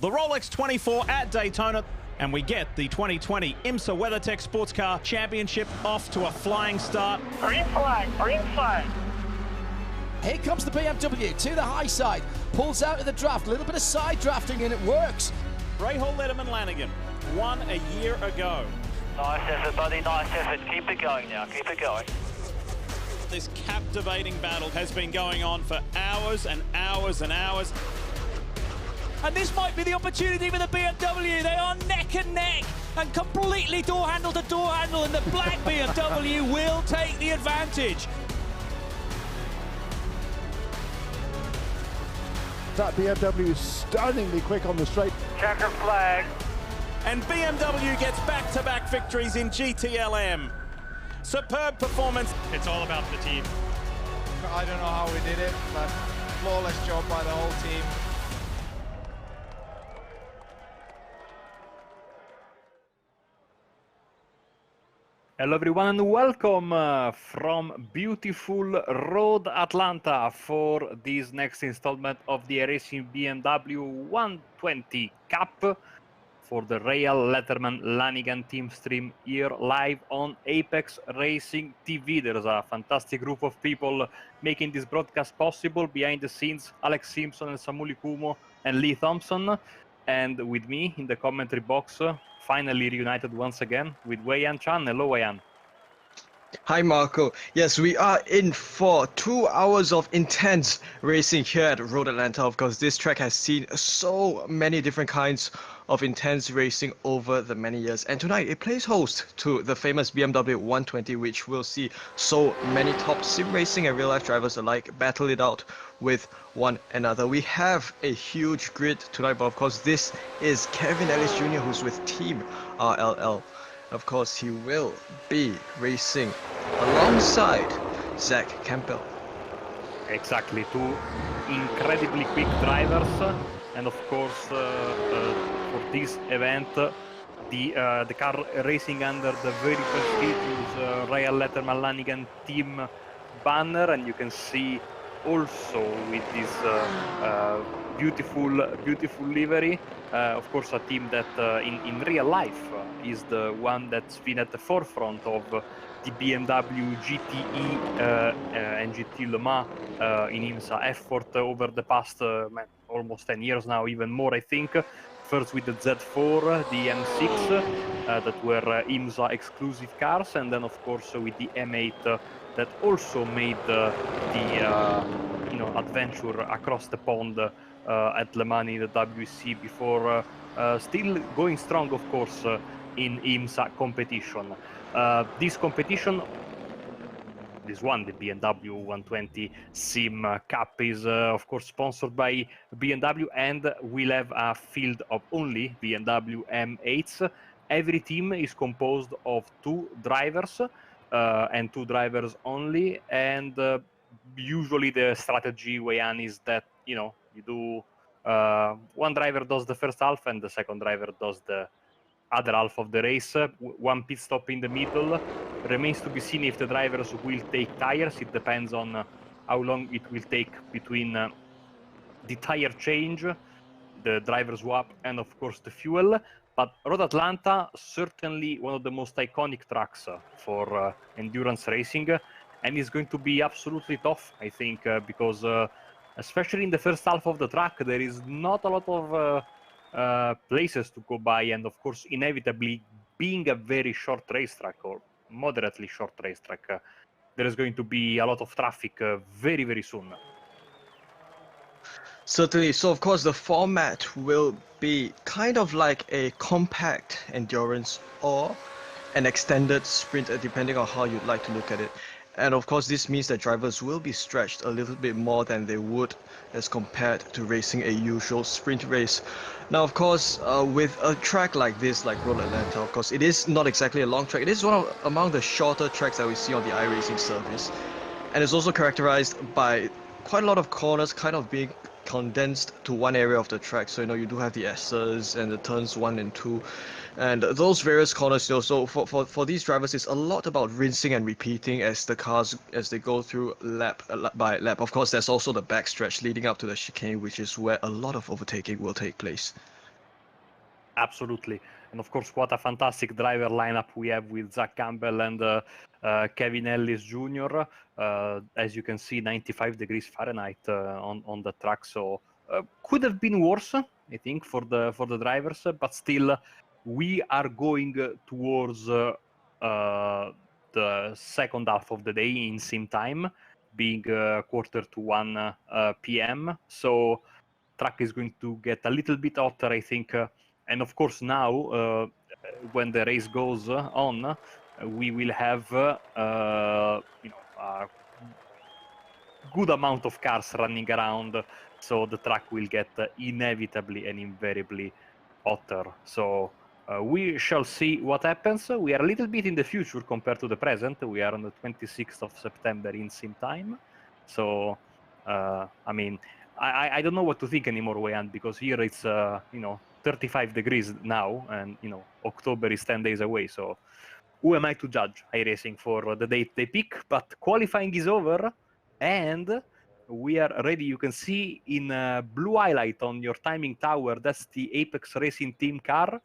the Rolex 24 at Daytona, and we get the 2020 IMSA WeatherTech Sports Car Championship off to a flying start. Green flag, green flag. Here comes the BMW to the high side, pulls out of the draft, a little bit of side drafting, and it works. Rahal, Letterman, Lanigan won a year ago. Nice effort, buddy, nice effort. Keep it going now, keep it going. This captivating battle has been going on for hours and hours and hours. And this might be the opportunity for the BMW. They are neck and neck and completely door handle to door handle, and the black BMW will take the advantage. That BMW is stunningly quick on the straight. Checker flag. And BMW gets back-to-back victories in GTLM. Superb performance. It's all about the team. I don't know how we did it, but flawless job by the whole team. Hello everyone and welcome from beautiful Road Atlanta for this next installment of the iRacing BMW 120 Cup for the Rahal, Letterman, Lanigan team stream here live on Apex Racing TV. There's a fantastic group of people making this broadcast possible. Behind the scenes, Alex Simpson and Samuli Kumo and Lee Thompson. And with me in the commentary box, finally reunited once again with Wei-Yan Chan. Hello, Wei-Yan. Hi, Marco. Yes, we are in for 2 hours of intense racing here at Road Atlanta. Of course, this track has seen so many different kinds of intense racing over the many years. And tonight, it plays host to the famous BMW 120, which will see so many top sim racing and real-life drivers alike battle it out with one another. We have a huge grid tonight, but of course, this is Kevin Ellis Jr., who's with Team RLL. Of course, he will be racing alongside Zach Campbell. Exactly, two incredibly quick drivers, and of course, for this event, the car racing under the very prestigious Rahal, Letterman, Lanigan team banner, and you can see also with this beautiful livery, of course, a team that in real life is the one that's been at the forefront of the BMW GTE and GT Le Mans in IMSA effort over the past almost 10 years now, even more I think. First with the Z4, the M6 that were IMSA exclusive cars, and then of course with the M8 that also made the adventure across the pond at Le Mans in the WEC before still going strong, of course, in IMSA competition. This competition, this one, the BMW 120 Sim Cup, is of course sponsored by BMW, and we'll have a field of only BMW M8s. Every team is composed of 2 drivers and 2 drivers only, and usually the strategy, Wei-Yan, is that you do one driver does the first half and the second driver does the other half of the race. One pit stop in the middle. Remains to be seen if the drivers will take tires. It depends on how long it will take between the tire change, the driver swap, and of course the fuel. But Road Atlanta, certainly one of the most iconic tracks for endurance racing, and it's going to be absolutely tough, I think, because especially in the first half of the track, there is not a lot of places to go by, and of course, inevitably, being a very short racetrack or moderately short racetrack, there is going to be a lot of traffic very, very soon. Certainly. So, of course, the format will be kind of like a compact endurance or an extended sprint, depending on how you'd like to look at it. And of course, this means that drivers will be stretched a little bit more than they would as compared to racing a usual sprint race. Now, of course, with a track like this, like Road Atlanta, of course, it is not exactly a long track. It is among the shorter tracks that we see on the iRacing service. And it's also characterized by quite a lot of corners kind of being condensed to one area of the track. So, you do have the S's and the turns 1 and 2. And those various corners, so for these drivers, it's a lot about rinsing and repeating as the cars, as they go through lap by lap. Of course, there's also the backstretch leading up to the chicane, which is where a lot of overtaking will take place. Absolutely. And of course, what a fantastic driver lineup we have with Zach Campbell and Kevin Ellis Jr. As you can see, 95 degrees Fahrenheit on the track. So could have been worse, I think, for the drivers. But still, we are going towards the second half of the day in sim time, being 1:45 p.m. So track is going to get a little bit hotter, I think. And of course, now when the race goes on, we will have a good amount of cars running around, so the track will get inevitably and invariably hotter. So we shall see what happens. We are a little bit in the future compared to the present. We are on the 26th of September in sim time. So, I mean, I don't know what to think anymore, Wayan, because here it's 35 degrees now, and October is 10 days away. So who am I to judge iRacing for the date they pick? But qualifying is over, and we are ready. You can see in blue highlight on your timing tower, that's the Apex Racing team car,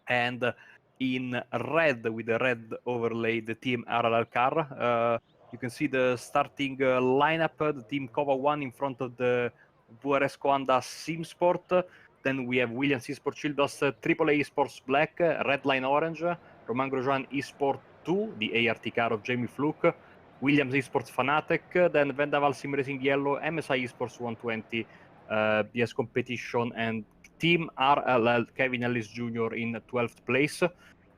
and in red with the red overlay, the team Rahal car. You can see the starting lineup, the team Kova 1 in front of the VRS Coanda Sim Sport. Then we have Williams Esports Childos, AAA Esports Black, Redline Orange, Romain Grosjean Esport 2, the ART car of Jamie Fluke, Williams Esports Fanatec, then Vendaval Sim Racing Yellow, MSI Esports 120, BS Competition, and Team RLL Kevin Ellis Jr. in 12th place.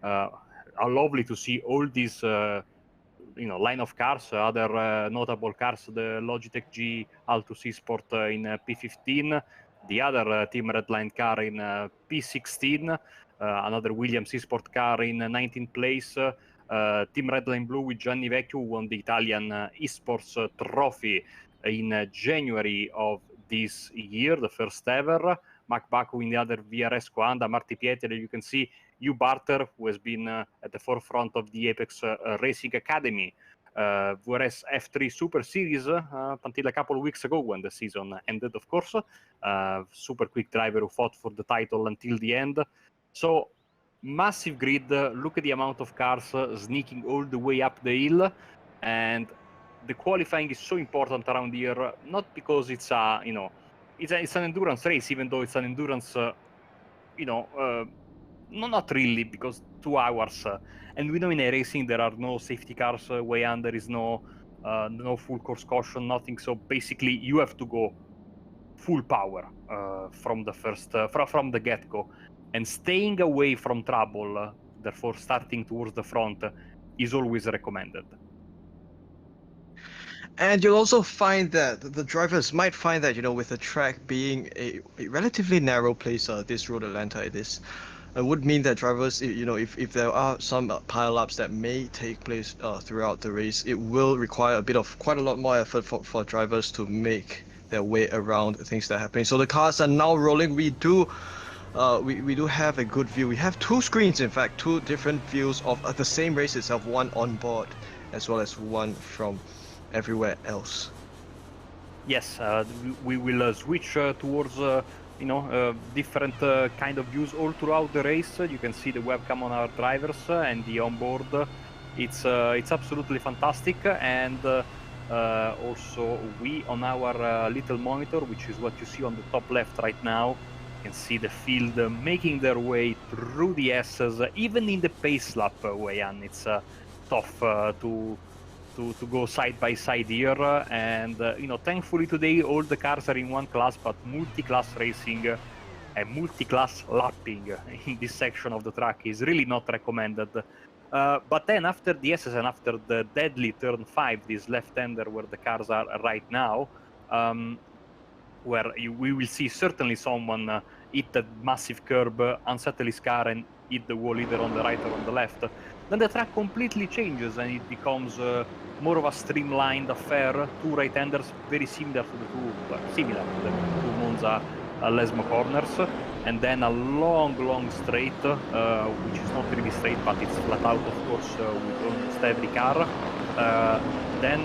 How lovely to see all these line of cars, other notable cars, the Logitech G Altus Esport in P15, the other Team Redline car in P16, another Williams Esport car in 19th place, Team Redline Blue with Gianni Vecchio, who won the Italian Esports Trophy in January of this year, the first ever. Mac Baku in the other VRS Coanda, Marti Pietri, you can see Hugh Barter, who has been at the forefront of the Apex Racing Academy, VRS F3 Super Series until a couple of weeks ago when the season ended, of course. Super quick driver who fought for the title until the end. So, massive grid. Look at the amount of cars sneaking all the way up the hill. And the qualifying is so important around here, not because it's a, it's an endurance race, even though it's an endurance, not really, because 2 hours. And we know in iRacing there are no safety cars way under, there is no full course caution, nothing. So basically you have to go full power from the first, from the get-go. And staying away from trouble, therefore starting towards the front, is always recommended. And you'll also find that the drivers might find that, with the track being a relatively narrow place, this Road Atlanta it is, it would mean that drivers, if there are some pile-ups that may take place throughout the race, it will require quite a lot more effort for drivers to make their way around things that are happening. So the cars are now rolling. We do have a good view. We have 2 screens, in fact, 2 different views of the same race itself, one on board as well as one from everywhere else. Yes, we will switch towards different kind of views all throughout the race. You can see the webcam on our drivers and the onboard. It's absolutely fantastic, and also we on our little monitor, which is what you see on the top left right now, can see the field making their way through the S's, even in the pace lap way, and it's tough to go side by side here, and thankfully today all the cars are in one class, but multi-class racing and multi-class lapping in this section of the track is really not recommended. But then after the SS and after the deadly turn 5, this left-hander where the cars are right now, where we will see certainly someone hit that massive curb, unsettle his car and hit the wall either on the right or on the left, then the track completely changes and it becomes more of a streamlined affair. 2 right-handers, very similar to the 2 Monza Lesmo corners, and then a long straight, which is not really straight, but it's flat out, of course, with almost every car. Then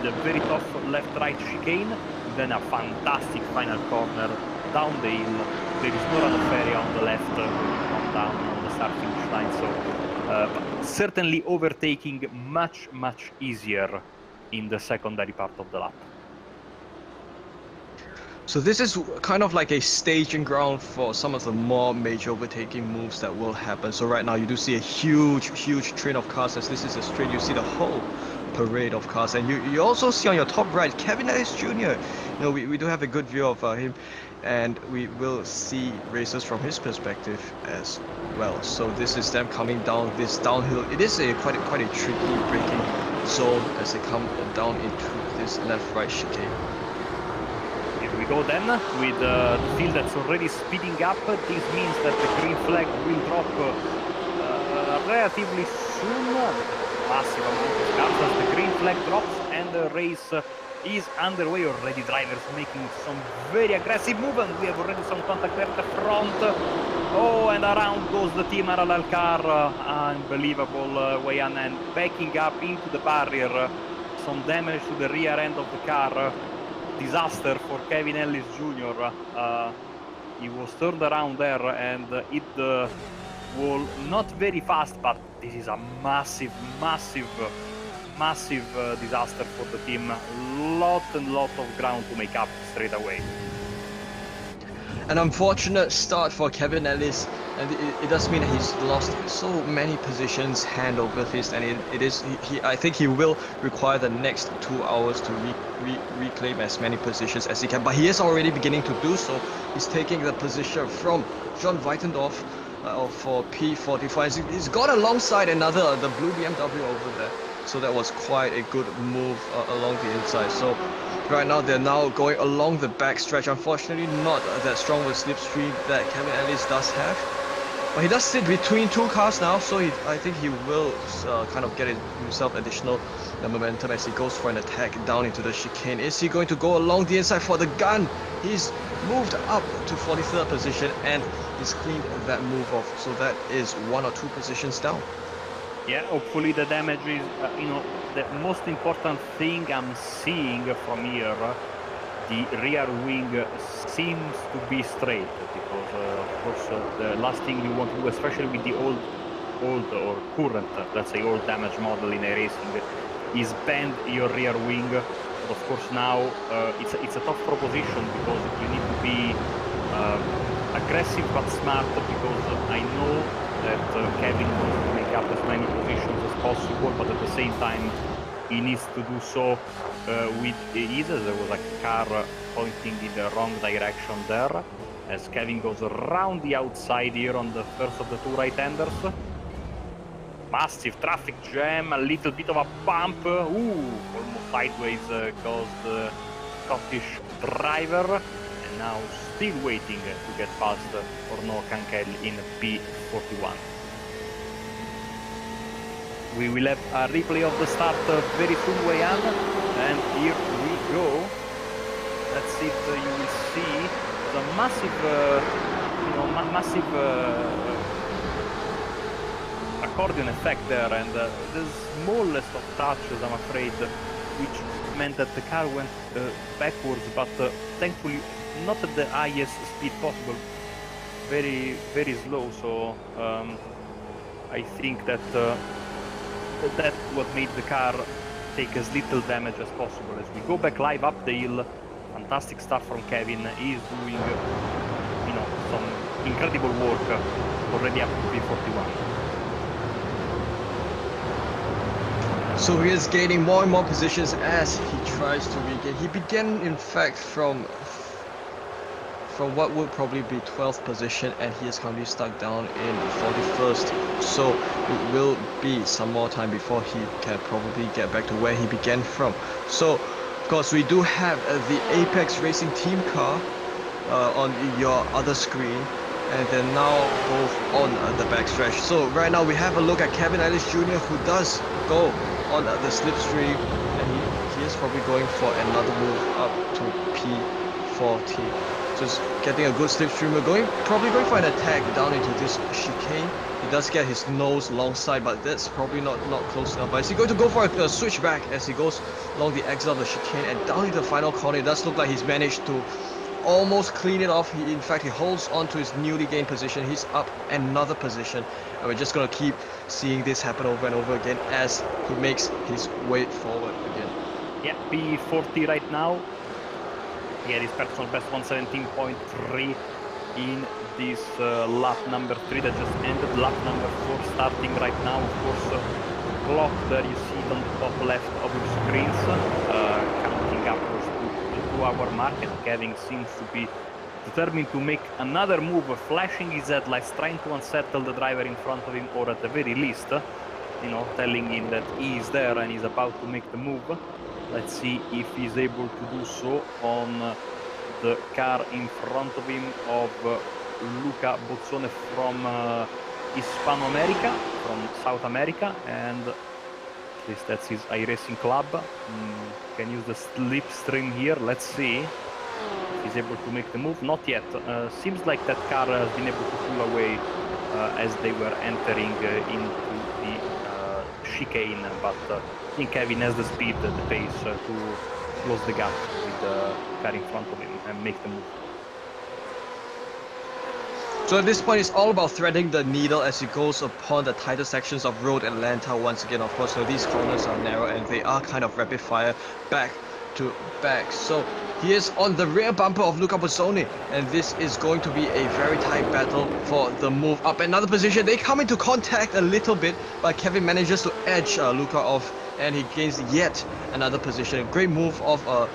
the very tough left-right chicane, then a fantastic final corner down the hill. There is no run of area on the left, not down on the start-finish line. So certainly overtaking much easier in the secondary part of the lap. So this is kind of like a staging ground for some of the more major overtaking moves that will happen. So right now you do see a huge train of cars. As this is a straight, you see the whole parade of cars, and you also see on your top right Kevin Ellis Jr. You know, we do have a good view of him, and we will see races from his perspective as well. So this is them coming down this downhill. It is a quite a tricky braking zone as they come down into this left-right chicane. Here we go then with the field that's already speeding up. This means that the green flag will drop relatively soon. Massive amount of cars as the green flag drops, and the race is underway already. Drivers making some very aggressive movement. We have already some contact there at the front. Oh, and around goes the team Rahal car. Unbelievable way on, and backing up into the barrier. Some damage to the rear end of the car. Disaster for Kevin Ellis Jr. He was turned around there and hit the wall. Not very fast, but this is a massive disaster for the team. Lot of ground to make up straight away. An unfortunate start for Kevin Ellis, and it does mean that he's lost so many positions hand over fist, and I think he will require the next 2 hours to reclaim as many positions as he can, but he is already beginning to do so. He's taking the position from John Weitendorf for P45. He's got alongside the blue BMW over there, so that was quite a good move along the inside. So right now they're now going along the back stretch. Unfortunately not that strong of a slipstream that Kevin Ellis does have, but he does sit between two cars now, so I think he will kind of get himself additional momentum as he goes for an attack down into the chicane. Is he going to go along the inside for the gun? He's moved up to 43rd position and he's cleaned that move off, so that is 1 or 2 positions down. Yeah, hopefully the damage is, the most important thing I'm seeing from here, the rear wing seems to be straight, because of course the last thing you want to do, especially with the old or current, let's say old damage model in iRacing, is bend your rear wing. But of course now it's a tough proposition, because you need to be aggressive but smart, because I know that Kevin wants to make up as many positions as possible, but at the same time he needs to do so with ease, as there was a car pointing in the wrong direction there, as Kevin goes around the outside here on the first of the two right-handers. Massive traffic jam, a little bit of a bump, almost sideways goes the Scottish driver, and now still waiting to get past Orno Campbell in P41. We will have a replay of the start very soon, Wayan, and here we go. That's it. You will see the massive, accordion effect there, and the smallest of touches, I'm afraid, which meant that the car went backwards, but thankfully not at the highest speed possible, very slow. So I think that that's what made the car take as little damage as possible. As we go back live up the hill, fantastic start from Kevin. He's doing some incredible work already up to P41. So he is gaining more and more positions as he tries to regain. He began, in fact, from what would probably be 12th position, and he is currently stuck down in 41st. So it will be some more time before he can probably get back to where he began from. So, of course, we do have the Apex Racing team car on your other screen, and they're now both on the backstretch. So right now we have a look at Kevin Ellis Jr., who does go on the slipstream, and he is probably going for another move up to P40. Just getting a good slipstream. We're probably going for an attack down into this chicane. He does get his nose alongside, but that's probably not close enough. But is he going to go for a switchback as he goes along the exit of the chicane and down into the final corner? It does look like he's managed to almost clean it off. In fact, he holds on to his newly gained position. He's up another position. And we're just going to keep seeing this happen over and over again as he makes his way forward again. Yeah, P40 right now. Yeah, his personal best 117.3 in this lap number 3 that just ended. Lap number 4 starting right now. Of course, clock there you see it on the top left of your screens, counting upwards to the 2-hour mark, and Kevin seems to be determined to make another move, flashing his headlights, trying to unsettle the driver in front of him, or at the very least, you know, telling him that he is there and he's about to make the move. Let's see if he's able to do so on the car in front of him of Luca Bozzone from Hispano-America, from South America, and at least that's his iRacing club. Can use the slipstream here. Let's see if he's able to make the move. Not yet. Seems like that car has been able to pull away as they were entering into the chicane, but I think Kevin has the speed, the pace to close the gap with the car in front of him and make the move. So at this point, it's all about threading the needle as he goes upon the tighter sections of Road Atlanta once again. Of course, so these corners are narrow and they are kind of rapid fire back to back. So he is on the rear bumper of Luca Bozzone, and this is going to be a very tight battle for the move up. Another position, they come into contact a little bit, but Kevin manages to edge Luca off, and he gains yet another position. A great move of the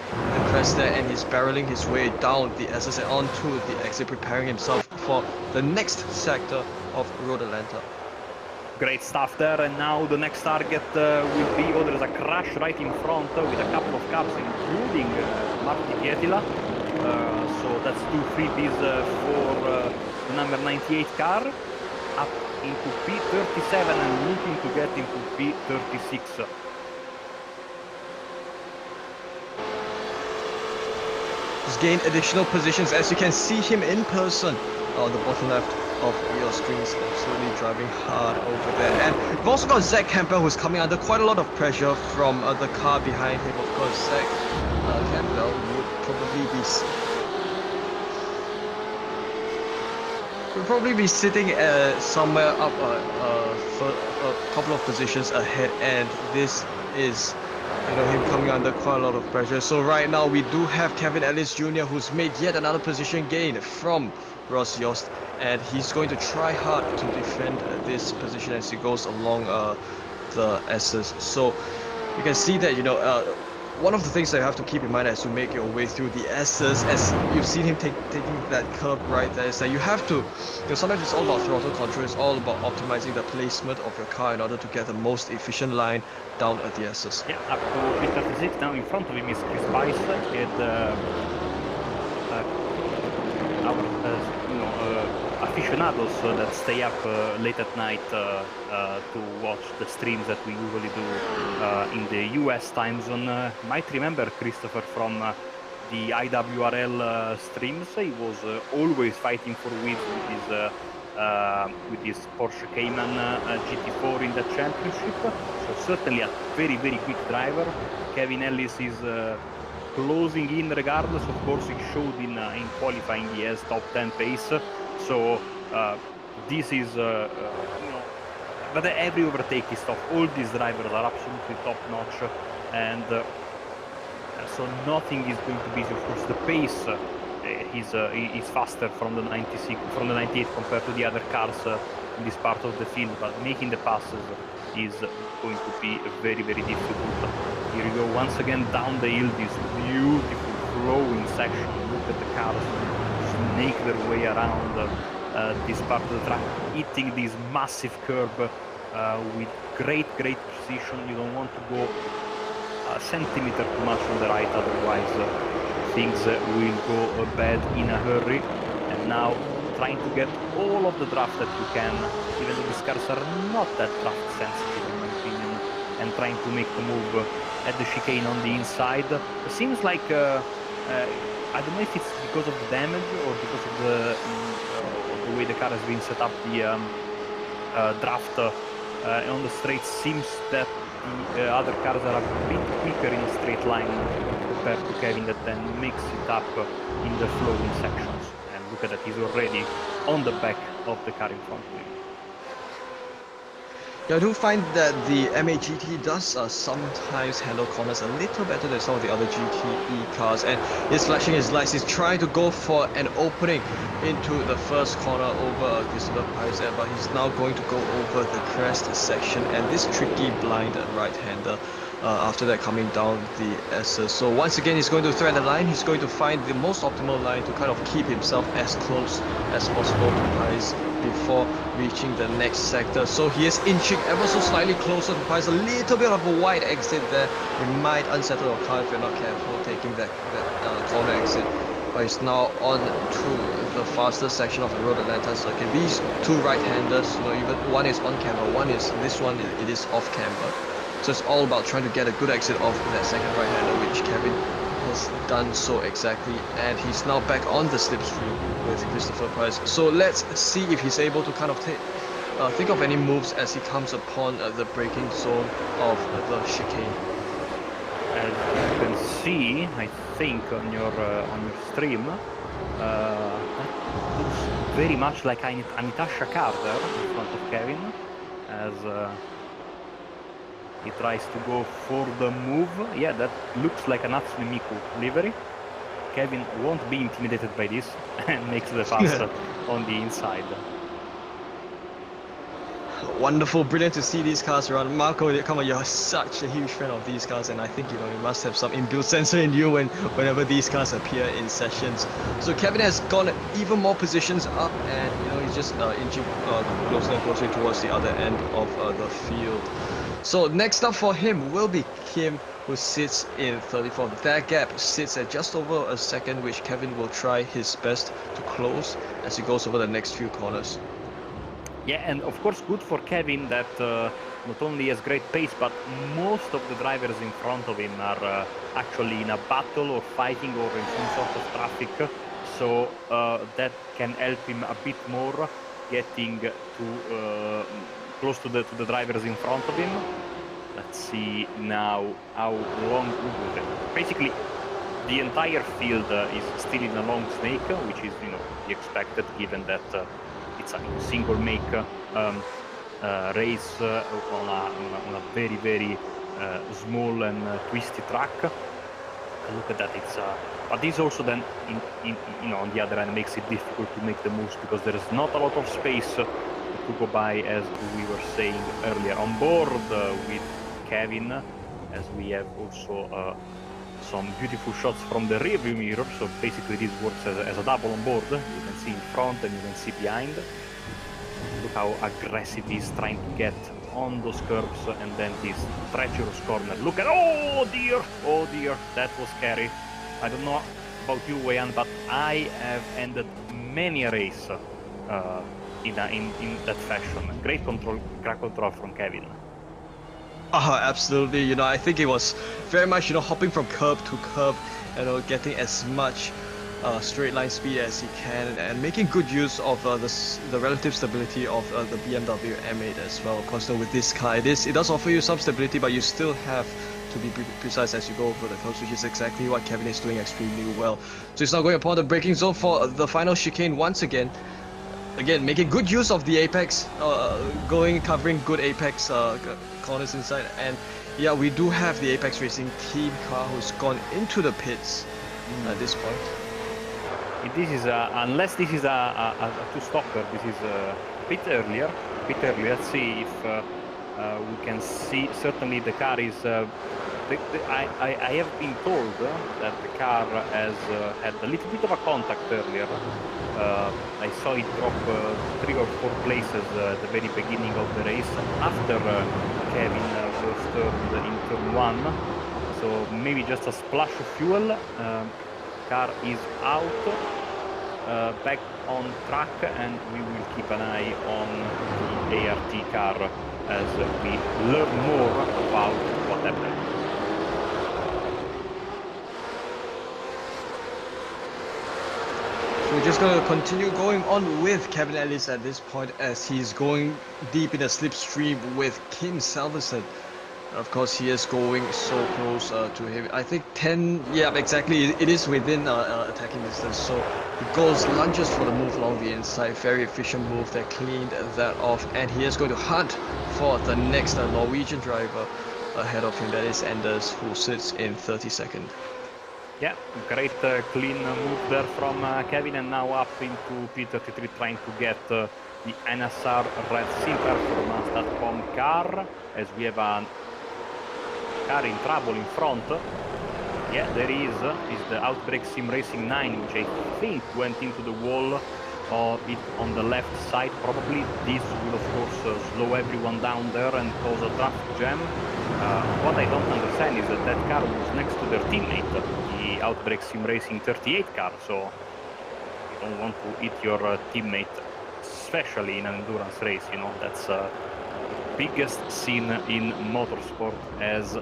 crest there, and he's barreling his way down the SS and onto the exit, preparing himself for the next sector of Road Atlanta. Great stuff there, and now the next target will be, oh, there's a crash right in front with a couple of cars, including Marti Pietila. So that's 2 freebies for the number 98 car, up into P37 and looking to get into P36. Just gain additional positions as you can see him in person on the bottom left of your screens, absolutely driving hard over there. And we've also got Zach Campbell, who's coming under quite a lot of pressure from the car behind him. Of course, Zach Campbell would probably be sitting somewhere up for a couple of positions ahead, and this is, you know, him coming under quite a lot of pressure. So right now we do have Kevin Ellis Jr., who's made yet another position gain from Ross Yost, and he's going to try hard to defend this position as he goes along the S's. So you can see that, you know, one of the things that you have to keep in mind as you make your way through the S's, as you've seen him taking that curb right there, is that you have to, you know, sometimes it's all about throttle control, it's all about optimizing the placement of your car in order to get the most efficient line down at the S's. Yeah, up to P36. Now in front of him is Chris Bice, and aficionados that stay up late at night to watch the streams that we usually do in the US time zone. Might remember Christopher from the IWRL streams. He was always fighting for wins with his Porsche Cayman GT4 in the championship. So certainly a very, very quick driver. Kevin Ellis is closing in regardless. Of course, he showed in qualifying he has top 10 pace. So this is, you know, but every overtake is tough. All these drivers are absolutely top notch, and so nothing is going to be easy. Of course, the pace is faster from the 96, from the 98 compared to the other cars in this part of the field. But making the passes is going to be very, very difficult. Here we go once again down the hill. This beautiful flowing section. Look at the cars snake their way around this part of the track, hitting this massive curb with great precision. You don't want to go a centimeter too much on the right, otherwise things will go bad in a hurry. And now trying to get all of the draft that you can, even though these cars are not that draft sensitive in my opinion, and trying to make the move at the chicane on the inside. It seems like I don't know if it's because of the damage or because of the way the car has been set up. The draft on the straight seems that the other cars are a bit quicker in a straight line compared to Kevin that then makes it up in the flowing sections. And look at that, he's already on the back of the car in front of him. Yeah, I do find that the MAGT does sometimes handle corners a little better than some of the other GTE cars, and he's flashing his lights. He's trying to go for an opening into the first corner over Christopher Price, but he's now going to go over the crest section and this tricky blind right-hander. After that, coming down the S's. So once again, he's going to thread the line. He's going to find the most optimal line to kind of keep himself as close as possible to Price before reaching the next sector. So he is inching ever so slightly closer to Price. A little bit of a wide exit there. It might unsettle your car if you're not careful taking that corner exit. But he's now on to the faster section of the Road Atlanta circuit. These two right-handers, you know, even one is on camera, this one it is off camera. So it's all about trying to get a good exit off that second right-hander, which Kevin has done so exactly. And he's now back on the slipstream with Christopher Price. So let's see if he's able to kind of think of any moves as he comes upon the braking zone of the chicane. As you can see, I think on your stream, that looks very much like a Natasha Carter in front of Kevin, as he tries to go for the move. Yeah, that looks like an Natsune Miku livery. Kevin won't be intimidated by this and makes the pass on the inside. Wonderful, brilliant to see these cars around. Marco, come on, you're such a huge fan of these cars, and I think you must have some inbuilt sensor in you whenever these cars appear in sessions. So Kevin has gone even more positions up, and he's just inching closer and closer towards the other end of the field. So next up for him will be Kim, who sits in 34th. That gap sits at just over a second, which Kevin will try his best to close as he goes over the next few corners. Yeah, and of course good for Kevin that not only has great pace, but most of the drivers in front of him are actually in a battle or fighting or in some sort of traffic. So that can help him a bit more getting to close to the drivers in front of him. Let's see now how long. Basically, the entire field is still in a long snake, which is the expected given that it's a single make race on a very very small and twisty track. Look at that, but this also then on the other hand makes it difficult to make the moves because there is not a lot of space to go by, as we were saying earlier. On board with Kevin, as we have also some beautiful shots from the rear view mirror. So basically this works as a double on board. You can see in front and you can see behind. Look how aggressive he's trying to get on those curves, and then this treacherous corner. Look at, oh dear, that was scary. I don't know about you, Wayan, but I have ended many a race in that fashion. Great control from Kevin. Absolutely. I think it was very much hopping from curb to curb, getting as much straight line speed as he can, and making good use of the relative stability of the BMW M8 as well. Of course, with this car, it does offer you some stability, but you still have to be precise as you go over the curves, which is exactly what Kevin is doing extremely well. So he's now going upon the braking zone for the final chicane once again. Again, making good use of the apex, covering good apex corners inside. And yeah, we do have the Apex Racing team car who's gone into the pits at this point. This is unless this is a two-stopper, this is a bit earlier. Let's see if we can see. Certainly the car is I have been told that the car has had a little bit of a contact earlier. I saw it drop 3 or 4 places at the very beginning of the race after Kevin was turned in turn 1. So maybe just a splash of fuel. Car is out, back on track, and we will keep an eye on the ART car as we learn more about what happened. So we're just going to continue going on with Kevin Ellis at this point as he's going deep in a slipstream with Kim Salverson. Of course, he is going so close to him. I think 10, yeah, exactly. It is within attacking distance. So he goes, lunges for the move along the inside. Very efficient move that cleaned that off. And he is going to hunt for the next Norwegian driver ahead of him. That is Anders, who sits in 32nd. Yeah, great clean move there from Kevin, and now up into P33 trying to get the NSR Red Sim Performance.com car, as we have a car in trouble in front. Yeah, there is the Outbreak Sim Racing 9, which I think went into the wall or it on the left side. Probably this will of course slow everyone down there and cause a traffic jam. What I don't understand is that that car was next to their teammate, the Outbreak Sim Racing 38 car, so you don't want to hit your teammate, especially in an endurance race, you know. That's biggest sin in motorsport, as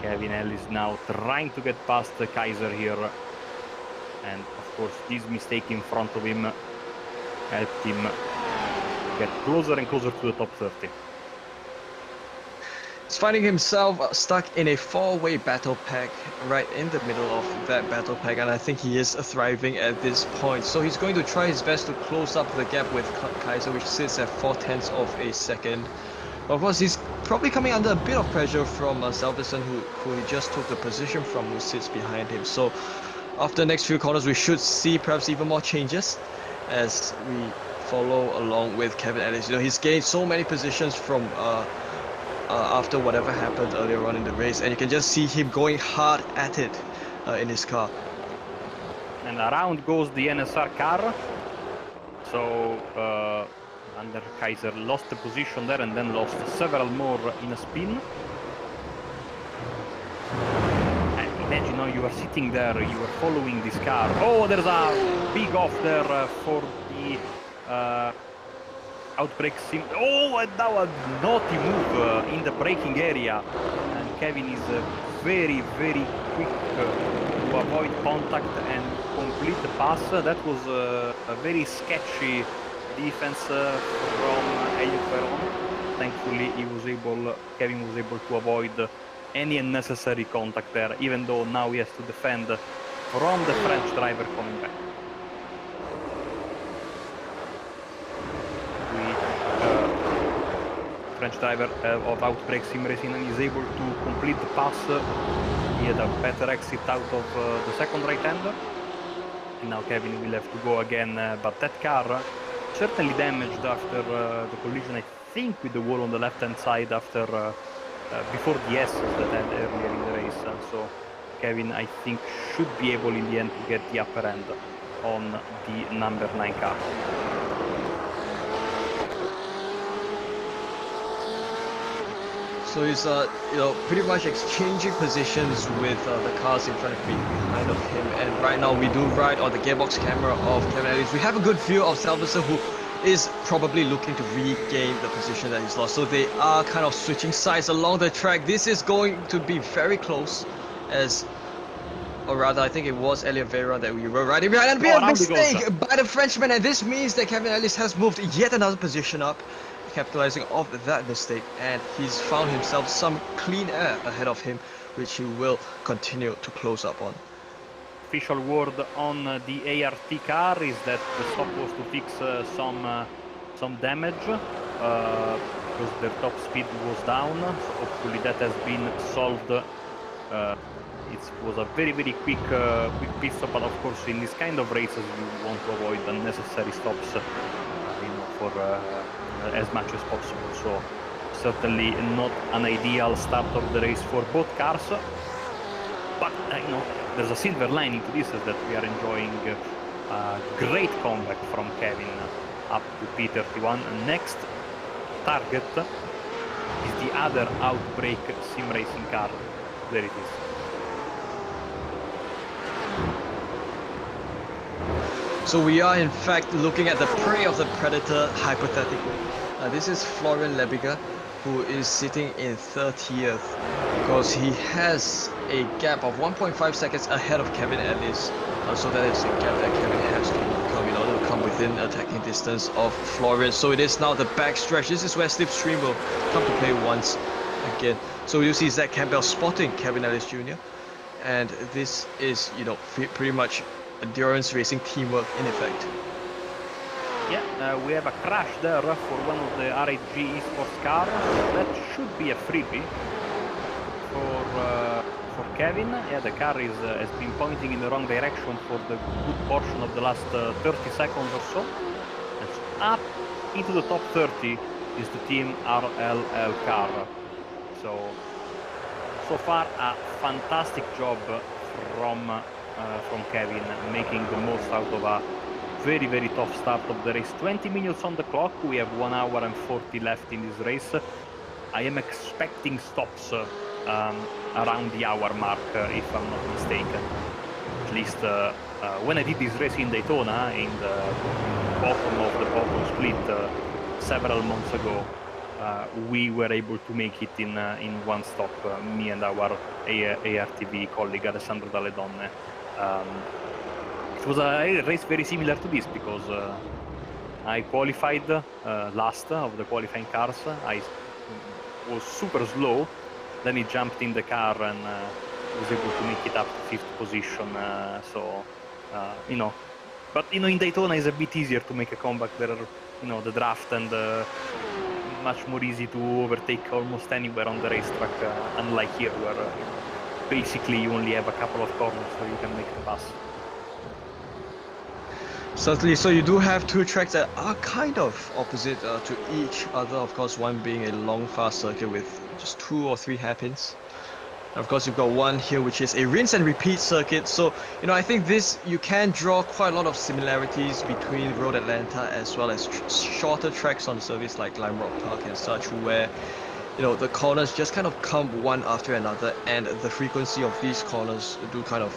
Kevin Ellis now trying to get past Kaiser here, and of course this mistake in front of him helped him get closer and closer to the top 30. He's finding himself stuck in a four-way battle pack right in the middle of that battle pack, and I think he is thriving at this point. So he's going to try his best to close up the gap with Kaiser, which sits at 0.4 of a second. Of course, he's probably coming under a bit of pressure from Salveson, who he just took the position from, who sits behind him. So after the next few corners, we should see perhaps even more changes as we follow along with Kevin Ellis. You know, he's gained so many positions from after whatever happened earlier on in the race, and you can just see him going hard at it in his car. And around goes the NSR car. So Under Kaiser lost the position there and then lost several more in a spin. And imagine, you know, you are sitting there, you are following this car. Oh, there's a big off there for the Outbreak Sim. Oh, and now a naughty move in the braking area. And Kevin is very, very quick to avoid contact and complete the pass. That was a very sketchy defense from Elliot Veron. Thankfully, Kevin was able to avoid any unnecessary contact there, even though now he has to defend from the French driver coming back. French driver of Outbreak Sim Racing is able to complete the pass. He had a better exit out of the second right-hander. And now Kevin will have to go again, but that car certainly damaged after the collision, I think, with the wall on the left-hand side after before the S's that had earlier in the race. So Kevin, I think, should be able in the end to get the upper end on the number 9 car. So he's pretty much exchanging positions with the cars in front of me, behind of him, and right now we do ride on the gearbox camera of Kevin Ellis. We have a good view of Salveson, who is probably looking to regain the position that he's lost. So they are kind of switching sides along the track. This is going to be very close, or rather, I think it was Elliot Veron that we were riding behind, and a mistake by the Frenchman, and this means that Kevin Ellis has moved yet another position up, capitalizing off that mistake, and he's found himself some clean air ahead of him, which he will continue to close up on. Official word on the ART car is that the stop was to fix some damage because their top speed was down. So hopefully that has been solved. It was a very, very quick pit stop, but of course in this kind of races you want to avoid unnecessary stops, for as much as possible. So certainly not an ideal start of the race for both cars, but there's a silver lining to this, is that we are enjoying a great comeback from Kevin up to P31. Next target is the other Outbreak Sim Racing car. There it is. So we are in fact looking at the prey of the predator hypothetically. This is Florian Lebiger, who is sitting in 30th because he has a gap of 1.5 seconds ahead of Kevin Ellis. So that is a gap that Kevin has to overcome in order to come within attacking distance of Florian. So it is now the backstretch. This is where Slipstream will come to play once again. So you see Zach Campbell spotting Kevin Ellis Jr. And this is, you know, pretty much endurance racing teamwork in effect. Yeah, we have a crash there for one of the RAG esports car. That should be a freebie for Kevin. Yeah, the car has been pointing in the wrong direction for the good portion of the last 30 seconds or so. And up into the top 30 is the team RLL car. So far a fantastic job from Kevin, making the most out of a very, very tough start of the race. 20 minutes on the clock. We have 1 hour and 40 left in this race. I am expecting stops around the hour mark, if I'm not mistaken. At least when I did this race in Daytona, in the bottom of the bottom split several months ago, we were able to make it in one stop, me and our ARTV colleague Alessandro Dalle-Donne. It was a race very similar to this because I qualified last of the qualifying cars. I was super slow, then he jumped in the car and was able to make it up to 5th position. You know, but you know, in Daytona it's a bit easier to make a comeback. There are, you know, the draft and much more easy to overtake almost anywhere on the racetrack, unlike here where basically you only have a couple of corners so you can make the pass. Certainly, so you do have two tracks that are kind of opposite to each other, of course, one being a long fast circuit with just 2 or 3 hairpins. And of course, you've got one here which is a rinse and repeat circuit. So, you know, I think this, you can draw quite a lot of similarities between Road Atlanta as well as shorter tracks on the surface like Lime Rock Park and such, where, you know, the corners just kind of come one after another, and the frequency of these corners do kind of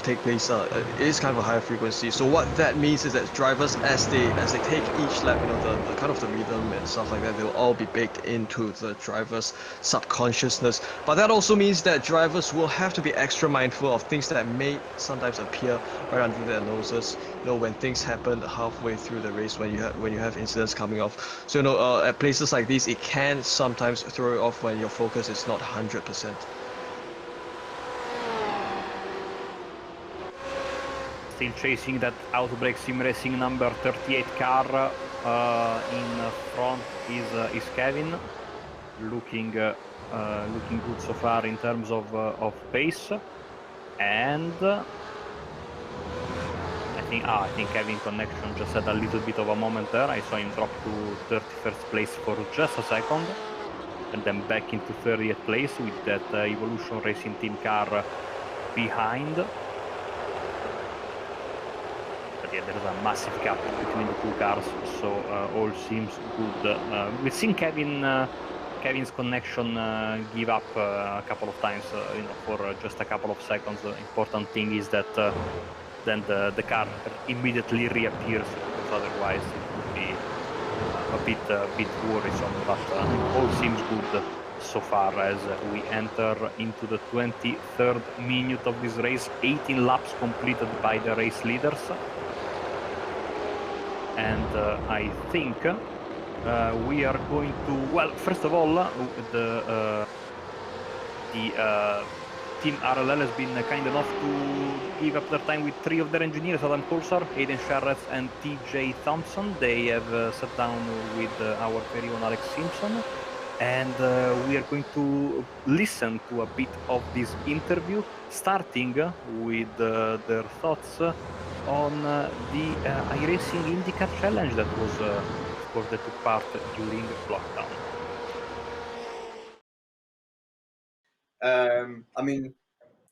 take place. It is kind of a higher frequency. So what that means is that drivers, as they take each lap, you know, the kind of the rhythm and stuff like that, they'll all be baked into the driver's subconsciousness. But that also means that drivers will have to be extra mindful of things that may sometimes appear right under their noses. You know, when things happen halfway through the race, when you have incidents coming off. So, you know, at places like these, it can sometimes throw you off when your focus is not 100%. Still chasing that Autobrake Sim Racing number 38 car. In front is Kevin, looking good so far in terms of pace, and I think Kevin Connection just had a little bit of a moment there. I saw him drop to 31st place for just a second, and then back into 30th place with that Evolution Racing Team car behind. Yeah, there's a massive gap between the two cars, so all seems good. We've seen Kevin's connection give up a couple of times, you know, for just a couple of seconds. The important thing is that then the car immediately reappears, because otherwise it would be a bit worrisome. But all seems good so far as we enter into the 23rd minute of this race. 18 laps completed by the race leaders. And I think we are going to, well, first of all, the team RLL has been kind enough to give up their time with 3 of their engineers: Adam Coulthard, Aiden Sharretts and TJ Thompson. They have sat down with our very own Alex Simpson, and we are going to listen to a bit of this interview, starting with their thoughts on the iRacing IndyCar Challenge that was, of course, that took part during lockdown. I mean,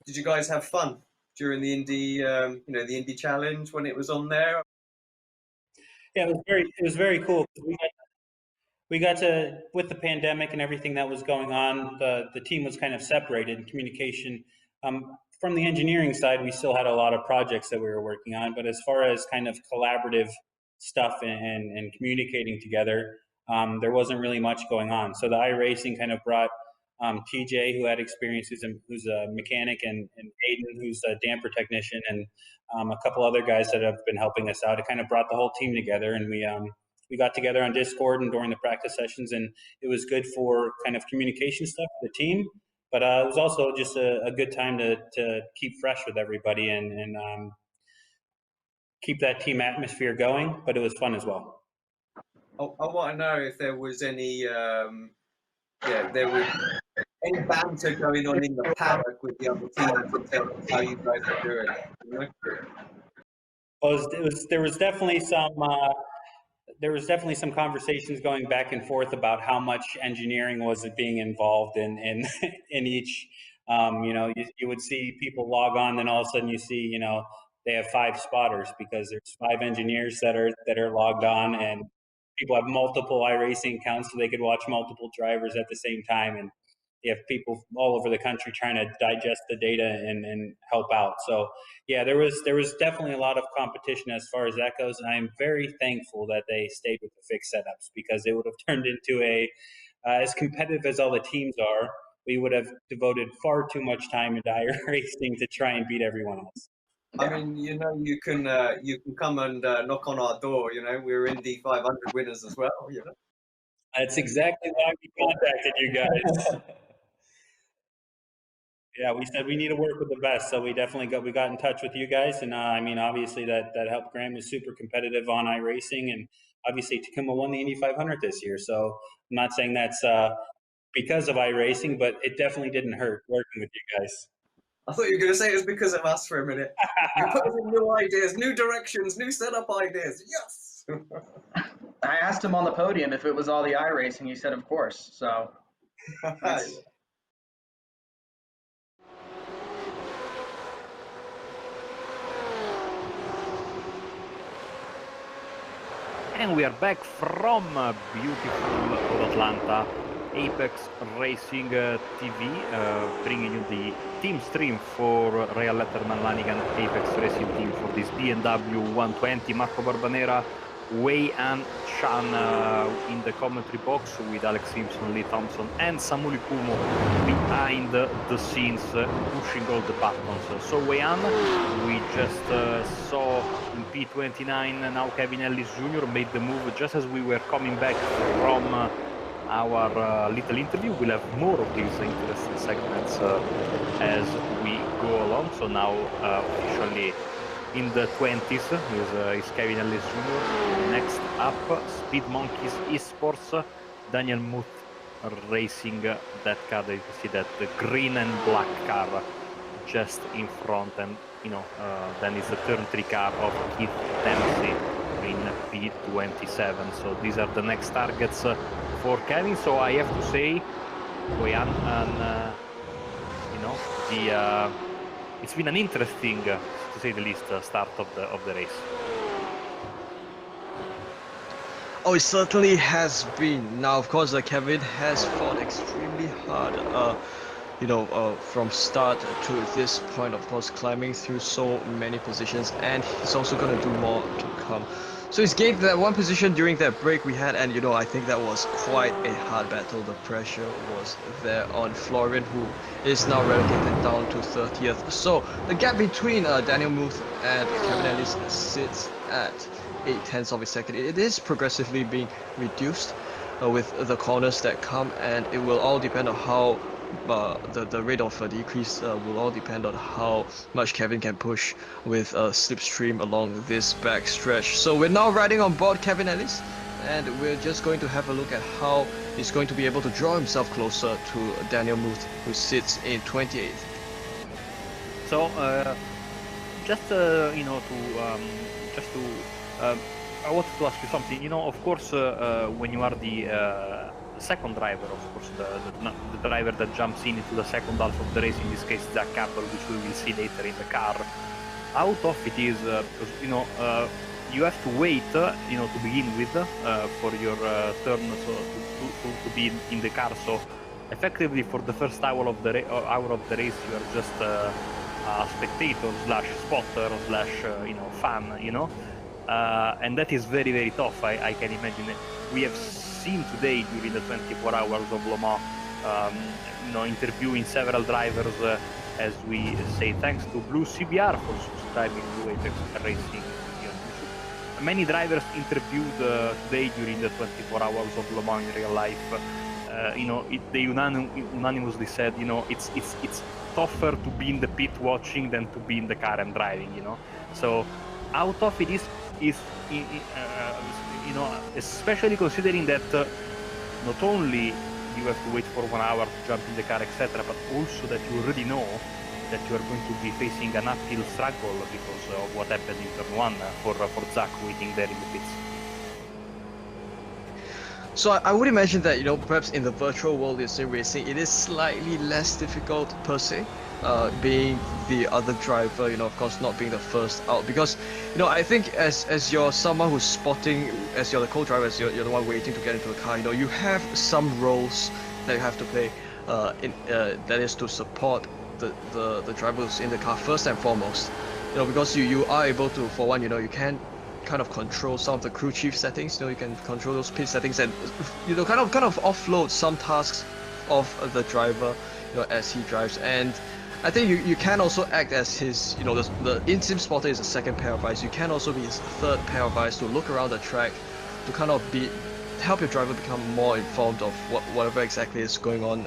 did you guys have fun during the Indy, the Indy Challenge when it was on there? Yeah, it was very cool. We got to, with the pandemic and everything that was going on, the team was kind of separated in communication. From the engineering side, we still had a lot of projects that we were working on, but as far as kind of collaborative stuff and communicating together, there wasn't really much going on. So the iRacing kind of brought TJ, who had experience, who's a mechanic, and Aiden, who's a damper technician, and a couple other guys that have been helping us out. It kind of brought the whole team together, and we we got together on Discord and during the practice sessions, and it was good for kind of communication stuff for the team. But it was also just a good time to keep fresh with everybody and keep that team atmosphere going. But it was fun as well. I want to know if there was any, there was any banter going on in the paddock with the other teams in terms of how you guys are doing. You know? Well, there was definitely some conversations going back and forth about how much engineering was being involved in in each. You would see people log on, then all of a sudden you see, they have 5 spotters because there's 5 engineers that are logged on, and people have multiple iRacing accounts so they could watch multiple drivers at the same time, and you have people all over the country trying to digest the data and help out. So yeah, there was definitely a lot of competition as far as that goes, and I'm very thankful that they stayed with the fixed setups, because it would have turned into as competitive as all the teams are, we would have devoted far too much time into iRacing to try and beat everyone else. I mean, you can come and knock on our door. We're Indy 500 winners as well. That's exactly why we contacted you guys. Yeah, we said we need to work with the best, so we definitely got in touch with you guys, and I mean, obviously that helped. Graham was super competitive on iRacing, and obviously Takuma won the Indy 500 this year. So I'm not saying that's because of iRacing, but it definitely didn't hurt working with you guys. I thought you were going to say it was because of us for a minute. You put us in new ideas, new directions, new setup ideas. Yes. I asked him on the podium if it was all the iRacing. He said, of course. So. And we are back from beautiful Road Atlanta, Apex Racing TV, bringing you the team stream for Rahal, Letterman, Lanigan, Apex Racing team for this BMW 120. Marco Barbanera, Wei An Chan in the commentary box with Alex Simpson, Lee Thompson and Samuel Kumo behind the scenes, pushing all the buttons. So Wei An, we just saw in P29, now Kevin Ellis Jr. made the move just as we were coming back from our little interview. We'll have more of these interesting segments as we go along. So now officially in the 20s is Kevin Ellis Jr. Next up, Speed Monkeys Esports, Daniel Muth racing that car. That you can see that the green and black car just in front, and then it's the turn 3 car of Keith Dempsey in P27. So these are the next targets for Kevin. So I have to say, Boyan, and it's been an interesting, to say the least, start of the race. Oh, it certainly has been. Now, of course, Kevin has fought extremely hard, from start to this point, of course, climbing through so many positions, and he's also going to do more to come. So he's gained that one position during that break we had, and I think that was quite a hard battle. The pressure was there on Florian, who is now relegated down to 30th. So the gap between Daniel Muth and Kevin Ellis sits at 0.8 of a second. It is progressively being reduced with the corners that come, and it will all depend on how the rate of decrease will all depend on how much Kevin can push with a slipstream along this back stretch. So we're now riding on board Kevin Ellis, and we're just going to have a look at how he's going to be able to draw himself closer to Daniel Muth, who sits in 28th. So I wanted to ask you something. Of course, when you are the second driver, of course, the driver that jumps into the second half of the race, in this case Zach Campbell, which we will see later in the car, how tough it is, because you have to wait, to begin with, for your turn, so to be in the car. So effectively, for the first hour of the race, you are just a spectator slash spotter slash fan, and that is very, very tough. I can imagine it. We have seen today during the 24 hours of Le Mans, interviewing several drivers, as we say thanks to Blue CBR for subscribing to Apex Racing. many drivers interviewed today during the 24 hours of Le Mans in real life, they unanimously said, it's tougher to be in the pit watching than to be in the car and driving, So how tough it is, especially considering that not only you have to wait for 1 hour to jump in the car, etc., but also that you already know that you are going to be facing an uphill struggle because of what happened in turn 1 for Zach waiting there in the pits. So I would imagine that, perhaps in the virtual world in sim racing, it is slightly less difficult per se, being the other driver, of course not being the first out, because, I think as you're someone who's spotting, as you're the co-driver, as you're the one waiting to get into the car, you have some roles that you have to play, that is to support the driver who's in the car first and foremost, because you are able to, for one, you can kind of control some of the crew chief settings, you can control those pit settings and, kind of offload some tasks of the driver, as he drives. And I think you can also act as his, the in-sim spotter is a second pair of eyes. You can also be his third pair of eyes to look around the track, to kind of help your driver become more informed of whatever exactly is going on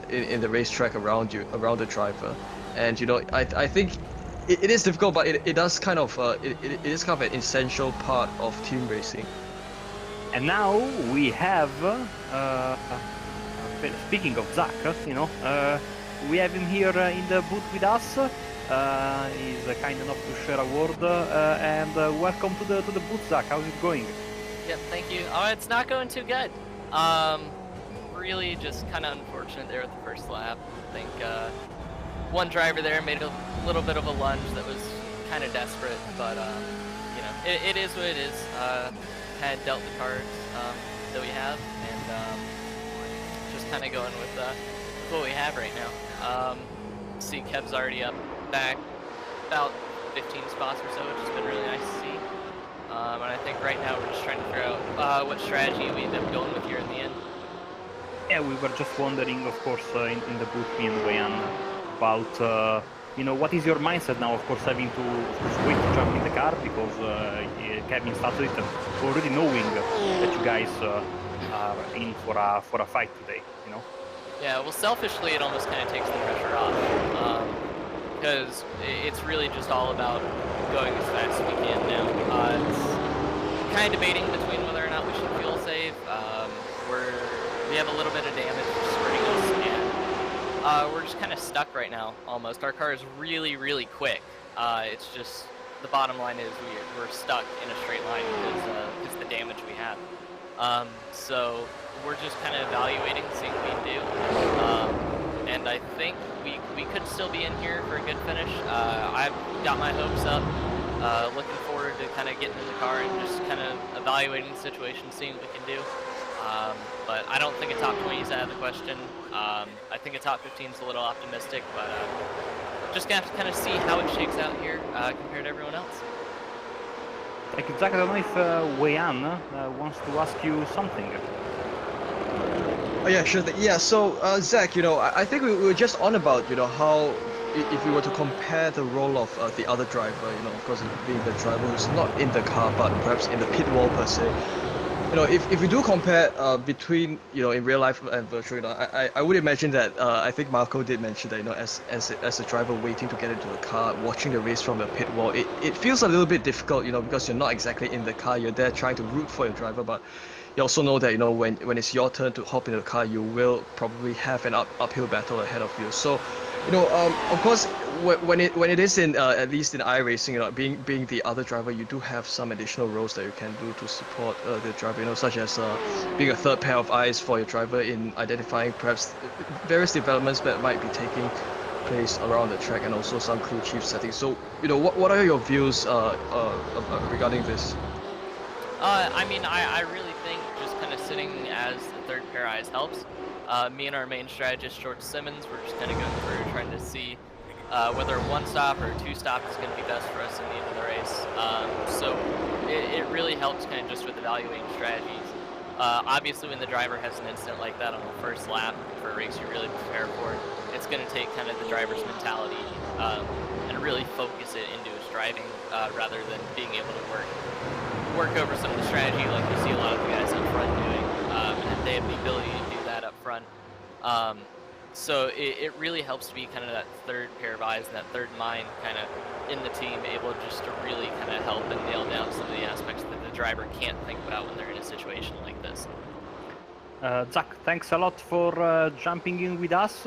in the racetrack around the driver. And I think it is difficult, but it does kind of it is kind of an essential part of team racing. And now we have speaking of Zach, we have him here in the booth with us. He's kind enough to share a word, and welcome to the booth, Zach. How's it going? Yep, thank you. It's not going too good. Really just kind of unfortunate there at the first lap. I think one driver there made a little bit of a lunge that was kind of desperate, but it is what it is. Kind of dealt the cards that we have, and just kind of going with what we have right now. See, Kev's already up back about 15 spots or so, which has been really nice to see. And I think right now we're just trying to figure out what strategy we end up going with here in the end. Yeah, we were just wondering, of course, in the booth, me and Wayan, about what is your mindset now, of course, having to wait to jump in the car, because Kevin started it already knowing that you guys are in for a fight today, Yeah, well, selfishly, it almost kind of takes the pressure off, because it's really just all about going as fast as we can now. It's kind of debating between whether or not we should fuel save. We have a little bit of damage just hurting us, and we're just kind of stuck right now, almost. Our car is really, really quick. It's just, the bottom line is we're stuck in a straight line because the damage we have. So we're just kind of evaluating, seeing what we can do. And I think we could still be in here for a good finish. I've got my hopes up. Looking forward to kind of getting in the car and just kind of evaluating the situation, seeing what we can do. But I don't think a top 20 is out of the question. I think a top 15 is a little optimistic, but just gonna have to kind of see how it shakes out here compared to everyone else. Thank you, Zach. I don't know if Wayan wants to ask you something. Oh yeah, sure. Yeah, so Zach, I think we were just on about, how if we were to compare the role of the other driver, of course being the driver who's not in the car but perhaps in the pit wall per se. If we do compare between, in real life and virtual, I would imagine that I think Marco did mention that, as a driver waiting to get into the car, watching the race from the pit wall, it feels a little bit difficult, because you're not exactly in the car, you're there trying to root for your driver, but you also know that, when it's your turn to hop in the car, you will probably have an uphill battle ahead of you. So, of course, when it is in at least in iRacing, being the other driver, you do have some additional roles that you can do to support the driver, such as being a third pair of eyes for your driver in identifying perhaps various developments that might be taking place around the track, and also some crew chief settings. So, what are your views regarding this? I mean, I really think just kind of sitting as the third pair of eyes helps. Me and our main strategist, George Simmons, we're just kind of going through trying to see whether one stop or two stop is going to be best for us in the end of the race. So it really helps kind of just with evaluating strategies. Obviously, when the driver has an incident like that on the first lap for a race you really prepare for, it's going to take kind of the driver's mentality and really focus it into a driving rather than being able to work over some of the strategy like you see a lot of the guys up front doing, and they have the ability to do that up front. So it really helps to be kind of that third pair of eyes and that third mind kind of in the team, able just to really kind of help and nail down some of the aspects that the driver can't think about when they're in a situation like this. Zach, thanks a lot for jumping in with us,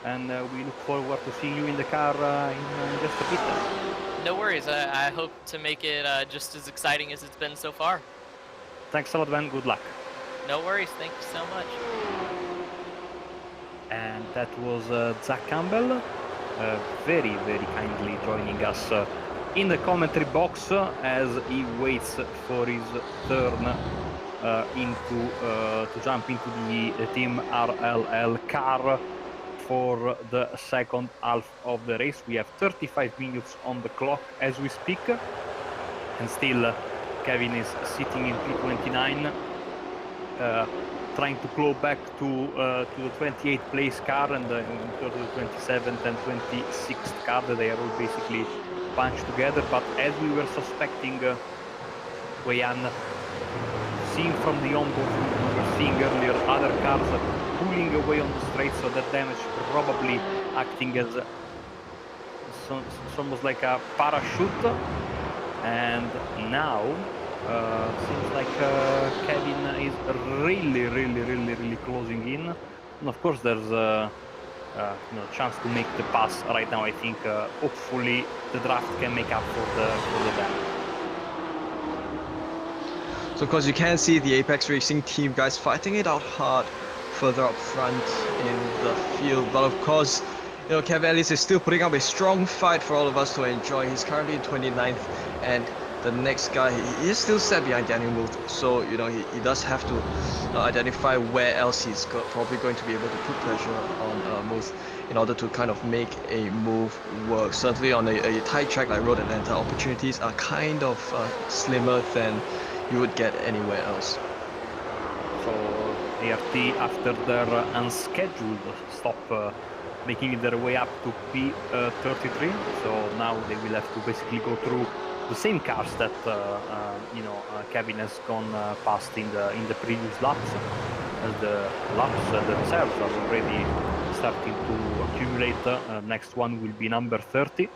and we look forward to seeing you in the car in just a bit. No worries, I hope to make it just as exciting as it's been so far. Thanks a lot, man. Good luck. No worries, thank you so much. And that was Zach Campbell, very, very kindly joining us in the commentary box as he waits for his turn to jump into the Team RLL car for the second half of the race. We have 35 minutes on the clock as we speak, and still Kevin is sitting in P29, trying to claw back to the 28th place car and to the 27th and 26th car. They are all basically bunched together, but as we were suspecting, Wei-An, seen from the onboard, we were seeing earlier other cars pulling away on the straight, so that damage probably acting as it's almost like a parachute. And now seems like Kevin is really closing in, and of course there's a chance to make the pass right now. I think hopefully the draft can make up for the damage. So of course you can see the Apex Racing team guys fighting it out hard further up front in the field, but of course, you know, Kevin Ellis is still putting up a strong fight for all of us to enjoy. He's currently in 29th, and the next guy, he is still set behind Daniel Muth, so you know he does have to identify where else he's probably going to be able to put pressure on Muth in order to kind of make a move work. Certainly on a tight track like Road Atlanta, opportunities are kind of slimmer than you would get anywhere else. So ART, after their unscheduled stop, making their way up to P33, so now they will have to basically go through the same cars that Kevin has gone past in the previous laps, as the laps themselves are already starting to accumulate. Next one will be number 30,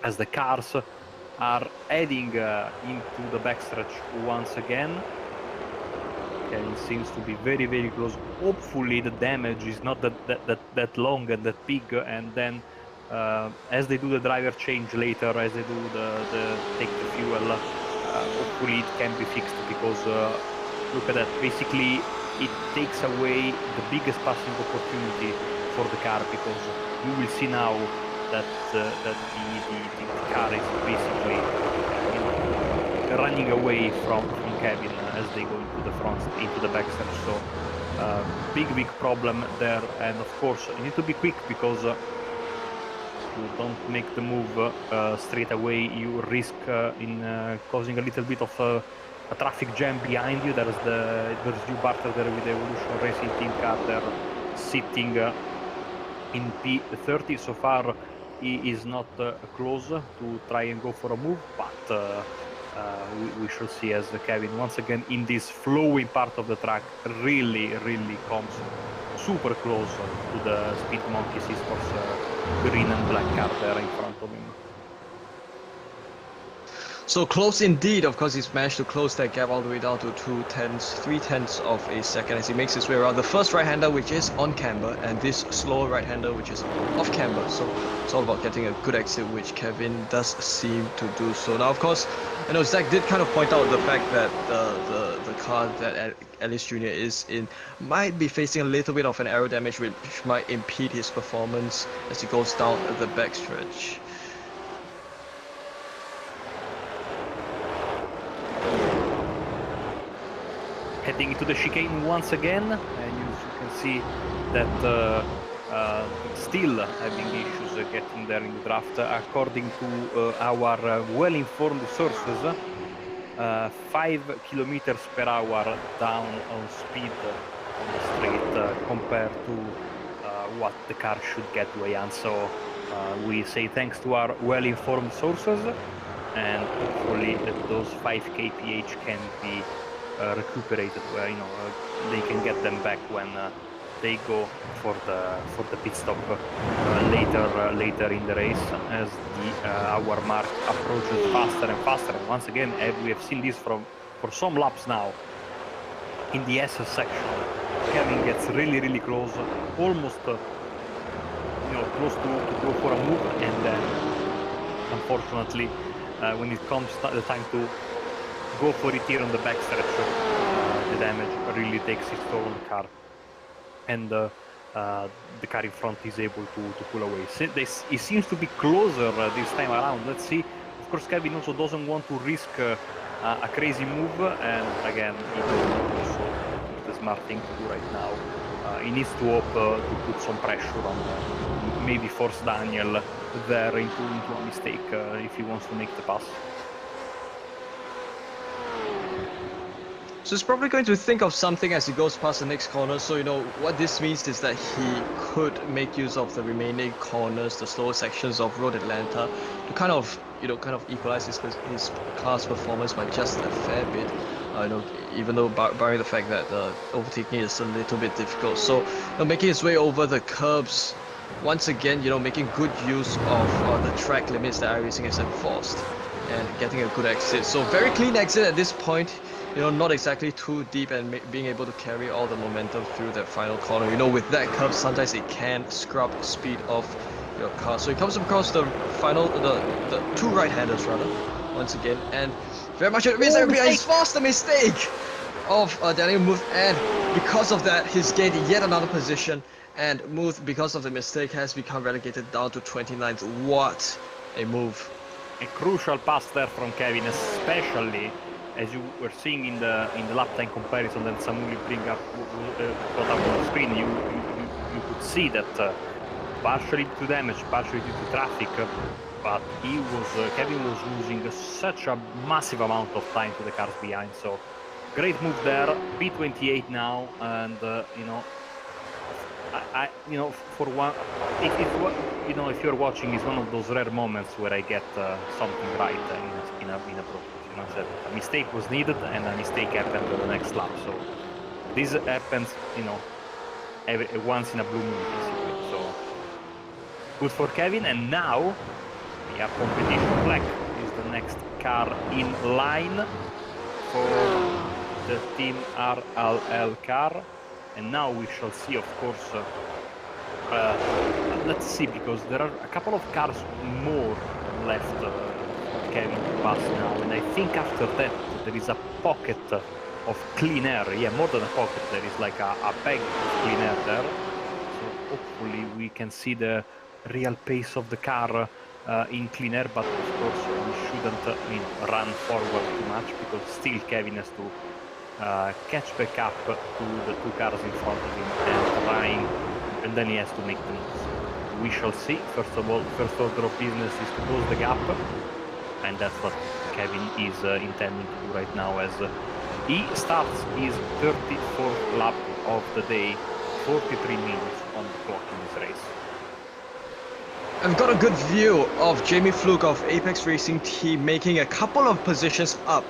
as the cars are heading into the backstretch once again. Kevin seems to be very close. Hopefully the damage is not that long and that big, and then as they do the driver change later, as they do the take the fuel, hopefully it can be fixed, because look at that, basically it takes away the biggest passing opportunity for the car, because you will see now that the car is basically running away from Kevin as they go into the front, into the backstretch. So big problem there, and of course you need to be quick, because you don't make the move straight away, you risk in causing a little bit of a traffic jam behind you. There's you Barter there with the Evolution Racing team car there sitting in P30. So far he is not close to try and go for a move, but we shall see, as Kevin once again in this flowing part of the track really comes super close to the Speed Monkeys Esports green and black car there in front of him. So close indeed. Of course, he's managed to close that gap all the way down to 3/10 of a second as he makes his way around the first right-hander, which is on camber, and this slow right-hander, which is off camber. So it's all about getting a good exit, which Kevin does seem to do so. Now, of course, I know Zach did kind of point out the fact that the car that Ellis Jr. is in might be facing a little bit of an aero damage, which might impede his performance as he goes down the backstretch. Heading into the chicane once again, and you can see that still having issues getting there in the draft. According to our well-informed sources, 5 kilometers per hour down on speed on the straight compared to what the car should get, Wei-An. So We say thanks to our well-informed sources, and hopefully that those 5 kph can be recuperated, where they can get them back when they go for the pit stop later in the race, as the hour mark approaches faster and faster. And once again, we have seen this for some laps now. In the SS section, Kevin gets really close, almost close to go for a move, and then unfortunately, when it comes the time to go for it here on the backstretch, the damage really takes its toll on the car, and the car in front is able to pull away. It seems to be closer this time around. Let's see. Of course, Kevin also doesn't want to risk a crazy move, and again, also the smart thing to do right now. He needs to hope to put some pressure on, maybe force Daniel there into a mistake if he wants to make the pass. So he's probably going to think of something as he goes past the next corner. So what this means is that he could make use of the remaining corners, the slower sections of Road Atlanta, to kind of equalize his car's performance by just a fair bit. Even though barring the fact that overtaking is a little bit difficult. So making his way over the curbs, once again, making good use of the track limits that iRacing has enforced, and getting a good exit. So very clean exit at this point. Not exactly too deep, and being able to carry all the momentum through that final corner. With that curve, sometimes it can scrub speed off your car. So he comes across the final, the two right-handers rather, once again, and very much it means that he's forced the mistake of Daniel Muth, and because of that, he's gained yet another position, and Muth, because of the mistake, has become relegated down to 29th. What a move! A crucial pass there from Kevin, especially as you were seeing in the lap time comparison that Samuel got up on the screen. You could see that partially due to damage, partially due to traffic, but Kevin was losing such a massive amount of time to the cars behind. So great move there, P28 now, and for one, if you're watching, it's one of those rare moments where I get something right in a broadcast. A mistake was needed, and a mistake happened on the next lap. So this happens, once in a blue moon, basically. So good for Kevin, and now we have competition. Black is the next car in line for the Team RLL car, and now we shall see, of course. Let's see, because there are a couple of cars more left. Kevin to pass now, and I think after that there is a pocket of clean air. Yeah, more than a pocket, there is like a bag of clean air there. So hopefully we can see the real pace of the car in clean air, but of course we shouldn't run forward too much, because still Kevin has to catch back up to the two cars in front of him, and then he has to make the moves. We shall see. First of all, first order of business is to close the gap, and that's what Kevin is intending to do right now, as he starts his 34th lap of the day, 43 minutes on the clock in this race. I've got a good view of Jamie Fluke of Apex Racing Team making a couple of positions up,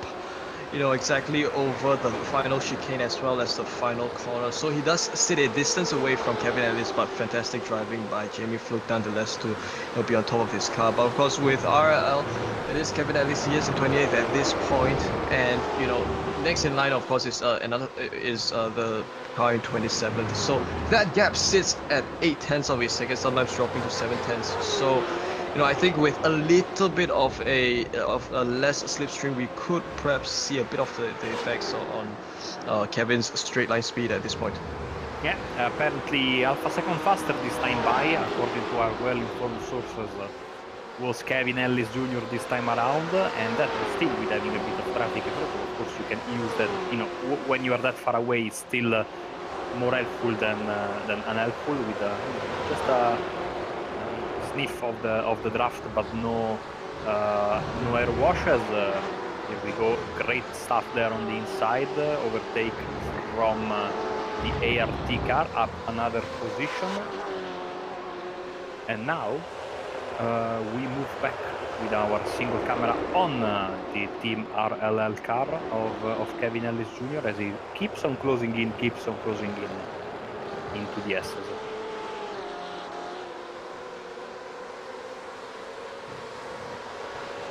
exactly over the final chicane as well as the final corner. So he does sit a distance away from Kevin Ellis, but fantastic driving by Jamie Fluke nonetheless to be on top of his car. But of course, with RLL, it is Kevin Ellis. He is in 28th at this point, and next in line, of course, is the car in 27th. So that gap sits at 8/10 of a second, sometimes dropping to 7/10. So I think with a little bit of a less slipstream, we could perhaps see a bit of the effects on Kevin's straight line speed at this point. Yeah, apparently half a second faster this time by, according to our well-informed sources, was Kevin Ellis Jr. this time around, and that was still with having a bit of traffic. Of course, you can use that. When you are that far away, it's still more helpful than unhelpful, with just a sniff of the draft, but no air washes. Here we go, great stuff there on the inside, overtake from the ART car, up another position, and now we move back with our single camera on the Team RLL car of Kevin Ellis Jr. as he keeps on closing in into the S's.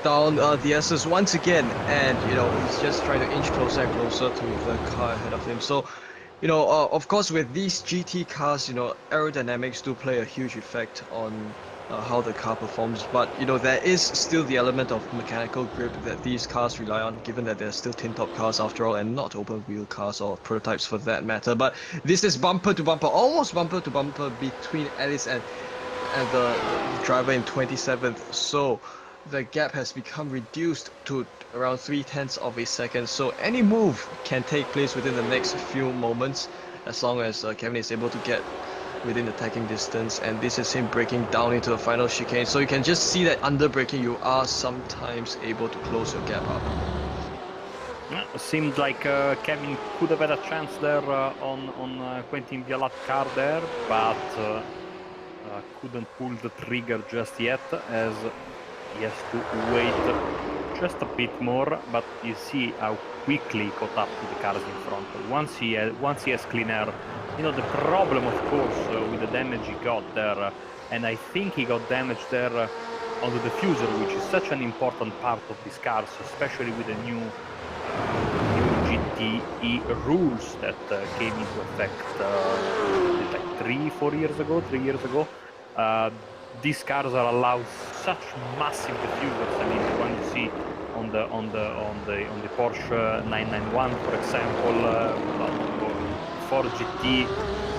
Down the S's once again, and he's just trying to inch closer and closer to the car ahead of him. So of course, with these GT cars, aerodynamics do play a huge effect on how the car performs, but there is still the element of mechanical grip that these cars rely on, given that they're still tin-top cars after all, and not open-wheel cars or prototypes for that matter. But this is bumper to bumper, almost bumper to bumper between Ellis and the driver in 27th. So the gap has become reduced to around 0.3 of a second. So any move can take place within the next few moments, as long as Kevin is able to get within the tagging distance, and this is him breaking down into the final chicane. So you can just see that under braking you are sometimes able to close your gap up. Seemed like Kevin could have had a chance there on Quentin Bialat's car there, but couldn't pull the trigger just yet, as he has to wait just a bit more. But you see how quickly he caught up to the cars in front. Once he has clean air, the problem, of course, with the damage he got there, and I think he got damage there on the diffuser, which is such an important part of these cars, especially with the new GTE rules that came into effect like 3 years ago. These cars are allowed such massive diffusers. I mean, the one you see on the Porsche 991, for example, Ford GT,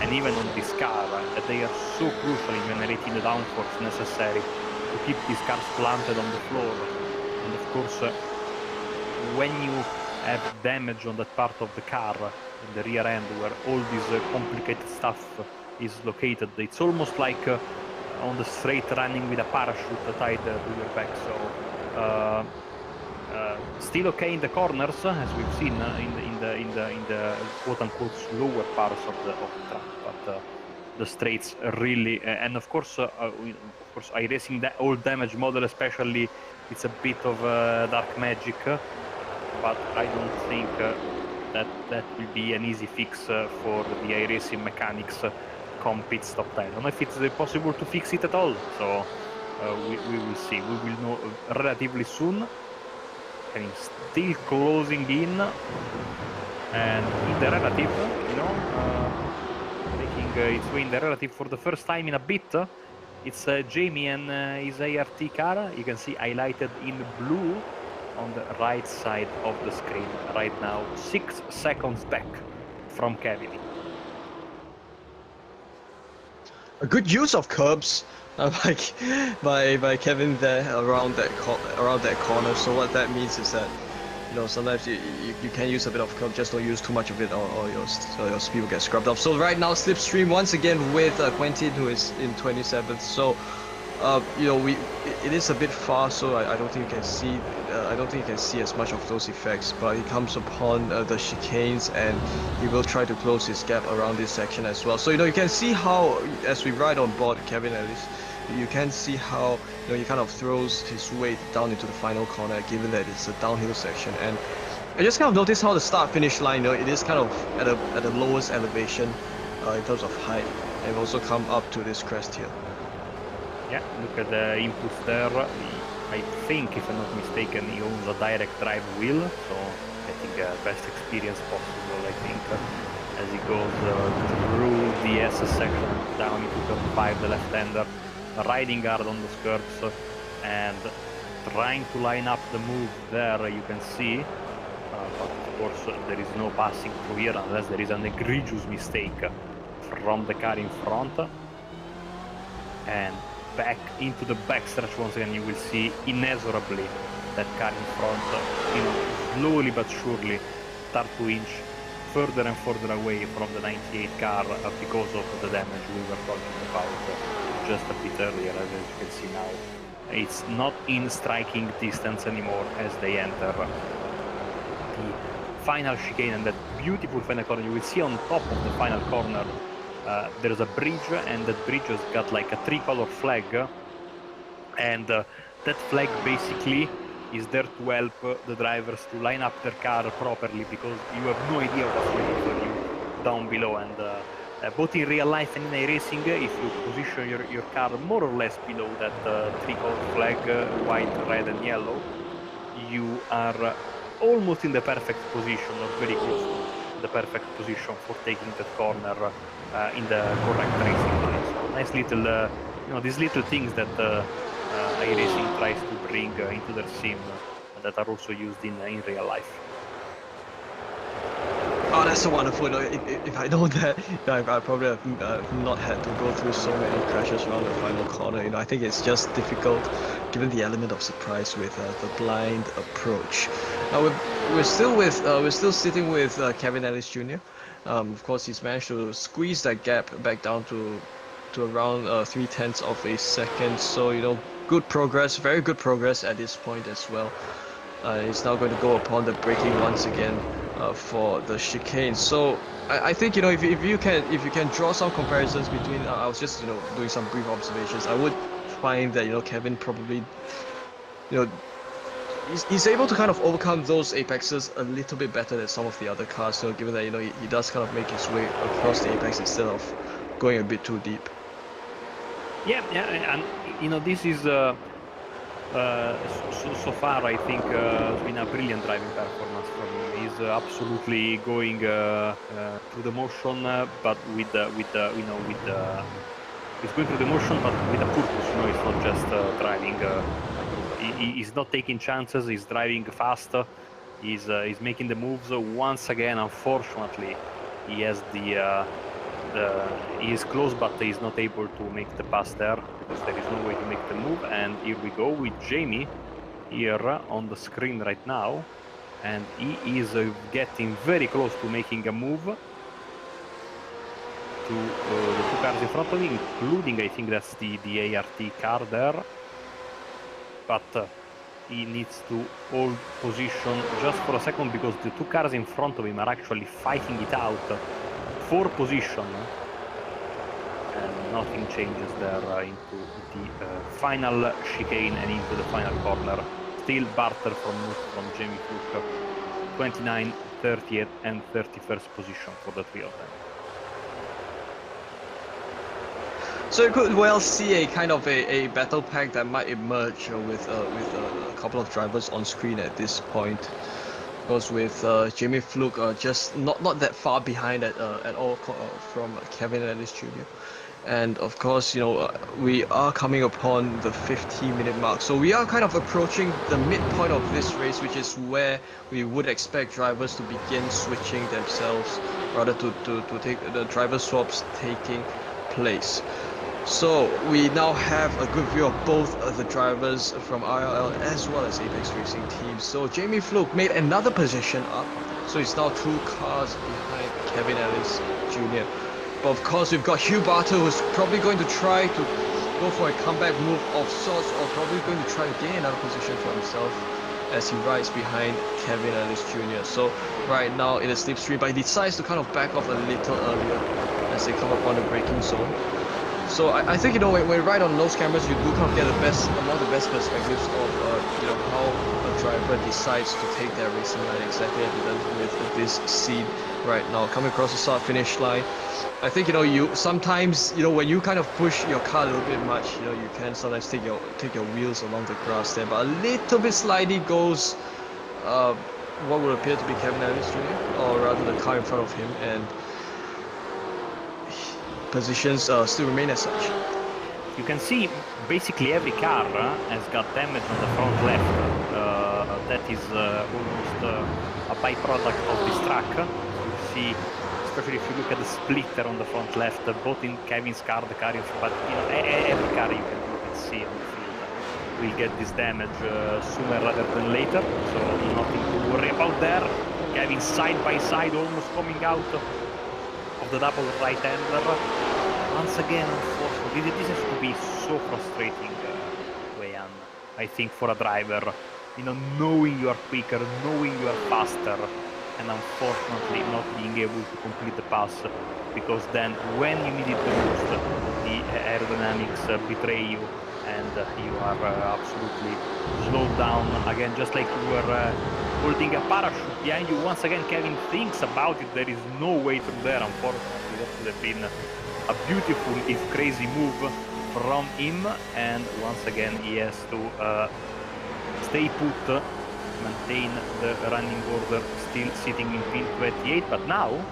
and even on this car, they are so crucial in generating the downforce necessary to keep these cars planted on the floor. And of course, when you have damage on that part of the car in the rear end, where all this complicated stuff is located, it's almost like on the straight running with a parachute tied to your back. So still okay in the corners, as we've seen in the quote-unquote slower parts of the track, but the straights really, and of course iRacing, that old damage model especially, it's a bit of dark magic, but I don't think that will be an easy fix for the iRacing mechanics come pit stop time. I don't know if it's possible to fix it at all, so we will see. We will know relatively soon. And still closing in, and in the relative, making its way in the relative for the first time in a bit. It's Jamie and his ART car. You can see highlighted in blue on the right side of the screen right now, 6 seconds back from Kevin. A good use of curbs by Kevin there around that corner. So what that means is that sometimes you can use a bit of curb, just don't use too much of it, or your speed will get scrubbed off. So right now slipstream once again with Quentin, who is in 27th. So it is a bit far, so I don't think you can see as much of those effects. But he comes upon the chicanes, and he will try to close his gap around this section as well. So you can see how, as we ride on board Kevin Ellis, you can see how he kind of throws his weight down into the final corner, given that it's a downhill section. And I just kind of noticed how the start-finish line, it is kind of at the lowest elevation in terms of height, and also come up to this crest here. Yeah, look at the inputs there. I think, if I'm not mistaken, he owns a direct drive wheel, so getting best experience possible, I think, as he goes through the SS section down into turn 5, the left-hander, riding hard on the skirts and trying to line up the move there, you can see. But of course, there is no passing through here unless there is an egregious mistake from the car in front. And back into the backstretch once again, you will see inexorably that car in front, slowly but surely start to inch further and further away from the 98 car because of the damage we were talking about just a bit earlier. As you can see now, it's not in striking distance anymore as they enter the final chicane, and that beautiful final corner. You will see on top of the final corner there's a bridge, and that bridge has got like a tricolor flag And that flag basically is there to help the drivers to line up their car properly, because you have no idea what's waiting for you down below. And both in real life and in iRacing, if you position your car more or less below that three-color flag, white, red and yellow, you are almost in the perfect position, or very close to the perfect position for taking that corner in the correct racing line. So nice little, these little things that iRacing tries to bring into their sim that are also used in real life. Oh, that's so wonderful. If I know that, I probably have not had to go through so many crashes around the final corner. I think it's just difficult, given the element of surprise with the blind approach. We're still sitting with Kevin Ellis Jr. Of course, he's managed to squeeze that gap back down to around 0.3 of a second. So good progress, very good progress at this point as well. He's now going to go upon the braking once again for the chicane. So I think if you can draw some comparisons between, I was just doing some brief observations. I would find that Kevin probably he's able to kind of overcome those apexes a little bit better than some of the other cars. So given that he does kind of make his way across the apex instead of going a bit too deep. Yeah, and this is so far I think has been a brilliant driving performance from him. He's absolutely going through the motion, but with he's going through the motion, but with a purpose. It's not just driving. He's not taking chances. He's driving fast. He's making the moves. Once again, unfortunately, he has he is close, but he's not able to make the pass there because there is no way to make the move. And here we go with Jamie here on the screen right now, and he is getting very close to making a move to the two cars in front of him, including, I think that's the ART car there. But he needs to hold position just for a second, because the two cars in front of him are actually fighting it out for position, and nothing changes there into the final chicane and into the final corner. Still barter from Jamie Fluke, 29, 30th and 31st position for the three of them. So you could well see a kind of a battle pack that might emerge with a couple of drivers on screen at this point. Because with Jamie Fluke just not that far behind at all from Kevin Ellis Jr. And of course, we are coming upon the 15-minute mark. So we are kind of approaching the midpoint of this race, which is where we would expect drivers to begin switching themselves, rather to take the driver swaps taking place. So we now have a good view of both the drivers from RLL as well as Apex Racing teams. So Jamie Fluke made another position up, so he's now 2 cars behind Kevin Ellis Jr. But of course we've got Hugh Barter, who's probably going to try to go for a comeback move of sorts, or probably going to try to gain another position for himself as he rides behind Kevin Ellis Jr. So right now in the slipstream, but he decides to kind of back off a little earlier as they come upon the braking zone. So I think when we ride on those cameras, you do kind of get one of the best perspectives of how a driver decides to take their racing line, exactly as it does with this scene right now. Coming across the start-finish line, I think you sometimes when you kind of push your car a little bit much, you can sometimes take your wheels along the grass there. But a little bit slidey goes what would appear to be Kevin Ellis Jr., or rather the car in front of him, and positions still remain as such. You can see basically every car has got damage on the front left. That is almost a byproduct of this track. You see, especially if you look at the splitter on the front left, both in Kevin's car, the car in front, but every car you can see on the field will get this damage sooner rather than later. So nothing to worry about there. Kevin side by side, almost coming out of the double right-hander. Once again, unfortunately, this has to be so frustrating, Wayan, I think, for a driver. Knowing you are quicker, knowing you are faster, and unfortunately not being able to complete the pass, because then when you need it the most, the aerodynamics betray you, and you are absolutely slowed down again, just like you were holding a parachute behind you. Once again, Kevin thinks about it. There is no way through there, unfortunately. That would have been a beautiful, if crazy, move from him, and once again he has to stay put, maintain the running order, still sitting in pin 28. But now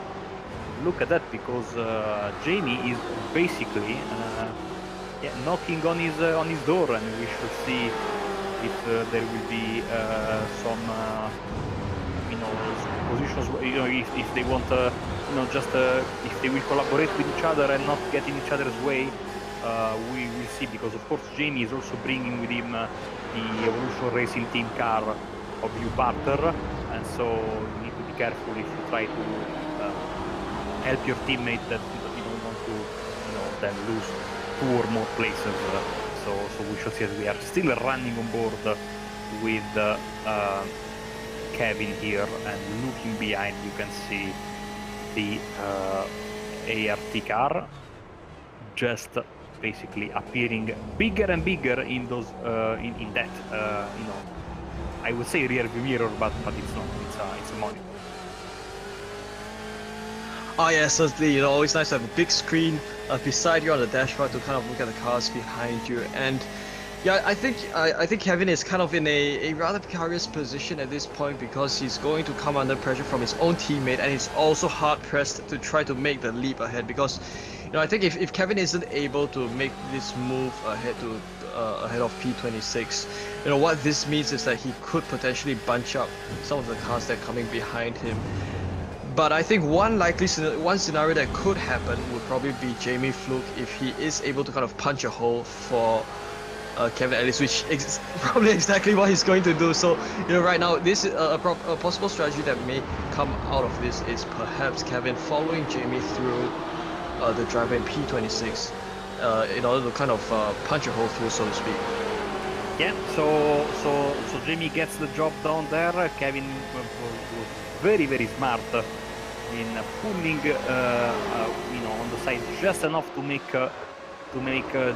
look at that, because Jamie is basically knocking on his door, and we should see if there will be some positions, if they want just if they will collaborate with each other and not get in each other's way. We will see, because of course Jamie is also bringing with him the Evolution Racing team car of Hugh Barter, and so you need to be careful if you try to help your teammate that you don't want to then lose 2 or more places. So we should see that we are still running on board with Kevin here, and looking behind you can see the ART car just basically appearing bigger and bigger in those in that I would say rear view mirror, but it's not. It's a monitor. Oh yeah, certainly. Always nice to have a big screen beside you on the dashboard to kind of look at the cars behind you. And yeah, I think Kevin is kind of in a rather precarious position at this point, because he's going to come under pressure from his own teammate, and he's also hard pressed to try to make the leap ahead, because I think if Kevin isn't able to make this move ahead of P26, what this means is that he could potentially bunch up some of the cars that are coming behind him. But I think one scenario that could happen would probably be Jamie Fluke, if he is able to kind of punch a hole for Kevin Ellis, which is probably exactly what he's going to do. So right now, this is a possible strategy that may come out of this is perhaps Kevin following Jamie through the driver in P26 in order to kind of punch a hole through, so to speak. Yeah, so Jamie gets the job done there. Kevin was very, very smart in pulling on the side just enough to make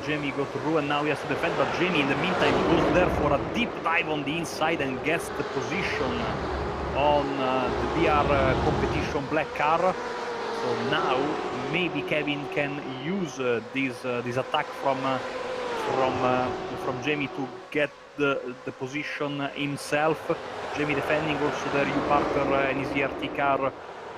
Jamie go through, and now he has to defend. But Jamie in the meantime goes there for a deep dive on the inside and gets the position on the BR competition black car. So now maybe Kevin can use this attack from Jamie to get the position himself. Jamie defending also there, Hugh Barter and his ERT car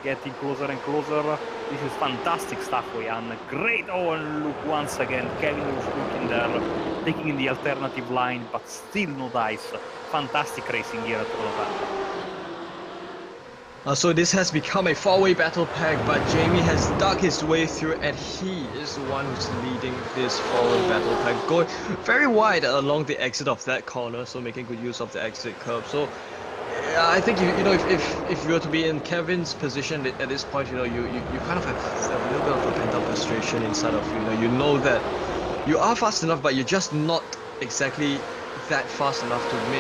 getting closer and closer. This is fantastic stuff, Oyan. Great. Oh, and look, once again, Kevin was looking there, taking in the alternative line, but still no dice. Fantastic racing here at Rotterdam. So this has become a 4-way battle pack, but Jamie has dug his way through, and he is the one who's leading this 4-way battle pack, going very wide along the exit of that corner, so making good use of the exit curb. So I think if you were to be in Kevin's position at this point, you kind of have a little bit of a pent-up frustration inside of you. You know that you are fast enough, but you're just not exactly that fast enough to be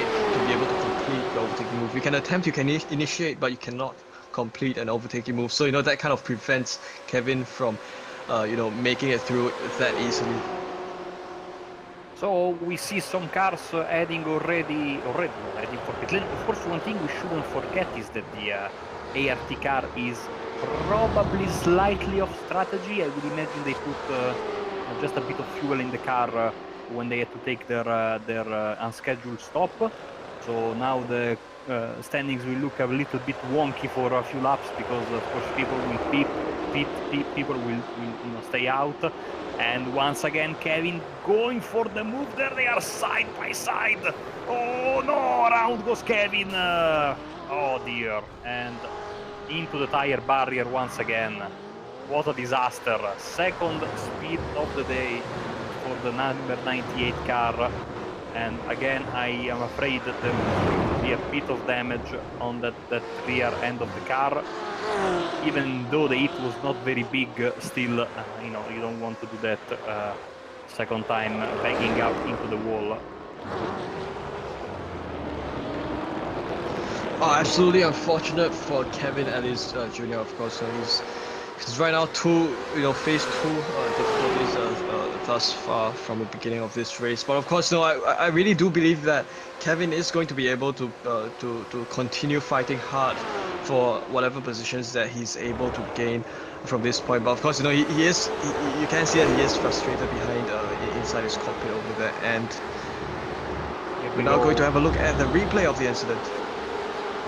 able to complete the overtaking move. You can attempt, you can initiate, but you cannot complete an overtaking move. So that kind of prevents Kevin from making it through that easily. So we see some cars heading already heading for pit lane. Of course, one thing we shouldn't forget is that the ART car is probably slightly off strategy. I would imagine they put just a bit of fuel in the car when they had to take their unscheduled stop. So now the standings will look a little bit wonky for a few laps, because of course people will people will stay out. And once again, Kevin going for the move there. They are side by side. Oh no, around goes Kevin. Oh dear. And into the tire barrier once again. What a disaster. Second speed of the day for the number 98 car. And again, I am afraid that there will be a bit of damage on that rear end of the car. Even though the hit was not very big, still, you don't want to do that second time, banging out into the wall. Oh, absolutely unfortunate for Kevin Ellis Jr. Of course, he's right now phase 2 difficulties performance thus far from the beginning of this race. But of course, no, I really do believe that Kevin is going to be able to continue fighting hard for whatever positions that he's able to gain from this point. But of course, you know, you can see that he is frustrated behind inside his cockpit over there. And we're now going to have a look at the replay of the incident.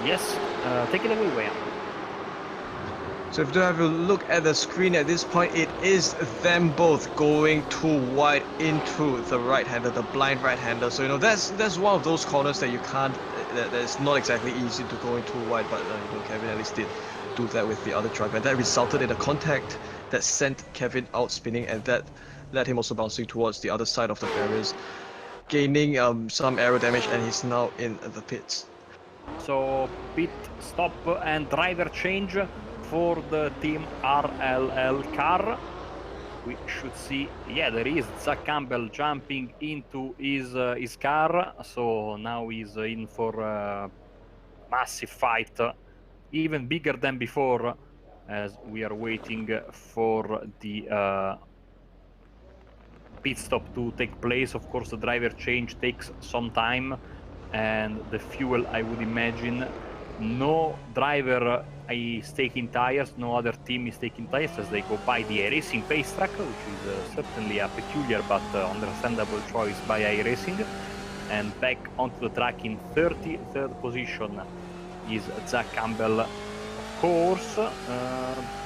Yes, take it away, Wayne. So if you have a look at the screen at this point, it is them both going too wide into the right-hander, the blind right-hander. So you know that's one of those corners that you can't, that's not exactly easy to go in too wide. But you know, Kevin at least did do that with the other driver, and that resulted in a contact that sent Kevin out spinning, and that led him also bouncing towards the other side of the barriers, gaining some aero damage, and he's now in the pits. So pit stop and driver change for the team RLL car. We should see, yeah, there is Zach Campbell jumping into his car. So now he's in for a massive fight, even bigger than before, as we are waiting for the pit stop to take place. Of course, the driver change takes some time, and the fuel, I would imagine, no driver is taking tires, no other team is taking tires as they go by the iRacing pace track, which is certainly a peculiar but understandable choice by iRacing. And back onto the track in 33rd position is Zach Campbell, of course,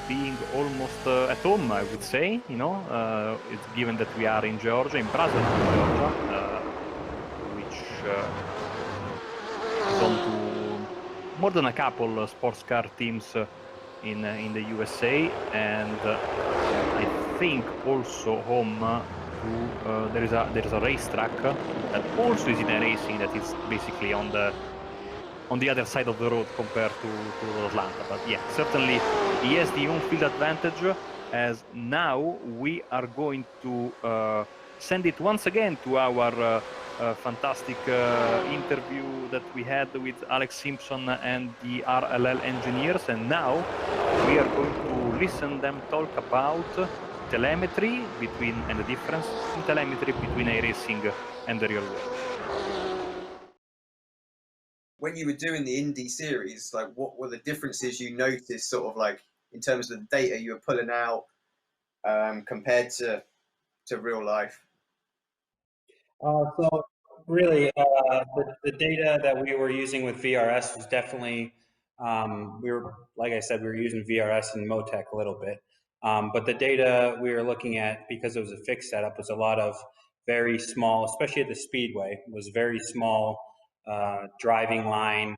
being almost at home, I would say. You know, it's given that we are in Georgia, in Brazil, Georgia, which is home to more than a couple sports car teams in the USA, and I think also home to there is a racetrack that also is in a racing that is basically on the other side of the road compared to Atlanta. But yeah, certainly he has the on-field advantage, as now we are going to send it once again to our fantastic interview that we had with Alex Simpson and the RLL engineers, and now we are going to listen them talk about telemetry and the difference in telemetry between iRacing and the real world. When you were doing the Indy series, like what were the differences you noticed, sort of like in terms of the data you were pulling out compared to real life? So really, the data that we were using with VRS was definitely, like I said, we were using VRS and Motec a little bit. But the data we were looking at, because it was a fixed setup, was a lot of very small, especially at the speedway, was very small driving line,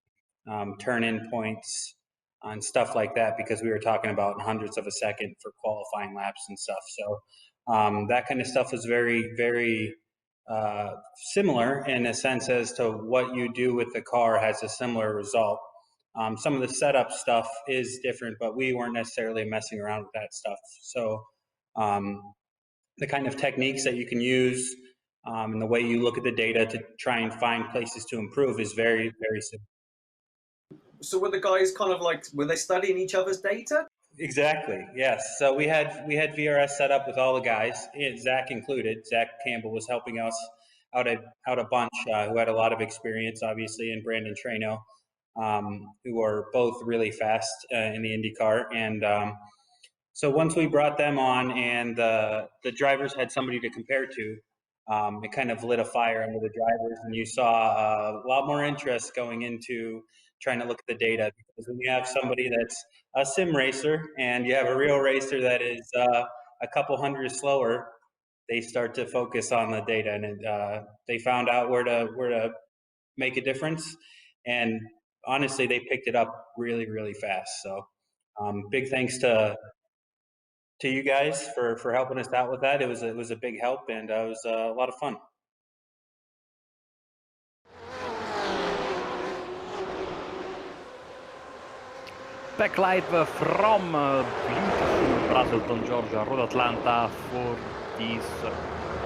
turn-in points, and stuff like that, because we were talking about hundredths of a second for qualifying laps and stuff. So that kind of stuff was very, very similar in a sense as to what you do with the car has a similar result. Some of the setup stuff is different, but we weren't necessarily messing around with that stuff. So the kind of techniques that you can use and the way you look at the data to try and find places to improve is very, very similar. So were the guys kind of like, were they studying each other's data? Exactly, yes. So we had VRS set up with all the guys, Zach included. Zach Campbell was helping us out a bunch, who had a lot of experience, obviously, and Brandon Trano, who are both really fast in the IndyCar. And so once we brought them on and the drivers had somebody to compare to, it kind of lit a fire under the drivers, and you saw a lot more interest going into trying to look at the data, because when you have somebody that's a sim racer and you have a real racer that is a couple hundred slower, they start to focus on the data, and they found out where to make a difference, and honestly they picked it up really, really fast. So big thanks to you guys for helping us out with that. It was a big help, and it was a lot of fun. Back live from beautiful Braselton, Georgia, Road Atlanta for this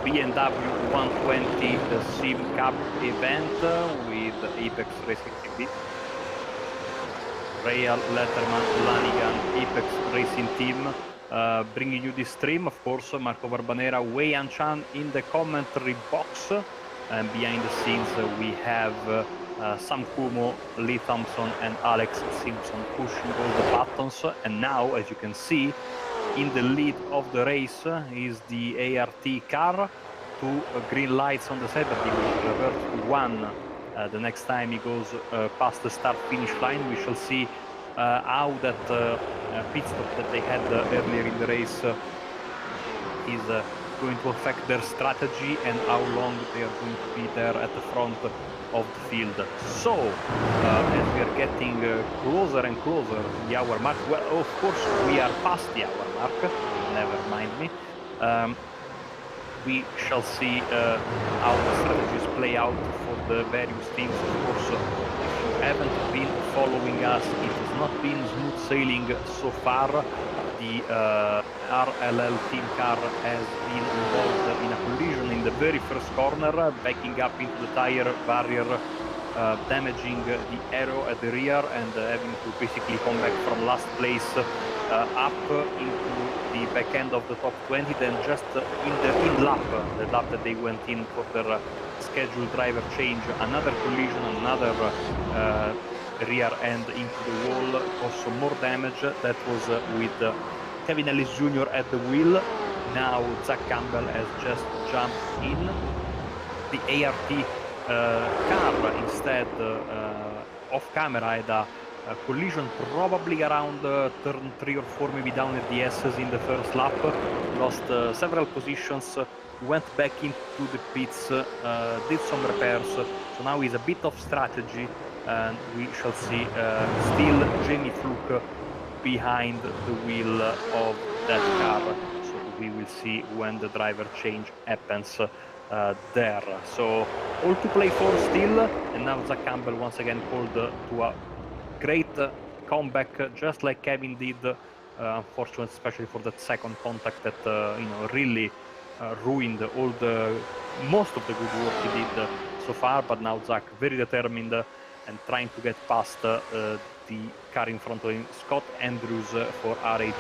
BMW 120 Sim Cup event with Apex Racing TV, Rahal, Letterman, Lanigan, Apex Racing Team, bringing you this stream. Of course, Marco Barbanera, Wei Yan Chan in the commentary box. And behind the scenes, we have Sam Kumo, Lee Thompson, and Alex Simpson pushing all the buttons. And now, as you can see, in the lead of the race is the ART car. 2 green lights on the side, but he will revert to 1 the next time he goes past the start-finish line. We shall see how that pit stop that they had earlier in the race is going to affect their strategy and how long they are going to be there at the front of the field. So, as we are getting closer and closer to the hour mark, well, of course, we are past the hour mark, never mind me. We shall see how the strategies play out for the various teams. Of course, if you haven't been following us, it has not been smooth sailing so far. The RLL team car has been involved in a collision in the very first corner, backing up into the tire barrier, damaging the aero at the rear and having to basically come back from last place up into the back end of the top 20. Then just in the lap, the lap that they went in for their scheduled driver change, another collision, another rear end into the wall, caused some more damage. That was with Kevin Ellis Jr. at the wheel. Now Zach Campbell has just jumped in. The ART car instead off camera had a collision probably around turn 3 or 4, maybe down at the S's in the first lap, lost several positions, went back into the pits, did some repairs, so now is a bit of strategy, and we shall see still Jamie Fluke behind the wheel of that car, so we will see when the driver change happens there. So all to play for still, and now Zach Campbell once again called to a great comeback, just like Kevin did. Unfortunately, especially for that second contact that really ruined most of the good work he did so far. But now Zach very determined and trying to get past the car in front of him, Scott Andrews for RAG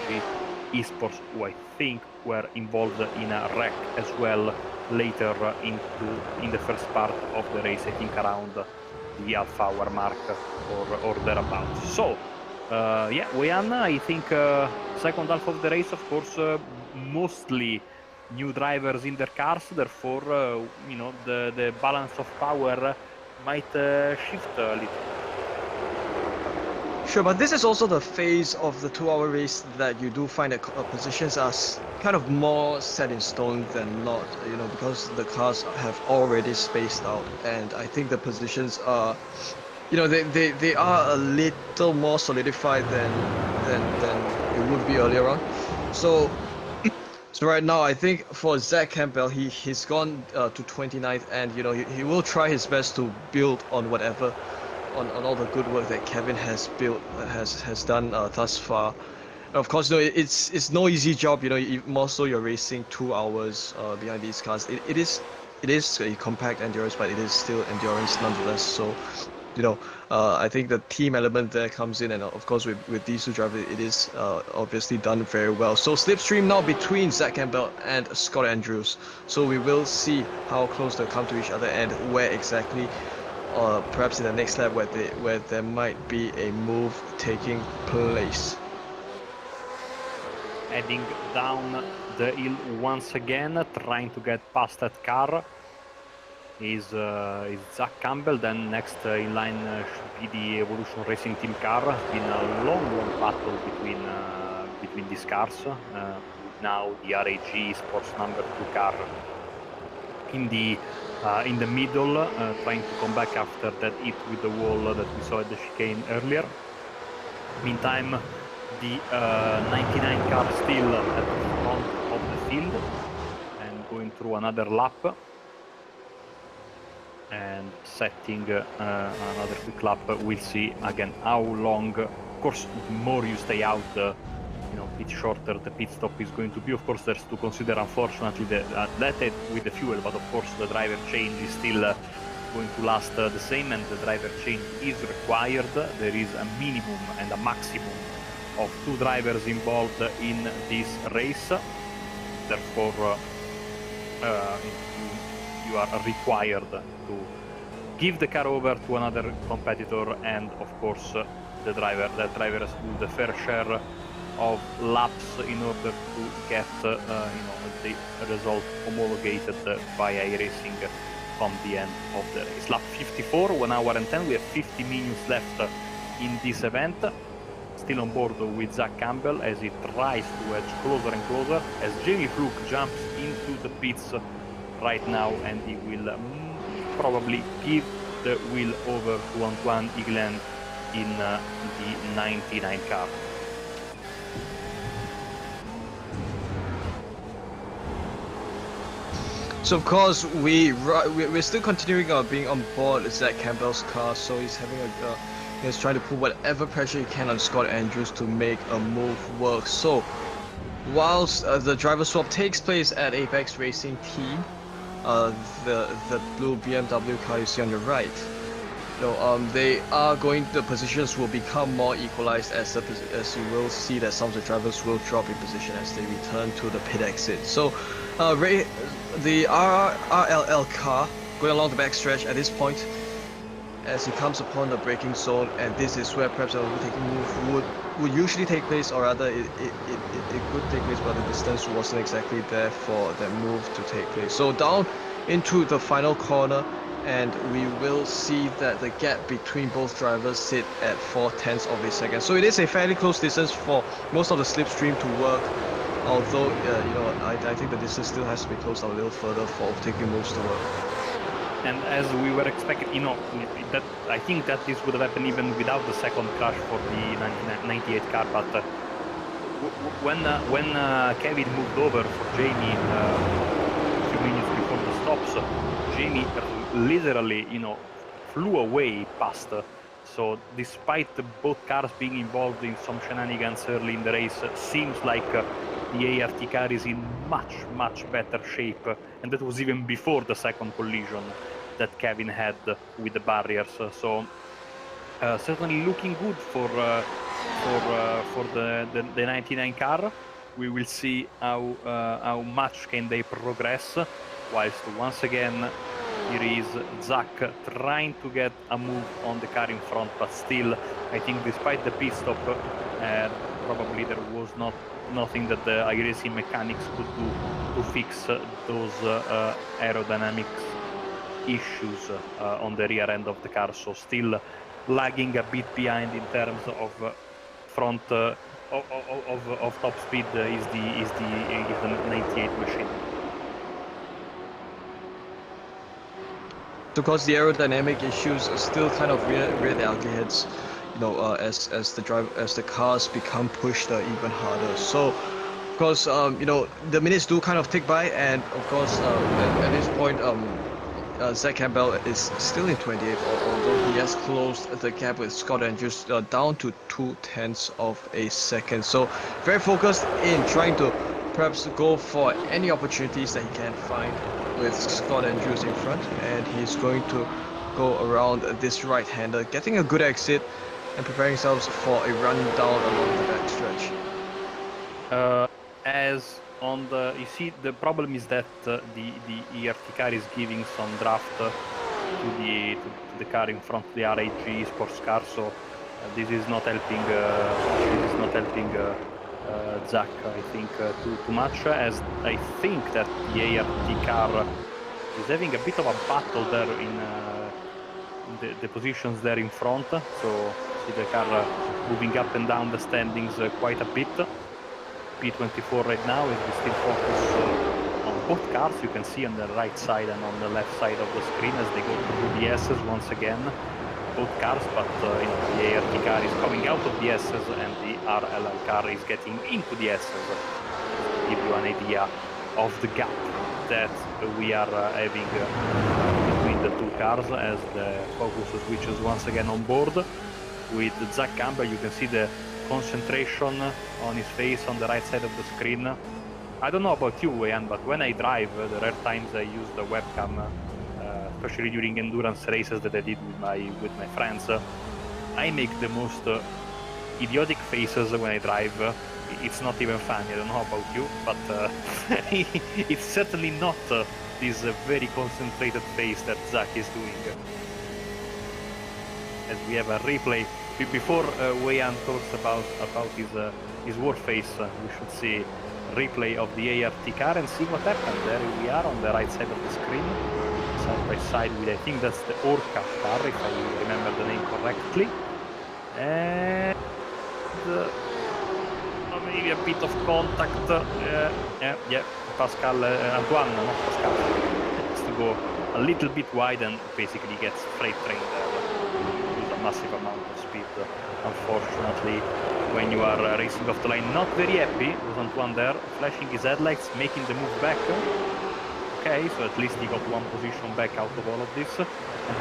Esports, who I think were involved in a wreck as well later in the first part of the race, I think around the half hour mark or thereabouts. So yeah, Weyan, I think second half of the race, of course, mostly new drivers in their cars, therefore the balance of power might shift a little. Sure, but this is also the phase of the 2-hour race that you do find that positions are kind of more set in stone than not, because the cars have already spaced out, and I think the positions are, they are a little more solidified than it would be earlier on. So right now, I think for Zach Campbell, he's gone to 29th, and he will try his best to build on whatever. On all the good work that Kevin has built, has done thus far. And of course, it's no easy job. More so you're racing 2 hours behind these cars. It is a compact endurance, but it is still endurance nonetheless. So, I think the team element there comes in, and of course with these two drivers, it is obviously done very well. So slipstream now between Zach Campbell and Scott Andrews. So we will see how close they come to each other and where exactly. Perhaps in the next lap where there might be a move taking place. Heading down the hill once again, trying to get past that car is Zach Campbell. Then next in line should be the Evolution Racing Team car. It's been a long battle between these cars. Now the RAG Sports number 2 car in the middle, trying to come back after that hit with the wall that we saw at the chicane earlier. Meantime, the 99 car still at the front of the field and going through another lap and setting another quick lap. We'll see again how long. Of course, the more you stay out, bit shorter the pit stop is going to be. Of course, there's to consider, unfortunately, that with the fuel, but of course the driver change is still going to last the same, and the driver change is required. There is a minimum and a maximum of two drivers involved in this race. Therefore, you are required to give the car over to another competitor, and of course that driver has to do the fair share of laps in order to get the result homologated by iRacing from the end of the race. Lap 54, 1 hour and 10. We have 50 minutes left in this event. Still on board with Zach Campbell as he tries to edge closer and closer, as Jamie Fluke jumps into the pits right now, and he will probably give the wheel over to Antoine Higlen in the 99 car. So of course we're still continuing being on board Zach Campbell's car, so he's having he's trying to put whatever pressure he can on Scott Andrews to make a move work. So whilst the driver swap takes place at Apex Racing Team, the blue BMW car you see on your right, they are going. The positions will become more equalized as you will see that some of the drivers will drop in position as they return to the pit exit. So the RLL car going along the backstretch at this point as he comes upon the braking zone, and this is where perhaps an overtaking move would usually take place, or rather it could take place, but the distance wasn't exactly there for that move to take place. So down into the final corner, and we will see that the gap between both drivers sit at 0.4 of a second. So it is a fairly close distance for most of the slipstream to work, although I think the distance still has to be closed out a little further for overtaking moves to work. And as we were expecting, that I think that this would have happened even without the second crash for the 98 car. But when Kevin moved over for Jamie a few minutes before the stops, Jamie literally, flew away past. So despite both cars being involved in some shenanigans early in the race, seems like the ART car is in much better shape, and that was even before the second collision that Kevin had with the barriers. So certainly looking good for the 99 car. We will see how much can they progress, whilst once again here is Zach trying to get a move on the car in front, but still I think despite the pit stop probably there was nothing that the iRacing mechanics could do to fix those aerodynamics issues on the rear end of the car. So still lagging a bit behind in terms of front of top speed is the 98 machine. Because the aerodynamic issues still kind of rear the ugly heads, as the cars become pushed even harder. So, of course, the minutes do kind of tick by, and of course, at this point, Zach Campbell is still in 28th, although he has closed the gap with Scott Andrews down to 0.2 of a second. So, very focused in trying to perhaps go for any opportunities that he can find with Scott Andrews in front, and he's going to go around this right-hander, getting a good exit and preparing himself for a run down along the backstretch. As on you see, the problem is that the ERT car is giving some draft to the car in front of the RAG sports car, so this is not helping. Zach, I think, too much, as I think that the ART car is having a bit of a battle there in the positions there in front. So see the car moving up and down the standings quite a bit. P24 right now is still focused on both cars. You can see on the right side and on the left side of the screen as they go through the S's once again. Both cars, but the ART car is coming out of the S's and the RLL car is getting into the S's. To give you an idea of the gap that we are having between the two cars as the focus switches once again on board. With Zach Campbell, you can see the concentration on his face on the right side of the screen. I don't know about you, Ian, but when I drive, the rare times I use the webcam, especially during endurance races that I did with my friends, I make the most idiotic faces when I drive. It's not even funny. I don't know about you, but it's certainly not this very concentrated face that Zach is doing. As we have a replay before Wei-An talks about his war face, we should see replay of the ART car and see what happened. There we are on the right side of the screen, side by side with, I think that's the Orca car, if I remember the name correctly. And maybe a bit of contact. Yeah, Pascal, Antoine, not Pascal, has to go a little bit wide and basically gets freight trained with a massive amount of speed. Unfortunately, when you are racing off the line, not very happy with Antoine there, flashing his headlights, making the move back. Okay, so at least he got one position back out of all of this, and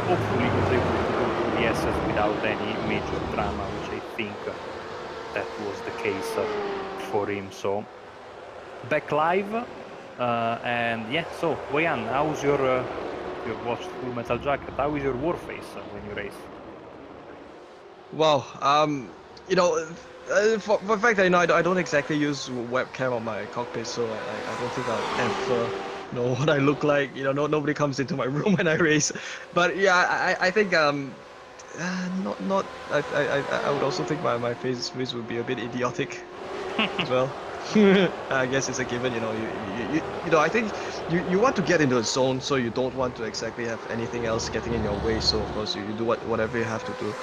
hopefully was able to go to the SS without any major drama, which I think that was the case for him. So back live, and yeah. So Wei-An, how's your you've watched Full Metal Jacket? How is your war face when you race? Wow, you know, for the fact that I don't exactly use webcam on my cockpit, so I don't think I'll ever know what I look like. You know, nobody comes into my room when I race. But yeah, I think I would also think my face would be a bit idiotic as well. I guess it's a given. You know, I think you want to get into a zone, so you don't want to exactly have anything else getting in your way. So of course you do whatever you have to do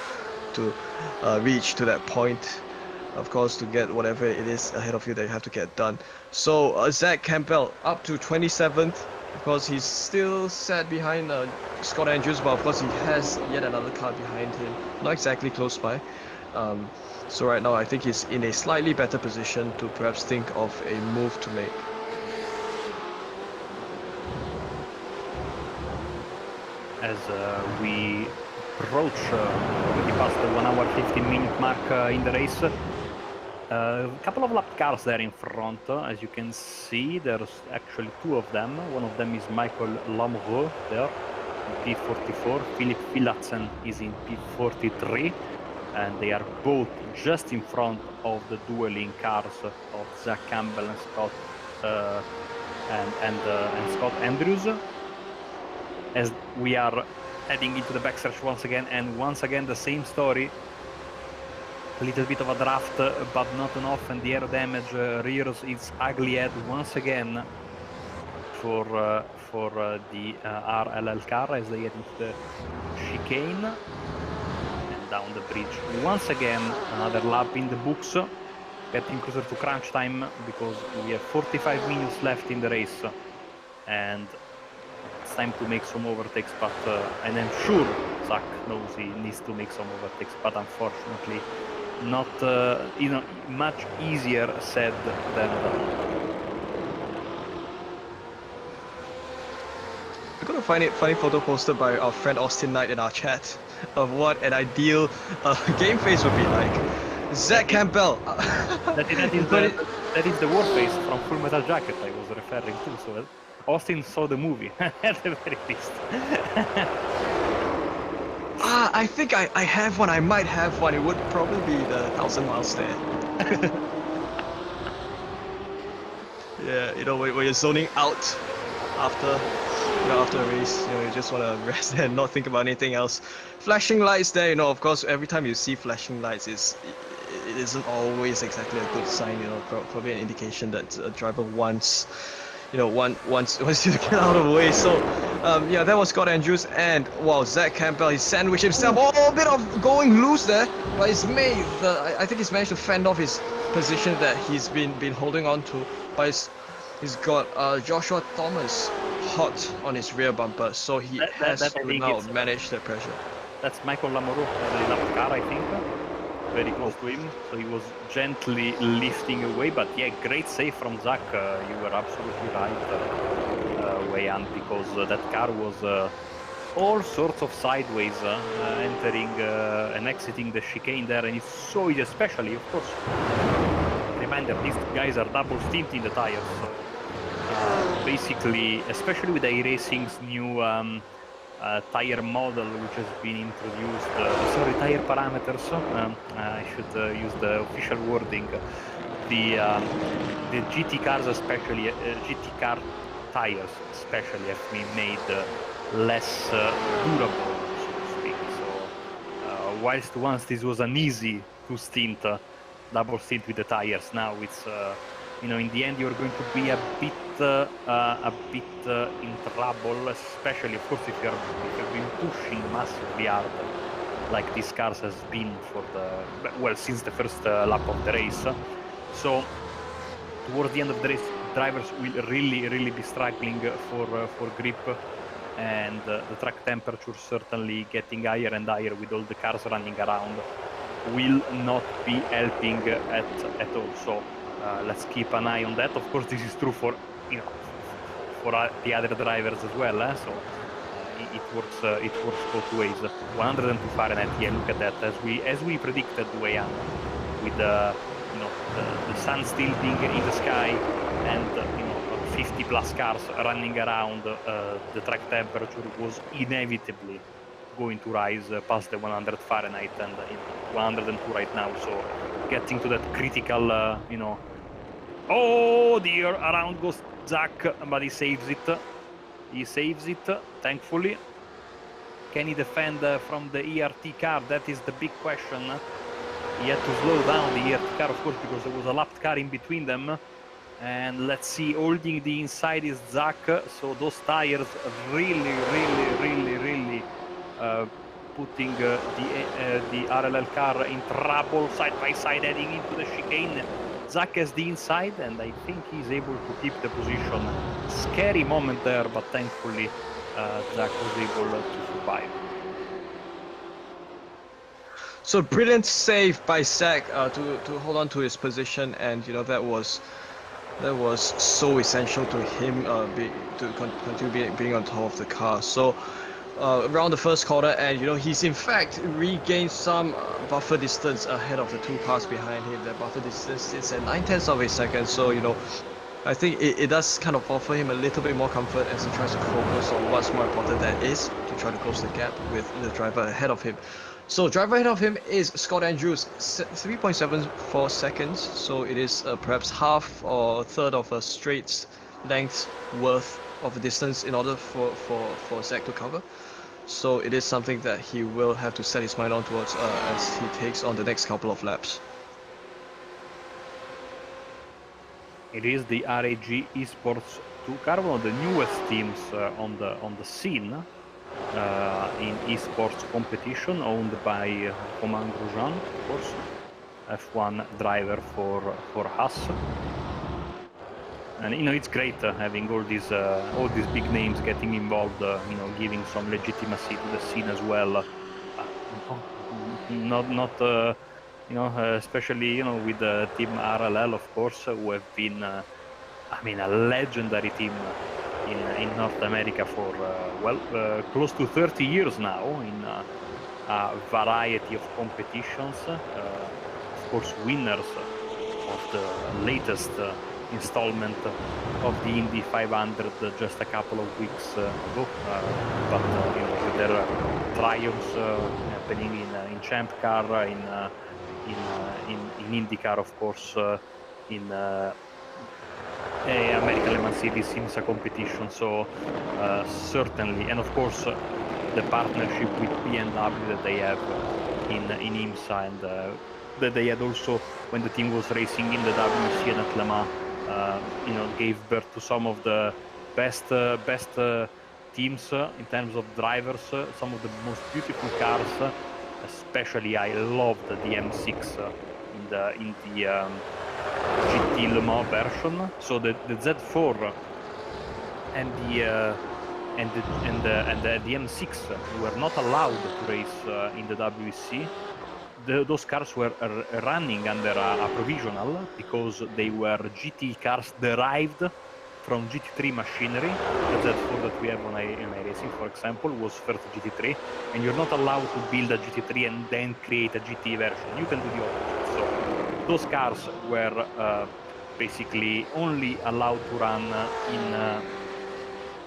to reach to that point, of course, to get whatever it is ahead of you that you have to get done. So Zach Campbell up to 27th, because he's still sat behind Scott Andrews, but of course he has yet another car behind him, not exactly close by. So right now I think he's in a slightly better position to perhaps think of a move to make. As we approach already past the 1 hour 15-minute mark in the race. A couple of lap cars there in front. As you can see, there's actually two of them. One of them is Michael Lamoureux there in P44. Philip Philipsen is in P43, and they are both just in front of the dueling cars of Zach Campbell and Scott and Scott Andrews. As we are heading into the backstretch once again, and once again the same story. A little bit of a draft, but not enough, and the air damage rears its ugly head once again for the RLL car as they get into the chicane and down the bridge. Once again, another lap in the books, getting closer to crunch time because we have 45 minutes left in the race, and it's time to make some overtakes, but and I'm sure Zach knows he needs to make some overtakes, but unfortunately not much easier said than done. We're gonna find a funny photo posted by our friend Austin Knight in our chat of what an ideal game face would be like. Zach Campbell. that is the war face from Full Metal Jacket I was referring to. So Austin saw the movie at the very least. I think I have one. I might have one. It would probably be the 1,000 mile stare. Yeah, you know, when you're zoning out after a race, you know, you just want to rest and not think about anything else. Flashing lights there, you know, of course, every time you see flashing lights, it isn't always exactly a good sign, you know, probably an indication that a driver wants you to get out of the way. So yeah, that was Scott Andrews, and wow, Zach Campbell, he sandwiched himself. Oh, a bit of going loose there, but I think he's managed to fend off his position that he's been holding on to. But he's got Joshua Thomas hot on his rear bumper, so he has to now manage the pressure. That's Michael Lamoureux, the lap car, I think. Very close to him, so he was gently lifting away, but yeah, great save from Zach. You were absolutely right, Wei-An, because that car was all sorts of sideways, entering and exiting the chicane there, and it's so easy, especially, of course. Reminder, these guys are double steamed in the tires, so basically, especially with iRacing's new tire model which has been introduced. Sorry, tire parameters. I should use the official wording. The GT cars, especially GT car tires, especially, have been made less durable, so to speak. So, whilst once this was an easy double stint with the tires, now it's you know, in the end you're going to be a bit in trouble, especially of course if you've been pushing massively hard, like these cars has been for since the first lap of the race. So towards the end of the race, drivers will really be struggling for grip, and the track temperature certainly getting higher and higher with all the cars running around will not be helping at all. So let's keep an eye on that. Of course, this is true for the other drivers as well. So it works both ways. 102 Fahrenheit. Yeah, look at that. As we predicted, Wayne, with the sun still being in the sky and 50 plus cars running around, the track temperature was inevitably going to rise past the 100 Fahrenheit and 102 right now. So getting to that critical, oh dear, around goes Zach, but he saves it. He saves it, thankfully. Can he defend from the ERT car? That is the big question. He had to slow down the ERT car, of course, because there was a lapped car in between them. And let's see, holding the inside is Zach. So those tires really putting the RLL car in trouble, side by side, heading into the chicane. Zach has the inside, and I think he's able to keep the position. Scary moment there, but thankfully Zach was able to survive. So brilliant save by Zach to hold on to his position, and that was so essential to him to continue being on top of the car. So around the first corner, and he's in fact regained some buffer distance ahead of the two cars behind him. That buffer distance is at 9/10 of a second. So I think it does kind of offer him a little bit more comfort as he tries to focus on what's more important, that is to try to close the gap with the driver ahead of him. So driver ahead of him is Scott Andrews, 3.74 seconds. So it is perhaps half or a third of a straight length worth of a distance in order for Zach to cover. So it is something that he will have to set his mind on towards as he takes on the next couple of laps. It is the RAG Esports 2 car, one of the newest teams on the scene in esports competition, owned by Romain Grosjean, of course, F1 driver for Haas. And it's great having all these big names getting involved, giving some legitimacy to the scene as well. Especially with the team RLL, of course, who have been, a legendary team in North America for close to 30 years now in a variety of competitions. Of course, winners of the latest installment of the Indy 500 just a couple of weeks ago, but with their triumphs happening in Champ Car, in IndyCar, of course, in American Le Mans Series IMSA competition. So certainly, and of course the partnership with BMW that they have in IMSA, and that they had also when the team was racing in the WC and at Le Mans, gave birth to some of the best teams in terms of drivers, some of the most beautiful cars. Especially, I loved the M6 in the GT Le Mans version. So the Z4 and the M6 were not allowed to race in the WEC. Those cars were running under a provisional because they were GT cars derived from GT3 machinery. The Z4 that we have on iRacing, for example, was first GT3, and you're not allowed to build a GT3 and then create a GT version. You can do the opposite. So those cars were basically only allowed to run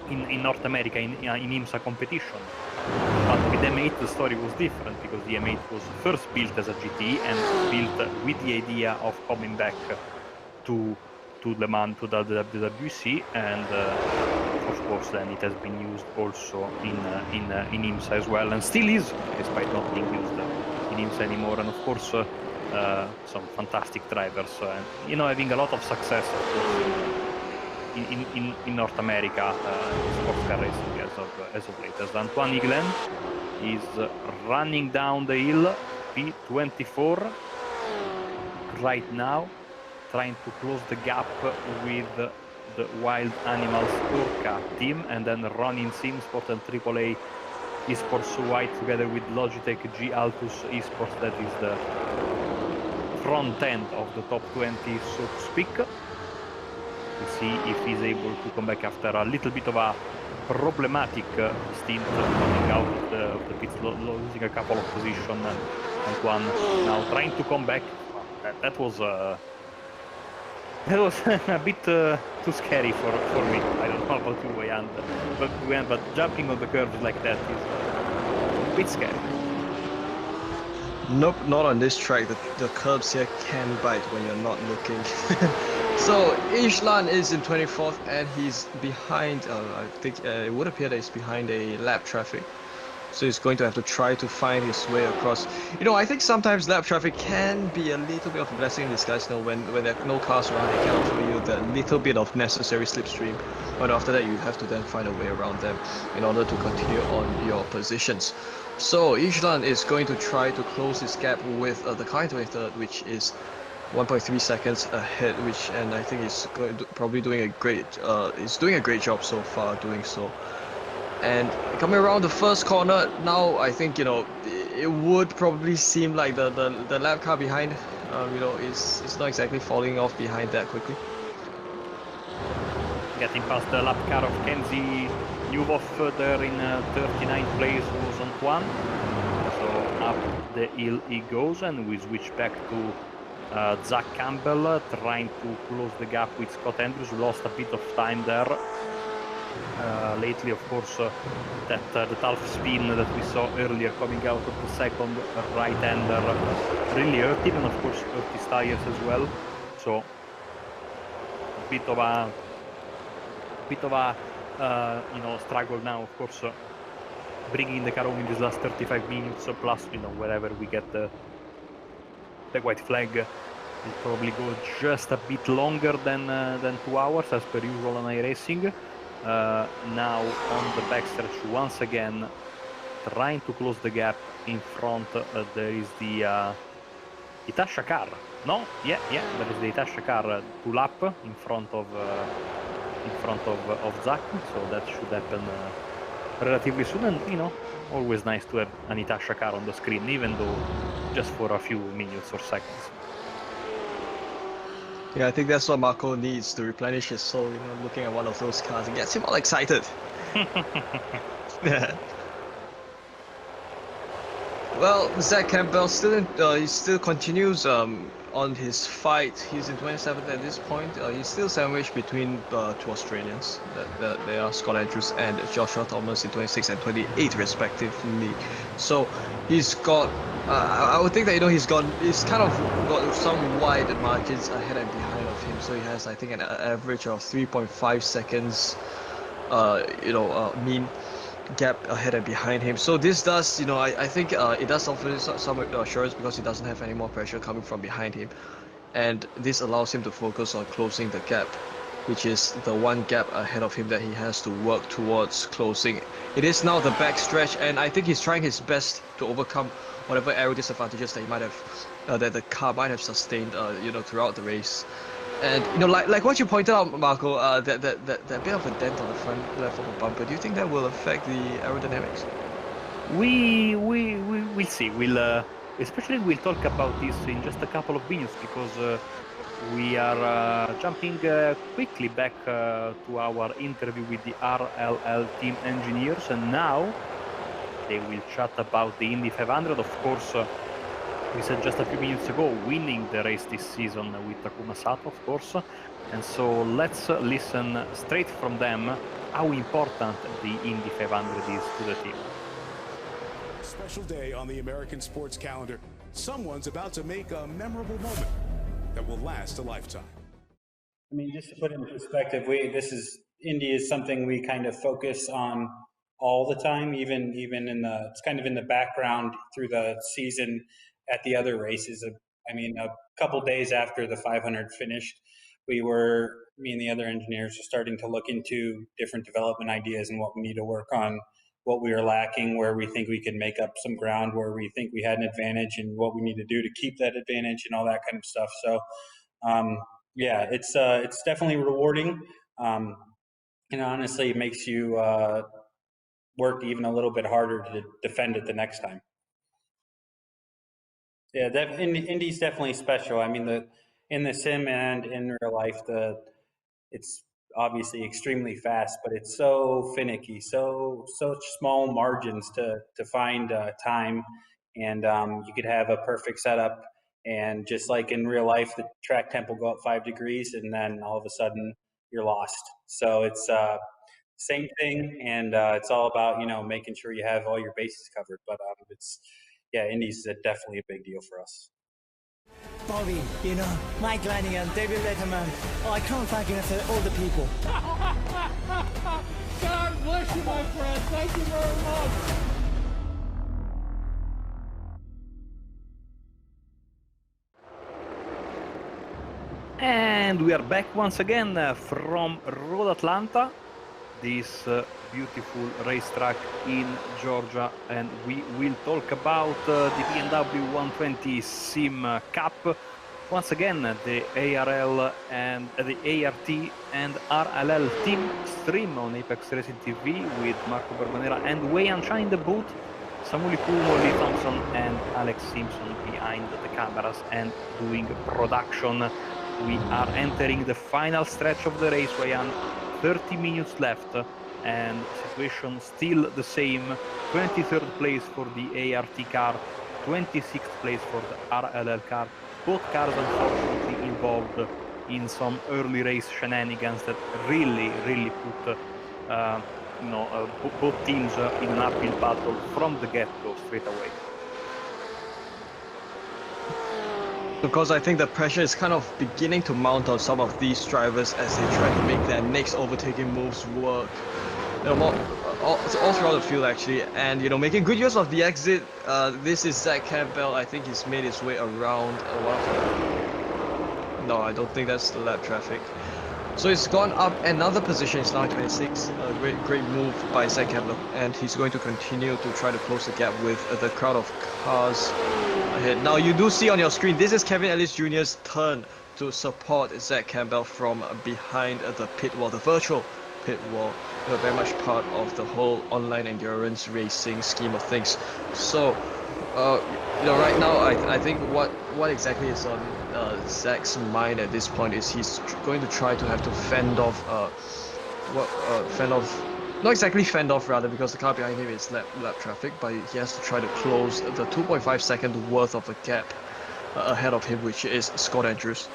in North America in IMSA competition. But with M8 the story was different, because the M8 was first built as a GT and built with the idea of coming back to Le Mans, to the WWC, and of course then it has been used also in IMSA as well, and still is, despite not being used in IMSA anymore. And of course some fantastic drivers, and having a lot of success, of course, in North America, sports car racing as of late. As Antoine Higlen is running down the hill, P24 right now, trying to close the gap with the Wild Animals Orca team, and then Ronin Simsport and AAA Esports White together with Logitech G Altus Esports. That is the front end of the top 20, so to speak. We'll see if he's able to come back after a little bit of a problematic stint coming out of the pits, losing a couple of positions, and Antoine now trying to come back. That was a bit too scary for me. I don't know about you, but jumping on the curves like that is a bit scary. Nope, not on this track. The curbs here can bite when you're not looking. So Islan is in 24th, and he's behind, I think it would appear that he's behind a lap traffic. So he's going to have to try to find his way across. I think sometimes lap traffic can be a little bit of a blessing in disguise. When there are no cars around, they can offer you that little bit of necessary slipstream. But after that, you have to then find a way around them in order to continue on your positions. So Islan is going to try to close his gap with the car in 23rd, which is 1.3 seconds ahead, and I think he's probably doing a great job so far doing so. And coming around the first corner now, I think it would probably seem like the lap car behind is not exactly falling off behind that quickly. Getting past the lap car of Kenzie Newhoff there in 39th place was Antoine. So up the hill he goes, and we switch back to Zach Campbell, trying to close the gap with Scott Andrews, who lost a bit of time there. Lately, of course, that the tough spin that we saw earlier coming out of the second right-hander really hurt him, and of course hurt his tires as well. So a bit of a struggle now, of course, bringing the car home in these last 35 minutes, plus wherever we get the white flag, will probably go just a bit longer than 2 hours as per usual on iRacing. Now on the backstretch once again, trying to close the gap in front. There is the Itasha car. No, yeah, there is the Itasha car to lap in front of Zach. So that should happen relatively soon, and always nice to have an Itasha car on the screen, even though just for a few minutes or seconds. Yeah, I think that's what Marco needs to replenish his soul, looking at one of those cars. It gets him all excited. Yeah. Well, Zach Campbell he still continues on his fight. He's in 27th at this point. He's still sandwiched between 2 Australians. They are Scott Andrews and Joshua Thomas in 26 and 28 respectively. So he's got, I would think that he's kind of got some wide margins ahead and behind of him. So he has, I think, an average of 3.5 seconds, mean gap ahead and behind him. So this does, I think it does offer some assurance, because he doesn't have any more pressure coming from behind him, and this allows him to focus on closing the gap, which is the one gap ahead of him that he has to work towards closing. It is now the back stretch, and I think he's trying his best to overcome whatever aero disadvantages that he might have, that the car might have sustained, throughout the race. And like what you pointed out, Marco, that bit of a dent on the front left of a bumper, do you think that will affect the aerodynamics? We'll see. We'll talk about this in just a couple of minutes, because we are jumping quickly back to our interview with the RLL team engineers, and now they will chat about the Indy 500. Of course, we said just a few minutes ago, winning the race this season with Takuma Sato, of course. And so let's listen straight from them how important the Indy 500 is to the team. Special day on the American sports calendar. Someone's about to make a memorable moment that will last a lifetime. I mean, just to put it in perspective, Indy is something we kind of focus on all the time, even it's kind of in the background through the season at the other races. I mean, a couple days after the 500 finished, me and the other engineers are starting to look into different development ideas and what we need to work on, what we are lacking, where we think we can make up some ground, where we think we had an advantage, and what we need to do to keep that advantage and all that kind of stuff. So, yeah, it's definitely rewarding. And honestly, it makes you work even a little bit harder to defend it the next time. Yeah, Indy's definitely special. I mean, in the sim and in real life, it's obviously extremely fast, but it's so finicky, such small margins to find time, and you could have a perfect setup, and just like in real life, the track temp will go up 5 degrees, and then all of a sudden you're lost. So it's same thing, and it's all about making sure you have all your bases covered. But Indy's definitely a big deal for us. Bobby, Mike Lanigan, David Letterman. Oh, I can't thank enough for all the people. God bless you, my friend. Thank you very much. And we are back once again from Road Atlanta, this beautiful racetrack in Georgia, and we will talk about the BMW 120 Sim Cup. Once again, the ARL and the ART and RLL team stream on Apex Racing TV with Marco Barbanera and Wei Anshan in the booth, Samuel Kumo, Lee Thompson and Alex Simpson behind the cameras and doing production. We are entering the final stretch of the race, Ryan. 30 minutes left, and situation still the same. 23rd place for the ART car, 26th place for the RLL car. Both cars unfortunately involved in some early race shenanigans that really put both teams in an uphill battle from the get-go straight away. Because I think the pressure is kind of beginning to mount on some of these drivers as they try to make their next overtaking moves work. All throughout the field actually, and making good use of the exit. This is Zach Campbell. I think he's made his way around No, I don't think that's the lap traffic. So he's gone up another position. It's now 26. A great move by Zach Campbell, and he's going to continue to try to close the gap with the crowd of cars ahead. Now you do see on your screen, this is Kevin Ellis Jr.'s turn to support Zach Campbell from behind the pit wall, the virtual pit wall. Very much part of the whole online endurance racing scheme of things. So, right now I think what exactly is on Zach's mind at this point is he's going to try to have to fend off, not exactly fend off rather, because the car behind him is lap traffic, but he has to try to close the 2.5 second worth of a gap ahead of him, which is Scott Andrews.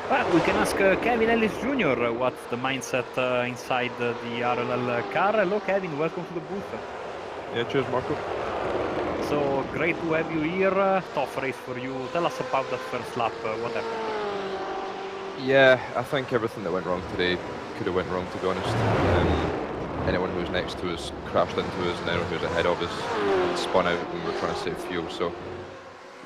Well, we can ask Kevin Ellis Jr. what's the mindset inside the RLL car. Hello Kevin, welcome to the booth. Yeah, cheers Marco. So great to have you here. Tough race for you. Tell us about that first lap. What happened? Yeah, I think everything that went wrong today could have went wrong, to be honest. Anyone who was next to us crashed into us, and anyone who was ahead of us spun out when we were trying to save fuel. So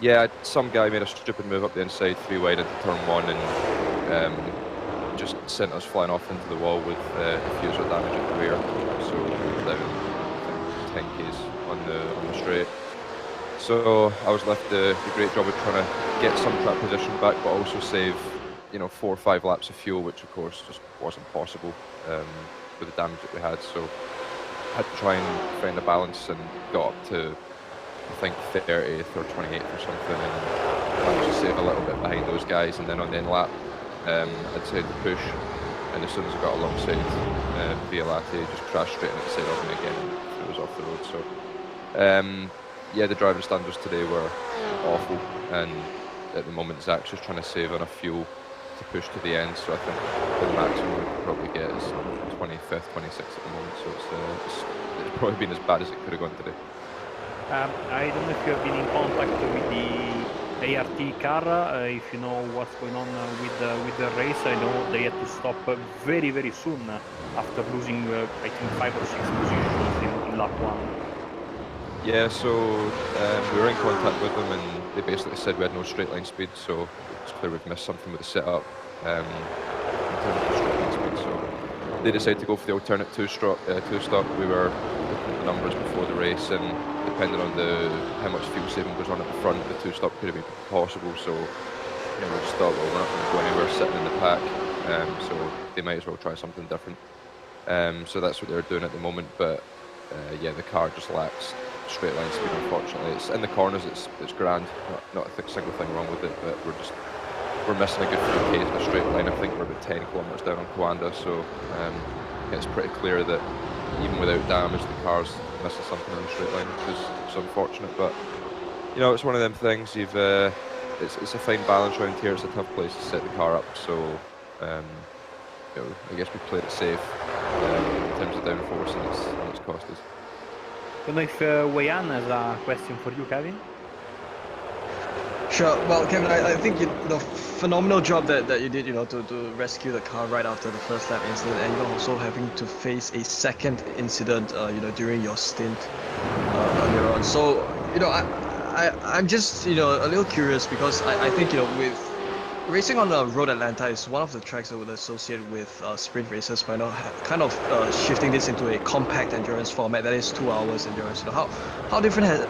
yeah, some guy made a stupid move up the inside, 3 wide into turn 1, and just sent us flying off into the wall with diffuser damage at the rear. So down 10 Ks on the straight. So I was left the great job of trying to get some track position back, but also save 4 or 5 laps of fuel, which of course just wasn't possible with the damage that we had. So I had to try and find a balance, and got up to I think 30th or 28th or something, and managed to save a little bit behind those guys. And then on the end lap, I decided to push, and as soon as I got alongside Via Latte, just crashed straight in the side of me again, and it was off the road. So yeah, the driving standards today were awful, and at the moment Zach's just trying to save enough fuel push to the end. So I think the maximum we could probably get is 25th, 26th at the moment. So it's probably been as bad as it could have gone today. I don't know if you have been in contact with the ART car, if you know what's going on with the race. I know they had to stop very, very soon after losing, I think, 5 or 6 positions in lap 1. Yeah, so we were in contact with them, and they basically said we had no straight line speed, so it's clear we've missed something with the setup in terms of straight line speed. So they decided to go for the alternate two-stop. We were looking at the numbers before the race, and depending on how much fuel saving goes on at the front, the two-stop could have been possible. So we just thought, well, we're not going to go anywhere sitting in the pack, so they might as well try something different. So that's what they're doing at the moment, but yeah, the car just lacks straight line speed, unfortunately. It's in the corners, it's grand, not a single thing wrong with it, but we're missing a good few Ks in a straight line. I think we're about 10 kilometers down on Coanda, so it's pretty clear that even without damage, the car's missing something in the straight line, which is unfortunate. But it's one of them things. It's a fine balance around here. It's a tough place to set the car up, so I guess we played it safe in terms of downforce, and it's cost us. I don't know if Weian has a question for you, Kevin. Sure. Well, Kevin, I think phenomenal job that you did, to rescue the car right after the first lap incident, and also having to face a second incident, during your stint earlier on. So, I'm just, a little curious, because I think, with racing on the road, Atlanta is one of the tracks that would associate with sprint races, but kind of shifting this into a compact endurance format that is 2 hours endurance. How different has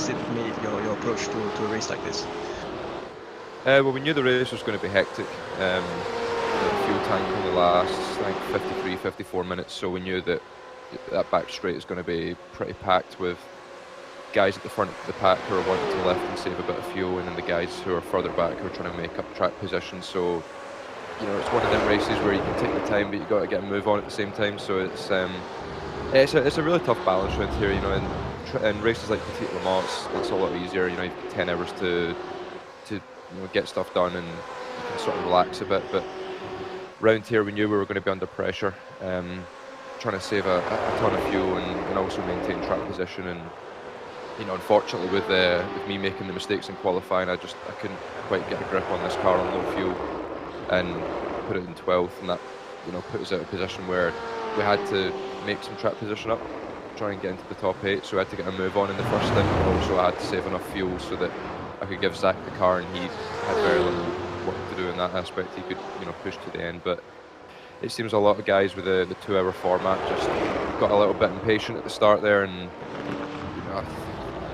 it made your approach to a race like this? Well, we knew the race was going to be hectic. The fuel tank only lasts, I think, 53, 54 minutes, so we knew that back straight is going to be pretty packed with guys at the front of the pack who are wanting to lift and save a bit of fuel, and then the guys who are further back who are trying to make up track position. So it's one of them races where you can take the time, but you've got to get a move on at the same time. So it's a really tough balance around here. In races like Petit Le Mans, it's a lot easier. You've got 10 hours to get stuff done, and you can sort of relax a bit. But round here, we knew we were going to be under pressure, trying to save a ton of fuel and also maintain track position. And unfortunately, with me making the mistakes in qualifying, I couldn't quite get a grip on this car on low fuel and put it in 12th, and that put us out of a position where we had to make some track position up, try and get into the top 8. So I had to get a move on in the first stint, but also I had to save enough fuel so that I could give Zach the car, and he had very little work to do in that aspect. He could push to the end, but it seems a lot of guys with the 2 hour format just got a little bit impatient at the start there, and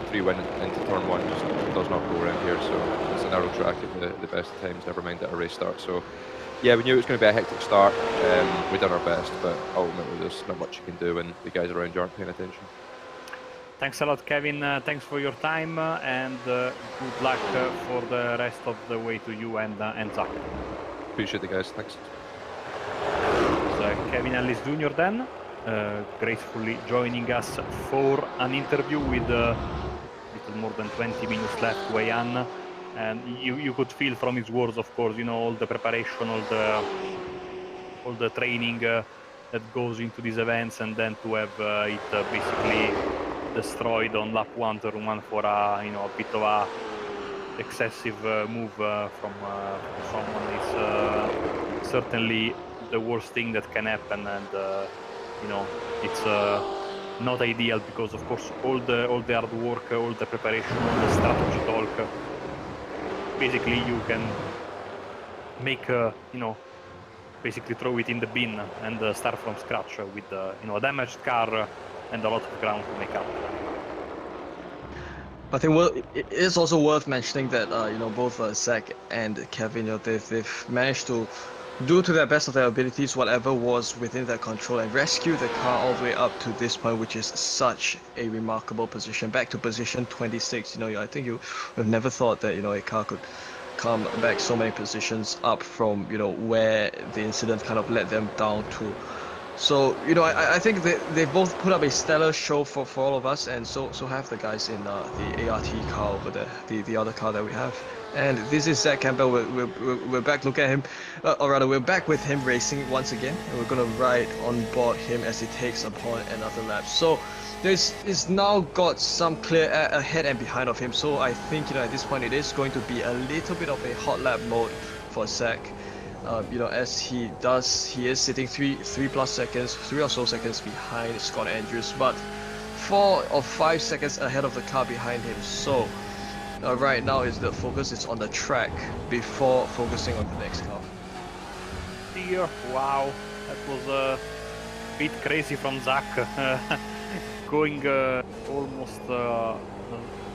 3 win into turn 1 just does not go around here. So it's a narrow track at the best of times, never mind at a race start. So yeah, we knew it was going to be a hectic start. We've done our best, but ultimately there's not much you can do when the guys around you aren't paying attention. Thanks a lot, Kevin. Thanks for your time, and good luck for the rest of the way to you and Zach. Appreciate it, guys. Thanks. Kevin Ellis Jr. then, gracefully joining us for an interview with little more than 20 minutes left, Weian. And you could feel from his words, of course, all the preparation, all the training that goes into these events, and then to have it basically destroyed on lap 1, turn 1 for a bit of a excessive move from someone is certainly the worst thing that can happen, and it's not ideal, because of course all the hard work, all the preparation, all the strategy talk, basically you can make basically throw it in the bin and start from scratch with a damaged car and a lot of ground to make up. I think it is also worth mentioning that both Zach and Kevin, they've managed to do to the best of their abilities whatever was within their control and rescue the car all the way up to this point, which is such a remarkable position, back to position 26. I think you have never thought that a car could come back so many positions up from where the incident kind of let them down to. So I think they've both put up a stellar show for all of us, and so have the guys in the ART car over there, the other car that we have. And this is Zach Campbell. We're back. Look at him, or rather, we're back with him racing once again, and we're gonna ride on board him as he takes upon another lap. So he's now got some clear air ahead and behind of him. So I think at this point it is going to be a little bit of a hot lap mode for Zach. As he is sitting 3 or so seconds behind Scott Andrews, but 4 or 5 seconds ahead of the car behind him. So right now the focus is on the track before focusing on the next car. Dear, wow, that was a bit crazy from Zach, going almost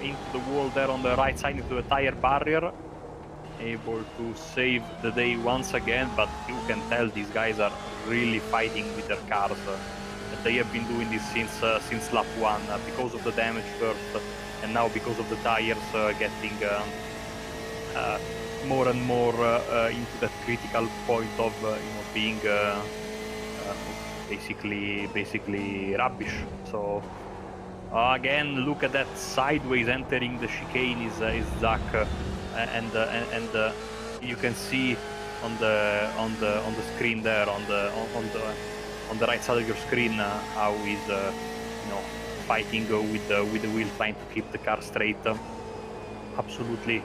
into the wall there on the right side, into the tire barrier, able to save the day once again. But you can tell these guys are really fighting with their cars. They have been doing this since lap 1 because of the damage first, and now because of the tires getting more and more into that critical point of being basically rubbish. So again, look at that sideways entering the chicane is Zach, and you can see on the screen there on the right side of your screen how he's fighting with the wheel, trying to keep the car straight. Absolutely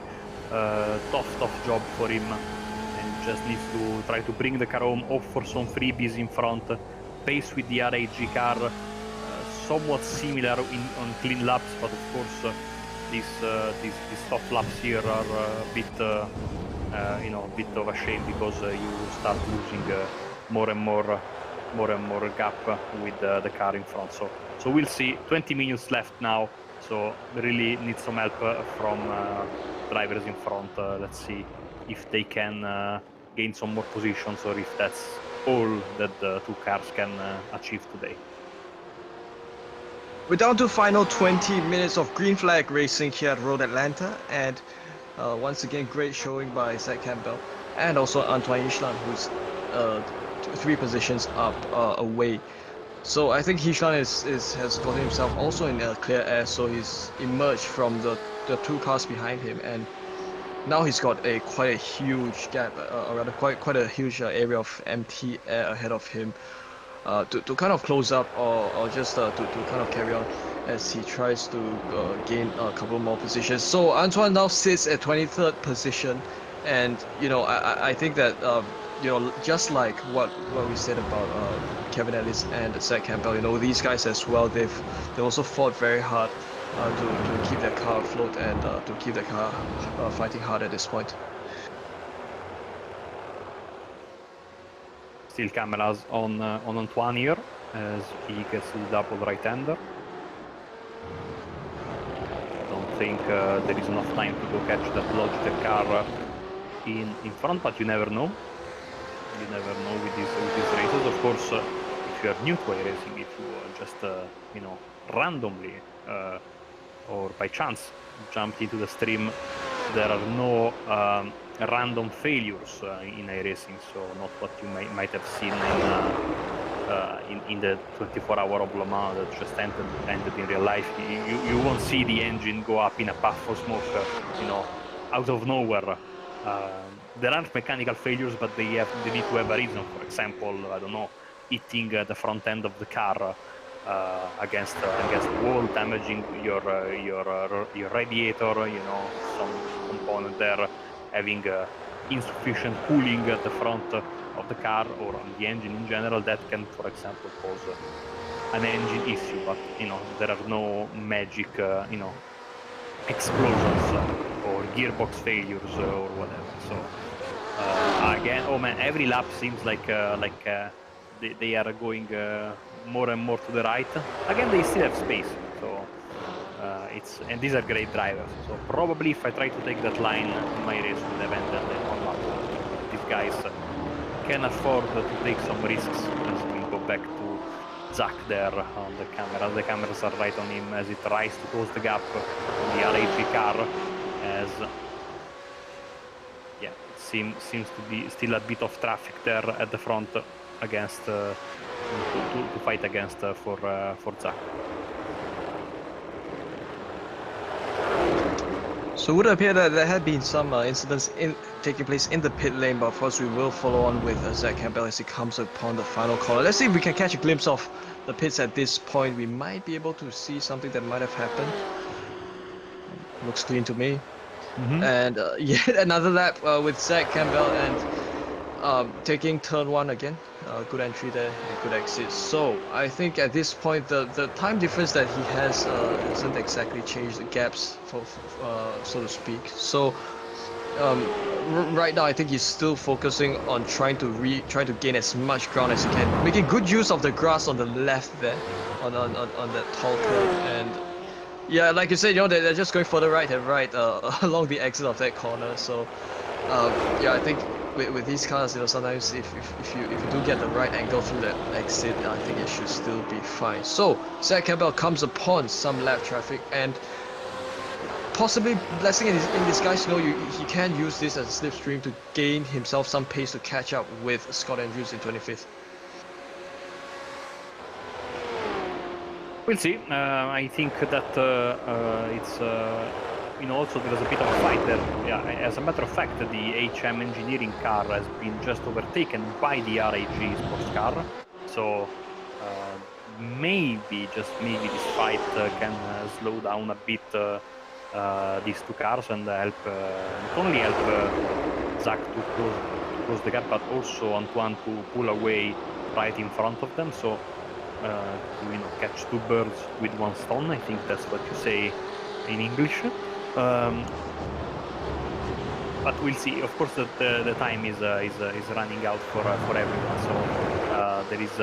tough job for him, and just needs to try to bring the car home, off for some freebies in front, pace with the RAG car, somewhat similar on clean laps, but of course these tough laps here are a bit bit of a shame, because you start losing more and more gap with the car in front. So we'll see. 20 minutes left now, so really need some help from drivers in front. Let's see if they can gain some more positions, or if that's all that the two cars can achieve today. We're down to final 20 minutes of green flag racing here at Road Atlanta, and once again, great showing by Zach Campbell and also Antoine Hichlan, who's 3 positions up away. So I think Hichlan has gotten himself also in clear air, so he's emerged from the 2 cars behind him, and now he's got quite a huge gap, or rather quite a huge area of empty air ahead of him to kind of close up, or just to kind of carry on as he tries to gain a couple more positions. So Antoine now sits at 23rd position, and I think that just like what we said about Kevin Ellis and Zach Campbell, these guys as well, they've also fought very hard to keep their car afloat and to keep their car fighting hard at this point. Still cameras on Antoine here as he gets the double right-hander. Don't think there is enough time to go catch that Logitech car in front, but you never know. You never know with these races. Of course, if you are new to iRacing, if you just randomly or by chance jumped into the stream, there are no random failures in iRacing, so not what you might have seen in the 24-hour of Le Mans that just ended in real life. You won't see the engine go up in a puff of smoke, out of nowhere. There aren't mechanical failures, but they need to have a reason. For example, I don't know, hitting the front end of the car against the wall, damaging your radiator, some component there, having insufficient cooling at the front of the car or on the engine in general. That can, for example, cause an engine issue. But there are no magic, explosions or gearbox failures or whatever. So again, oh man, every lap seems like they are going more and more to the right. Again, they still have space, so and these are great drivers. So probably if I try to take that line, my race would have ended on lap 1. These guys can afford to take some risks, as we go back to Zach there on the camera. The cameras are right on him as he tries to close the gap on the RAG car, as it seems to be still a bit of traffic there at the front against to fight against for Zach. So it would appear that there had been some incidents taking place in the pit lane, but of course we will follow on with Zach Campbell as he comes upon the final corner. Let's see if we can catch a glimpse of the pits at this point. We might be able to see something that might have happened. Looks clean to me. And yet another lap with Zach Campbell and taking turn 1 again. Good entry there and good exit. So I think at this point the time difference that he has doesn't exactly change the gaps, so to speak. So right now I think he's still focusing on trying to gain as much ground as he can, making good use of the grass on the left there, on that tall curve. And yeah, like you said, you know, they're just going further right and right along the exit of that corner. So yeah, I think with these cars, you know, sometimes if you do get the right angle through that exit, I think it should still be fine. So Zach Campbell comes upon some lap traffic, and possibly blessing in disguise, you know, he can use this as a slipstream to gain himself some pace to catch up with Scott Andrews in 25th. We'll see. I think that it's you know, also there's a bit of a fight there. Yeah, as a matter of fact, the HM engineering car has been just overtaken by the RAG sports car. So maybe, just maybe, this fight can slow down a bit these two cars and help not only help Zach to close the gap, but also Antoine to pull away right in front of them. So to, you know, catch two birds with one stone. I think that's what you say in English. But we'll see. Of course, the time is running out for everyone. So there is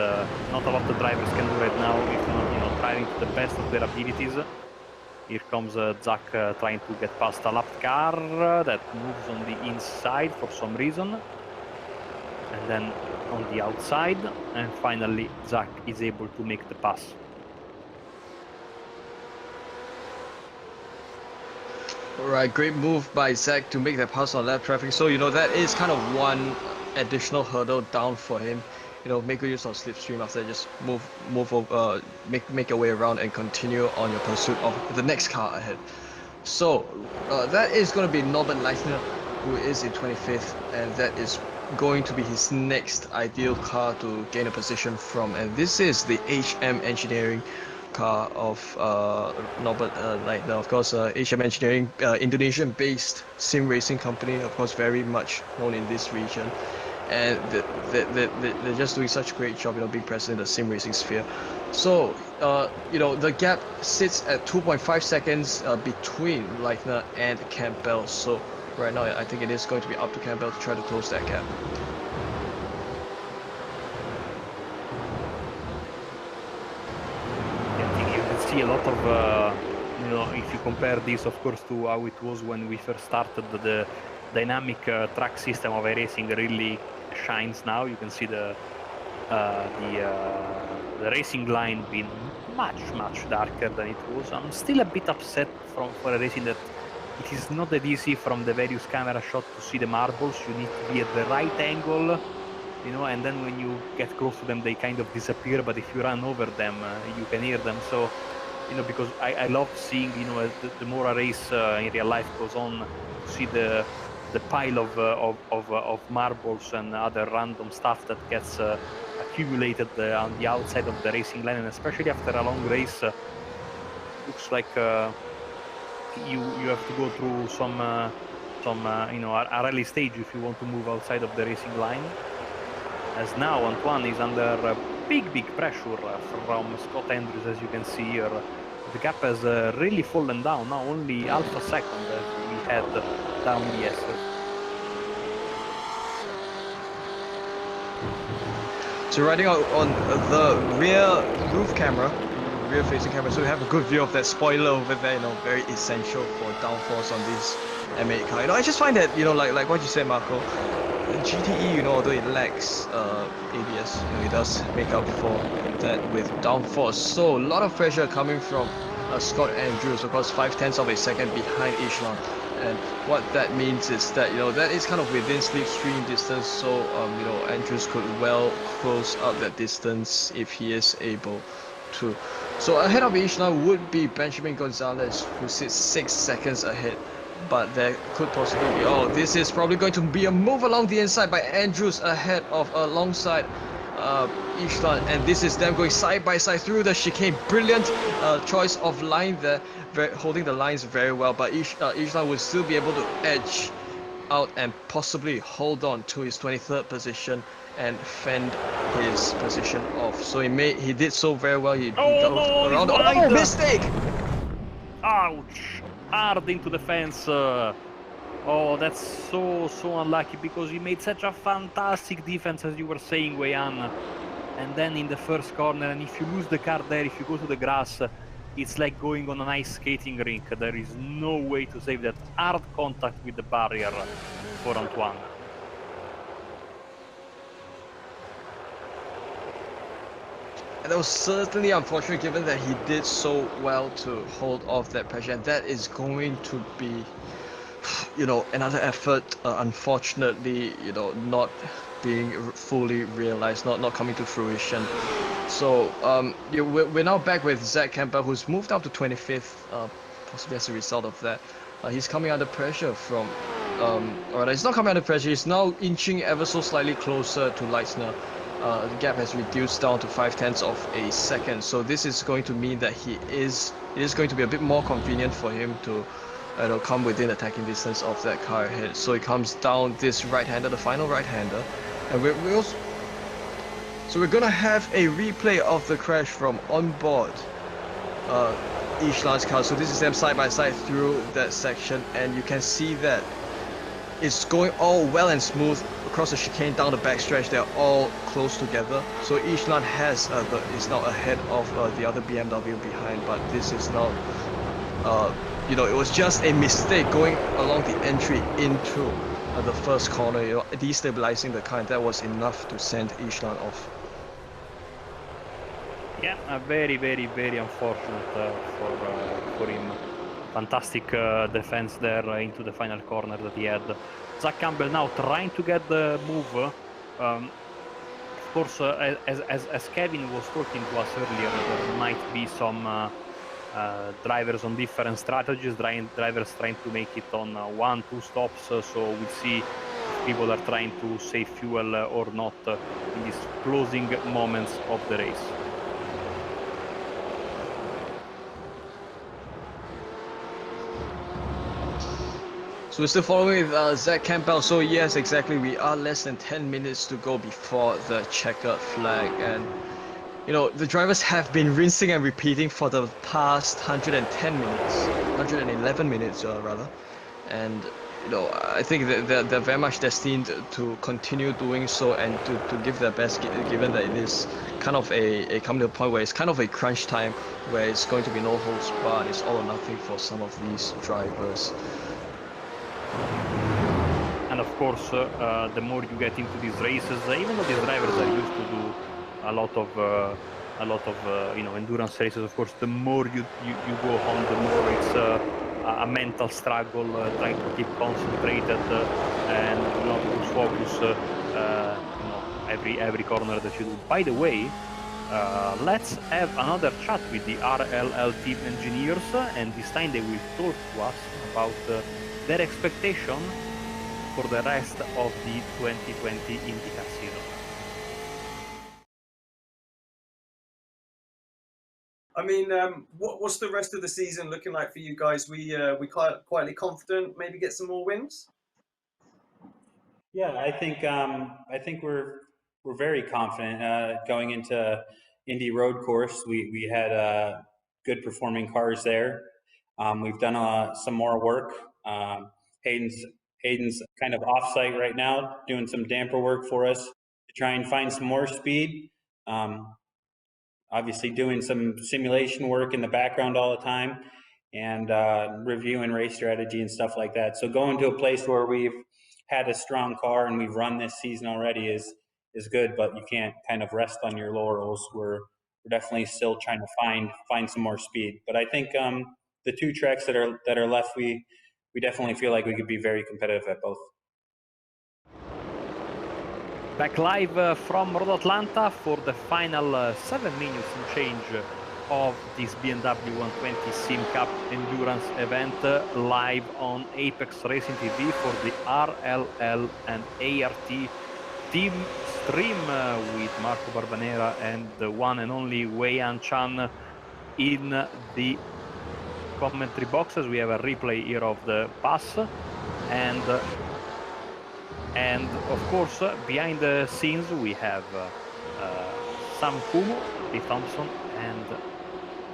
not a lot the drivers can do right now if not, you know, driving to the best of their abilities. Here comes Zach trying to get past a lapped car that moves on the inside for some reason, and then on the outside, and finally Zach is able to make the pass. Alright, great move by Zach to make that pass on lap traffic. So, you know, that is kind of one additional hurdle down for him. You know, make good use of slipstream after that, just move over, make your way around and continue on your pursuit of the next car ahead. So, that is going to be Norbert Leitner, who is in 25th, and that is going to be his next ideal car to gain a position from. And this is the HM Engineering car of Norbert Leitner. Of course, HM Engineering, Indonesian-based sim racing company, of course, very much known in this region. And they're just doing such a great job, you know, being present in the sim racing sphere. So, you know, the gap sits at 2.5 seconds between Leitner and Campbell. So right now, I think it is going to be up to Campbell to try to close that gap. See a lot of, you know, if you compare this, of course, to how it was when we first started, the dynamic track system of iRacing really shines now. You can see the racing line being much darker than it was. I'm still a bit upset for iRacing that it is not that easy from the various camera shots to see the marbles. You need to be at the right angle, you know, and then when you get close to them, they kind of disappear. But if you run over them, you can hear them. So, you know, because I love seeing, you know, the more a race in real life goes on, to see the pile of marbles and other random stuff that gets accumulated on the outside of the racing line, and especially after a long race, looks like you have to go through some you know, a rally stage if you want to move outside of the racing line. As now Antoine is under big pressure from Scott Andrews, as you can see here. The gap has really fallen down, now only half a second that we had down yesterday. So riding out on the rear roof camera, rear facing camera, so we have a good view of that spoiler over there, you know, very essential for downforce on this M8 car. You know, I just find that, you know, like what you said, Marco, GTE, you know, although it lacks ABS, you know, it does make up for that with downforce. So a lot of pressure coming from Scott Andrews, of course, 0.5 of a second behind Islam. And what that means is that, you know, that is kind of within slipstream distance. So you know, Andrews could well close up that distance if he is able to. So ahead of Islam would be Benjamin Gonzalez, who sits 6 seconds ahead but there could possibly be. Oh, this is probably going to be a move along the inside by Andrews ahead of alongside Ishlan, and this is them going side by side through the chicane. Brilliant choice of line there, holding the lines very well, but Ishlan would still be able to edge out and possibly hold on to his 23rd position and fend his position off. So he did so very well. He no, around. Oh, mistake! Ouch! Hard into the fence. Oh, that's so unlucky, because he made such a fantastic defense, as you were saying, Wei-An. And then in the first corner, and if you lose the car there, if you go to the grass, it's like going on an ice skating rink. There is no way to save that. Hard contact with the barrier for Antoine. And that was certainly unfortunate, given that he did so well to hold off that pressure, and that is going to be, you know, another effort, unfortunately, you know, not being fully realized, not coming to fruition. So we're now back with Zach Campbell, who's moved up to 25th, possibly as a result of that. He's coming under pressure from, or he's not coming under pressure, he's now inching ever so slightly closer to Leitner. The gap has reduced down to 0.5 of a second, so this is going to mean that it is going to be a bit more convenient for him to come within attacking distance of that car ahead. So he comes down this right-hander, the final right-hander, and so we're gonna have a replay of the crash from on board Ishlan's car. So this is them side by side through that section, and you can see that it's going all well and smooth across the chicane down the backstretch. They're all close together. So Ishlan is now ahead of the other BMW behind, but this is now, you know, it was just a mistake going along the entry into the first corner, you know, destabilizing the car, and that was enough to send Ishlan off. Yeah, very unfortunate for him. Fantastic defense there into the final corner that he had. Zach Campbell now trying to get the move. Of course, as Kevin was talking to us earlier, there might be some drivers on different strategies, drivers trying to make it on 1-2 stops, so we'll see if people are trying to save fuel or not in these closing moments of the race. So we're still following with Zach Campbell. So yes, exactly, we are less than 10 minutes to go before the checkered flag, and you know, the drivers have been rinsing and repeating for the past 111 minutes rather, and you know, I think that they're very much destined to continue doing so and to give their best, given that it is kind of coming to a point where it's kind of a crunch time, where it's going to be no holds barred, it's all or nothing for some of these drivers. And of course, the more you get into these races, even though these drivers are used to do a lot of you know, endurance races, of course, the more you go on, the more it's a mental struggle, trying to keep concentrated and not lose focus. You know, every corner that you do. By the way, let's have another chat with the RLL team engineers, and this time they will talk to us about their expectation for the rest of the 2020 IndyCar season. I mean, what's the rest of the season looking like for you guys? We quietly confident, maybe get some more wins? Yeah, I think we're very confident going into Indy Road Course. We had good performing cars there. We've done some more work. Hayden's kind of off-site right now, doing some damper work for us to try and find some more speed. Obviously doing some simulation work in the background all the time, and reviewing race strategy and stuff like that. So going to a place where we've had a strong car and we've run this season already is good, but you can't kind of rest on your laurels. We're definitely still trying to find some more speed. But I think the two tracks that are left, we definitely feel like we could be very competitive at both. Back live from Road Atlanta for the final 7 minutes and change of this BMW 120 Sim Cup Endurance event live on Apex Racing TV for the RLL and ART team stream with Marco Barbanera and the one and only Wei-An Chan in the commentary boxes. We have a replay here of the pass, and of course behind the scenes we have Sam Kumo, Dave Thompson, and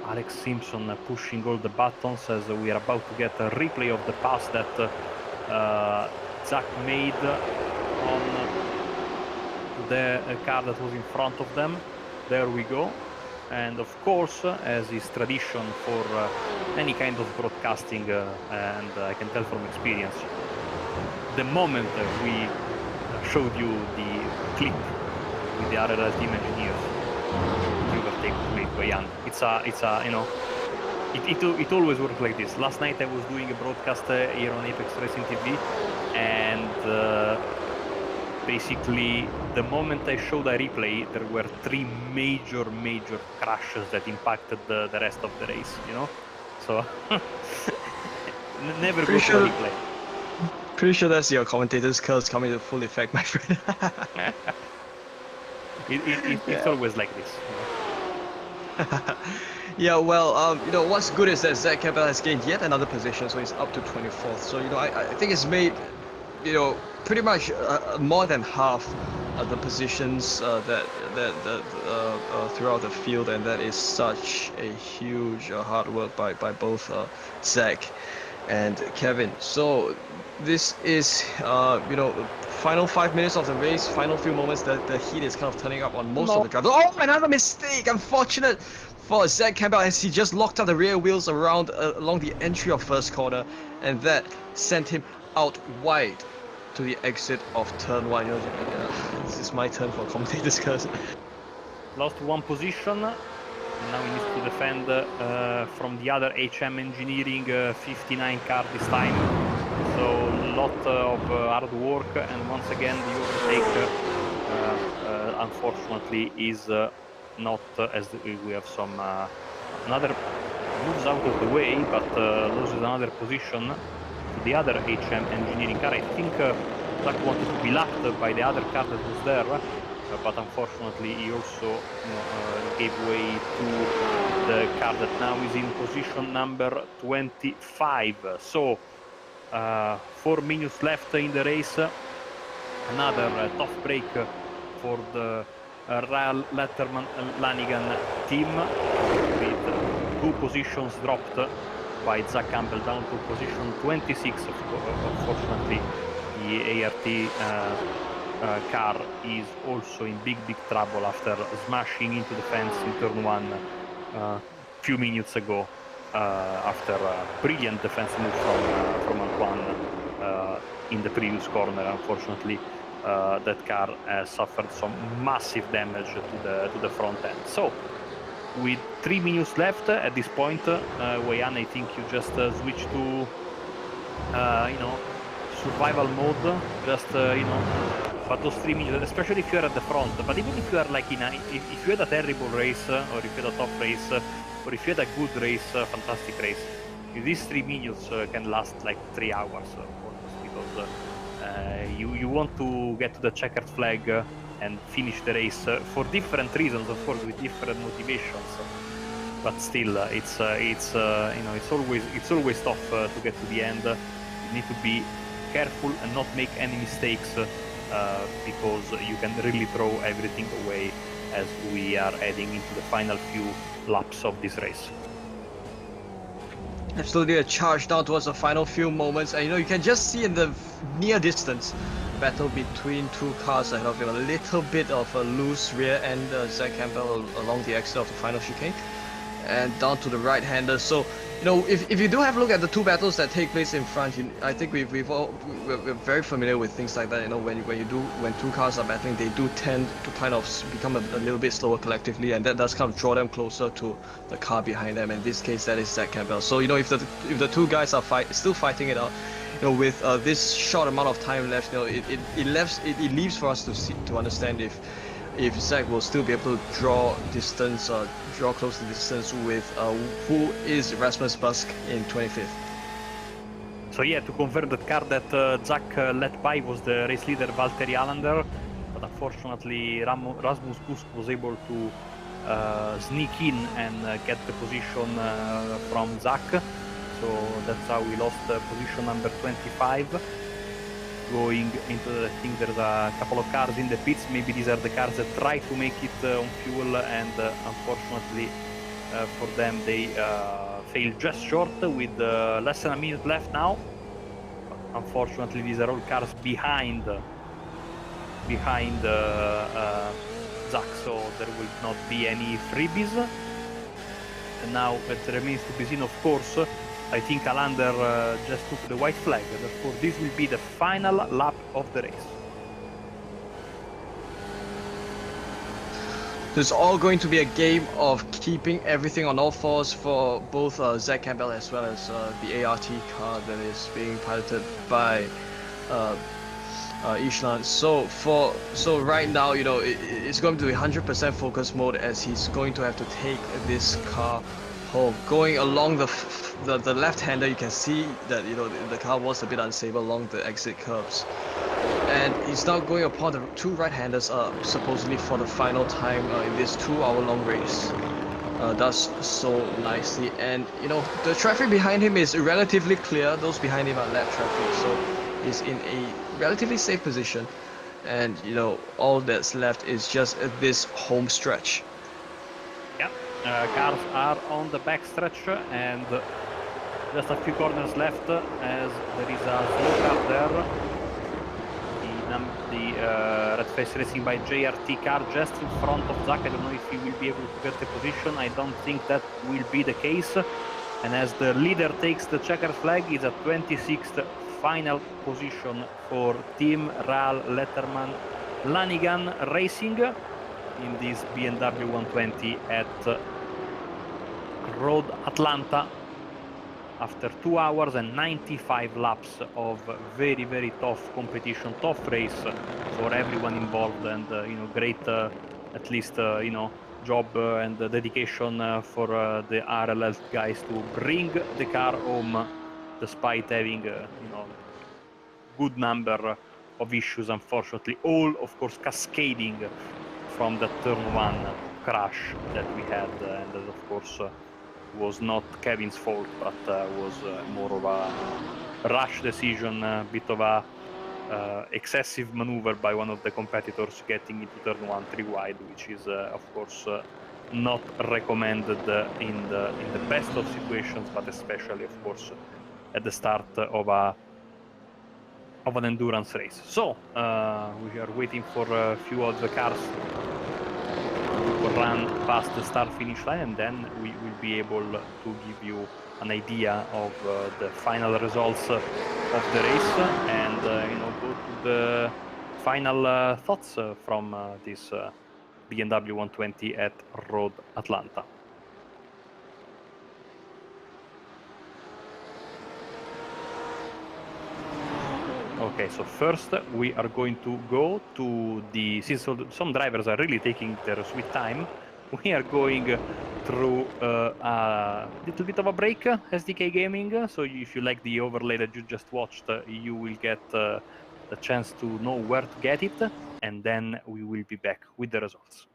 Alex Simpson pushing all the buttons as we are about to get a replay of the pass that Zach made on the car that was in front of them. There we go. And of course, as is tradition for any kind of broadcasting, and I can tell from experience, the moment we showed you the clip with the RLL team engineers, you were taken with Wei-An. It's a you know, it always works like this. Last night I was doing a broadcast here on Apex Racing TV, and basically the moment I showed a replay, there were 3 major crashes that impacted the rest of the race, you know? So never go to a replay. Pretty sure that's your commentator's curse coming to full effect, my friend. It's always like this. You know? Yeah, well, you know, what's good is that Zach Campbell has gained yet another position, so he's up to 24th. So, you know, I think it's made, you know, pretty much more than half of the positions throughout the field, and that is such a huge hard work by both Zach and Kevin. So this is, you know, final 5 minutes of the race, final few moments. The heat is kind of turning up on most of the drivers. Oh, another mistake! Unfortunate for Zach Campbell, as he just locked up the rear wheels around along the entry of first corner, and that sent him out wide to the exit of turn 1. You know, this is my turn for commentator's curse. Lost 1 position. Now he needs to defend from the other HM Engineering 59 car this time. So a lot of hard work, and once again the overtake unfortunately is not as we have some another moves out of the way, but loses another position to the other HM Engineering car. I think Zach wanted to be lapped by the other car that was there, but unfortunately he also gave way to the car that now is in position number 25. So 4 minutes left in the race. Another tough break for the Rahal, Letterman and Lanigan team, with 2 positions dropped by Zach Campbell down to position 26. Unfortunately, the ART car is also in big trouble after smashing into the fence in turn 1 few minutes ago, after a brilliant defense move from Antoine in the previous corner. Unfortunately, that car suffered some massive damage to the front end. So with 3 minutes left at this point, Wei-An, I think you just switch to you know, survival mode, just you know, but those 3 minutes, especially if you are at the front, but even if you are like if you had a terrible race, or if you had a tough race, or if you had a good race, fantastic race, these 3 minutes can last like 3 hours almost, because you want to get to the checkered flag and finish the race for different reasons, of course, with different motivations. But still, it's you know, it's always tough to get to the end. You need to be careful and not make any mistakes, because you can really throw everything away as we are heading into the final few laps of this race. Absolutely a charge down towards the final few moments, and you know, you can just see in the near distance battle between 2 cars ahead of him. A little bit of a loose rear end, Zach Campbell along the exit of the final chicane, and down to the right-hander. So, you know, if you do have a look at the 2 battles that take place in front, I think we're very familiar with things like that. You know, when 2 cars are battling, they do tend to kind of become a little bit slower collectively, and that does kind of draw them closer to the car behind them. In this case, that is Zach Campbell. So, you know, if the 2 guys are still fighting it out, you know, with this short amount of time left, you know, it leaves for us to understand if if Zach will still be able to draw distance, draw close to distance with who is Rasmus Busk in 25th. So yeah, to confirm that car that Zach led by was the race leader Valtteri Allender, but unfortunately Rasmus Busk was able to sneak in and get the position from Zach. So that's how we lost position number 25. Going into, I think there's a couple of cars in the pits. Maybe these are the cars that try to make it on fuel, and unfortunately for them they failed just short with less than a minute left now. Unfortunately, these are all cars behind Zach, so there will not be any freebies. And now it remains to be seen, of course. I think Alander just took the white flag, therefore this will be the final lap of the race. It's all going to be a game of keeping everything on all fours for both Zach Campbell as well as the ART car that is being piloted by Ishlan. So right now, you know, it's going to be 100% focus mode as he's going to have to take this car home. Going along the left-hander, you can see that, you know, the car was a bit unstable along the exit curves. And he's now going upon the two right-handers supposedly for the final time in this 2-hour-long race. Does so nicely, and you know, the traffic behind him is relatively clear. Those behind him are lap traffic, so he's in a relatively safe position. And you know, all that's left is just this home stretch. Yeah, cars are on the back stretch, and just a few corners left as there is a slow car there. The Red Face Racing by JRT car just in front of Zach. I don't know if he will be able to get the position. I don't think that will be the case. And as the leader takes the checker flag, is at 26th final position for Team Rahal Letterman Lanigan Racing in this BMW 120 at Road Atlanta. After 2 hours and 95 laps of very, very tough competition, tough race for everyone involved, and you know, great at least you know, job and dedication for the RLL guys to bring the car home despite having you know, good number of issues, unfortunately, all of course cascading from the turn 1 crash that we had, and that of course was not Kevin's fault, but was more of a rash decision, a bit of a excessive maneuver by one of the competitors getting into turn 1 3 wide, which is of course not recommended in the best of situations, but especially of course at the start of an endurance race. So we are waiting for a few of the cars run past the start finish line, and then we will be able to give you an idea of the final results of the race, and you know, go to the final thoughts from this BMW 120 at Road Atlanta. Okay, so first we are going to go to the, since some drivers are really taking their sweet time, we are going through a little bit of a break, SDK Gaming. So if you like the overlay that you just watched, you will get the chance to know where to get it, and then we will be back with the results.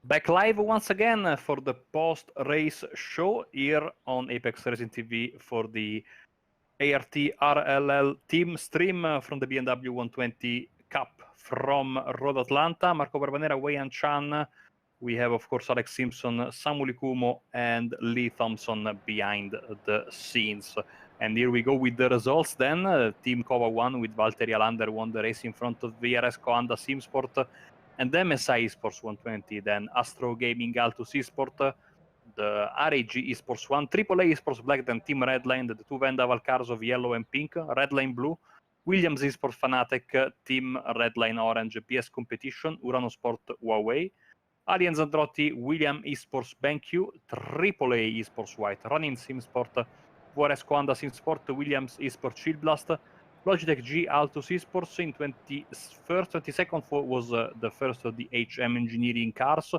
Back live once again for the post-race show here on Apex Racing TV for the ART RLL team stream from the BMW 120 Cup from Road Atlanta. Marco Barbanera, Wei-Yan Chan. We have, of course, Alex Simpson, Samuel Ikumo, and Lee Thompson behind the scenes. And here we go with the results then. Team Kova won with Valtteri Alander won the race in front of VRS Coanda Simsport and MSI Esports 120. Then Astro Gaming Altus Esport, the RAG Esports 1, AAA Esports Black, then Team Redline, the two Vendaval cars of yellow and pink, Redline Blue, Williams Esports Fanatec, Team Redline Orange, PS Competition, Urano Sport Huawei, Allianz Androtti, William Esports BenQ, AAA Esports White, Ronin Simsport, VRS Coanda Simsport, Williams Esports Shield Blast, Logitech G Altus Esports. In 22nd was the first of the HM Engineering cars.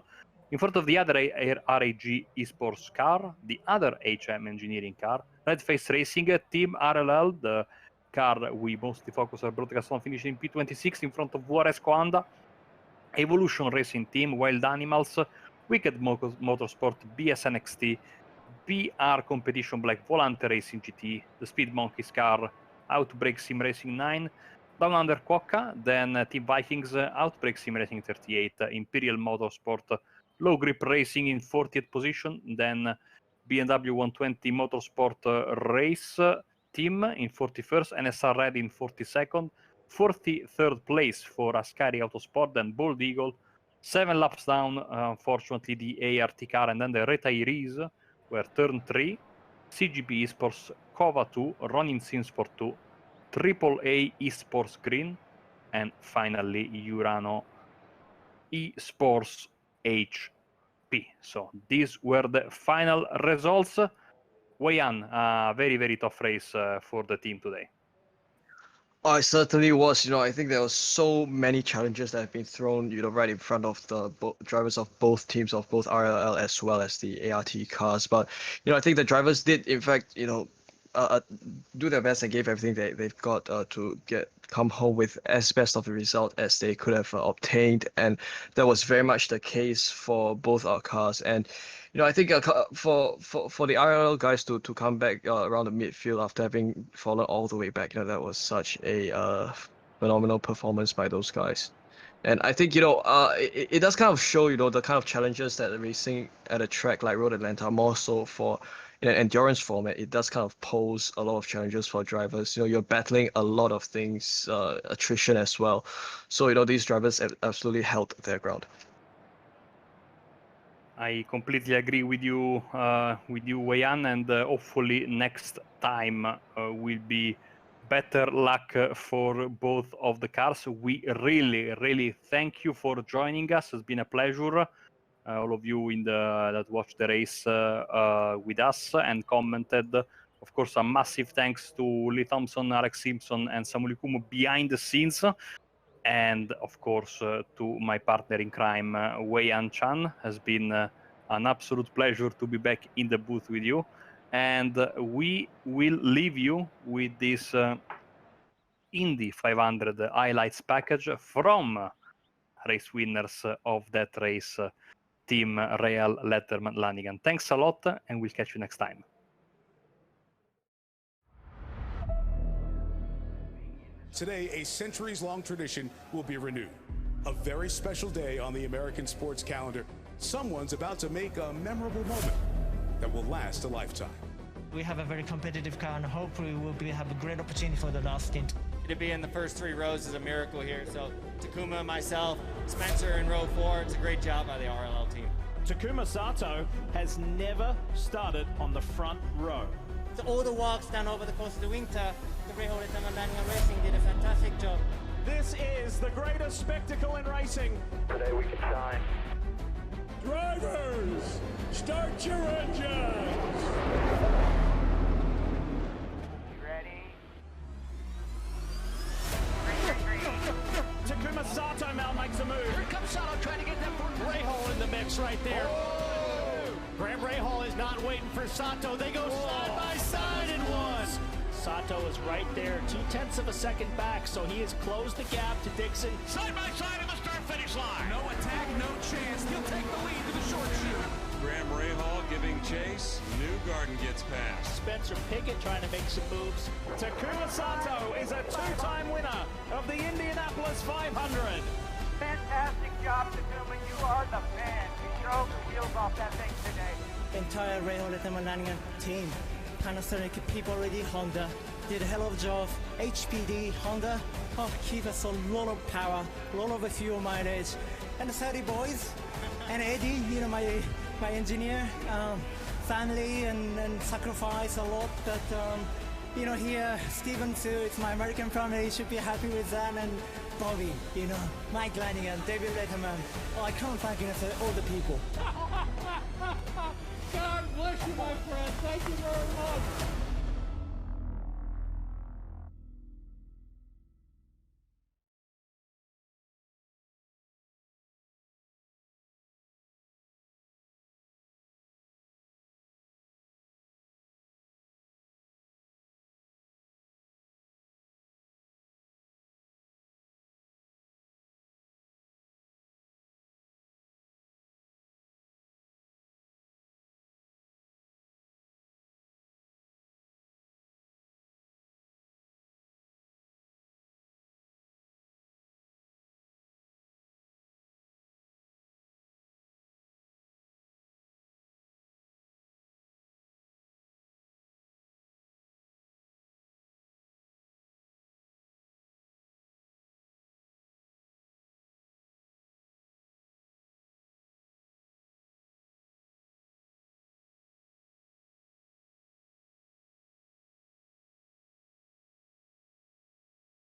In front of the other RAG Esports car, the other HM Engineering car, Redface Racing, Team RLL, the car we mostly focus our broadcast on, finishing P26 in front of VRS Coanda, Evolution Racing Team, Wild Animals, Wicked Motorsport, BSNXT, BR Competition Black, Volante Racing GT, the Speed Monkeys car, Outbreak Sim Racing 9, Down Under Quokka, then Team Vikings, Outbreak Sim Racing 38, Imperial Motorsport, Low Grip Racing in 40th position, then BMW 120 Motorsport Race Team in 41st, NSR Red in 42nd, 43rd place for Ascari Autosport, then Bold Eagle, 7 laps down, unfortunately, the ART car, and then the retirees were Turn 3, CGP Esports, Kova 2, Ronin Simsport 2, AAA Esports Green, and finally Urano Esports HP. So these were the final results. Wei-Yan, very, very tough race for the team today. Oh, it certainly was. I think there were so many challenges that have been thrown, right in front of the drivers of both teams, of both RLL as well as the ART cars. But, I think the drivers did, in fact, do their best and gave everything they've got to come home with as best of the result as they could have obtained. And that was very much the case for both our cars. And, I think for the RLL guys to come back around the midfield after having fallen all the way back, that was such a phenomenal performance by those guys. And I think, it does kind of show, the kind of challenges that racing at a track like Road Atlanta, more so for in an endurance format, it does kind of pose a lot of challenges for drivers. You're battling a lot of things, attrition as well. So, these drivers have absolutely held their ground. I completely agree with you, Wei-Yan, and hopefully next time will be better luck for both of the cars. We really, really thank you for joining us. It's been a pleasure. All of you that watched the race with us and commented. Of course, a massive thanks to Lee Thompson, Alex Simpson, and Samuel Ikumo behind the scenes. And of course, to my partner in crime, Wei-Yan Chan. Has been an absolute pleasure to be back in the booth with you. And we will leave you with this Indy 500 highlights package from race winners of that race, Team Rahal, Letterman, Lanigan. Thanks a lot, and we'll catch you next time. Today, a centuries-long tradition will be renewed. A very special day on the American sports calendar. Someone's about to make a memorable moment that will last a lifetime. We have a very competitive car, and hopefully we'll have a great opportunity for the last stint. To be in the first 3 rows is a miracle here. So Takuma, myself, Spencer in row 4, it's a great job by the RLL team. Takuma Sato has never started on the front row. So all the walks done over the course of the winter, the Rahal and Lanigan Racing did a fantastic job. This is the greatest spectacle in racing. Today we can shine. Drivers, start your engines! Takuma Sato now makes a move. Here comes Sato trying to get that from Rahal in the mix right there. Graham Rahal is not waiting for Sato. They go side by side in one. Sato is right there, 0.2 of a second back, so he has closed the gap to Dixon. Side by side of the start-finish line. No attack, no chance. He'll take the lead to the short shoot. Graham Rahal giving chase. Newgarden gets past. Spencer Pickett trying to make some moves. Takuma Sato is a two-time winner of the Indianapolis 500. Fantastic job, Takuma. You are the man. You drove the wheels off that thing today. Entire Rahal Letterman Lanigan team, Panasonic people already, Honda did a hell of a job. HPD, Honda, give us a lot of power, a lot of fuel mileage. And the Saudi boys, and Eddie, you know, my engineer, family and sacrifice a lot. But you know, here, Steven too, it's my American family, should be happy with that. And Bobby, you know, Mike Lanigan, David Letterman. Oh, I can't thank enough all the people. God bless you, my friend. Thank you very much.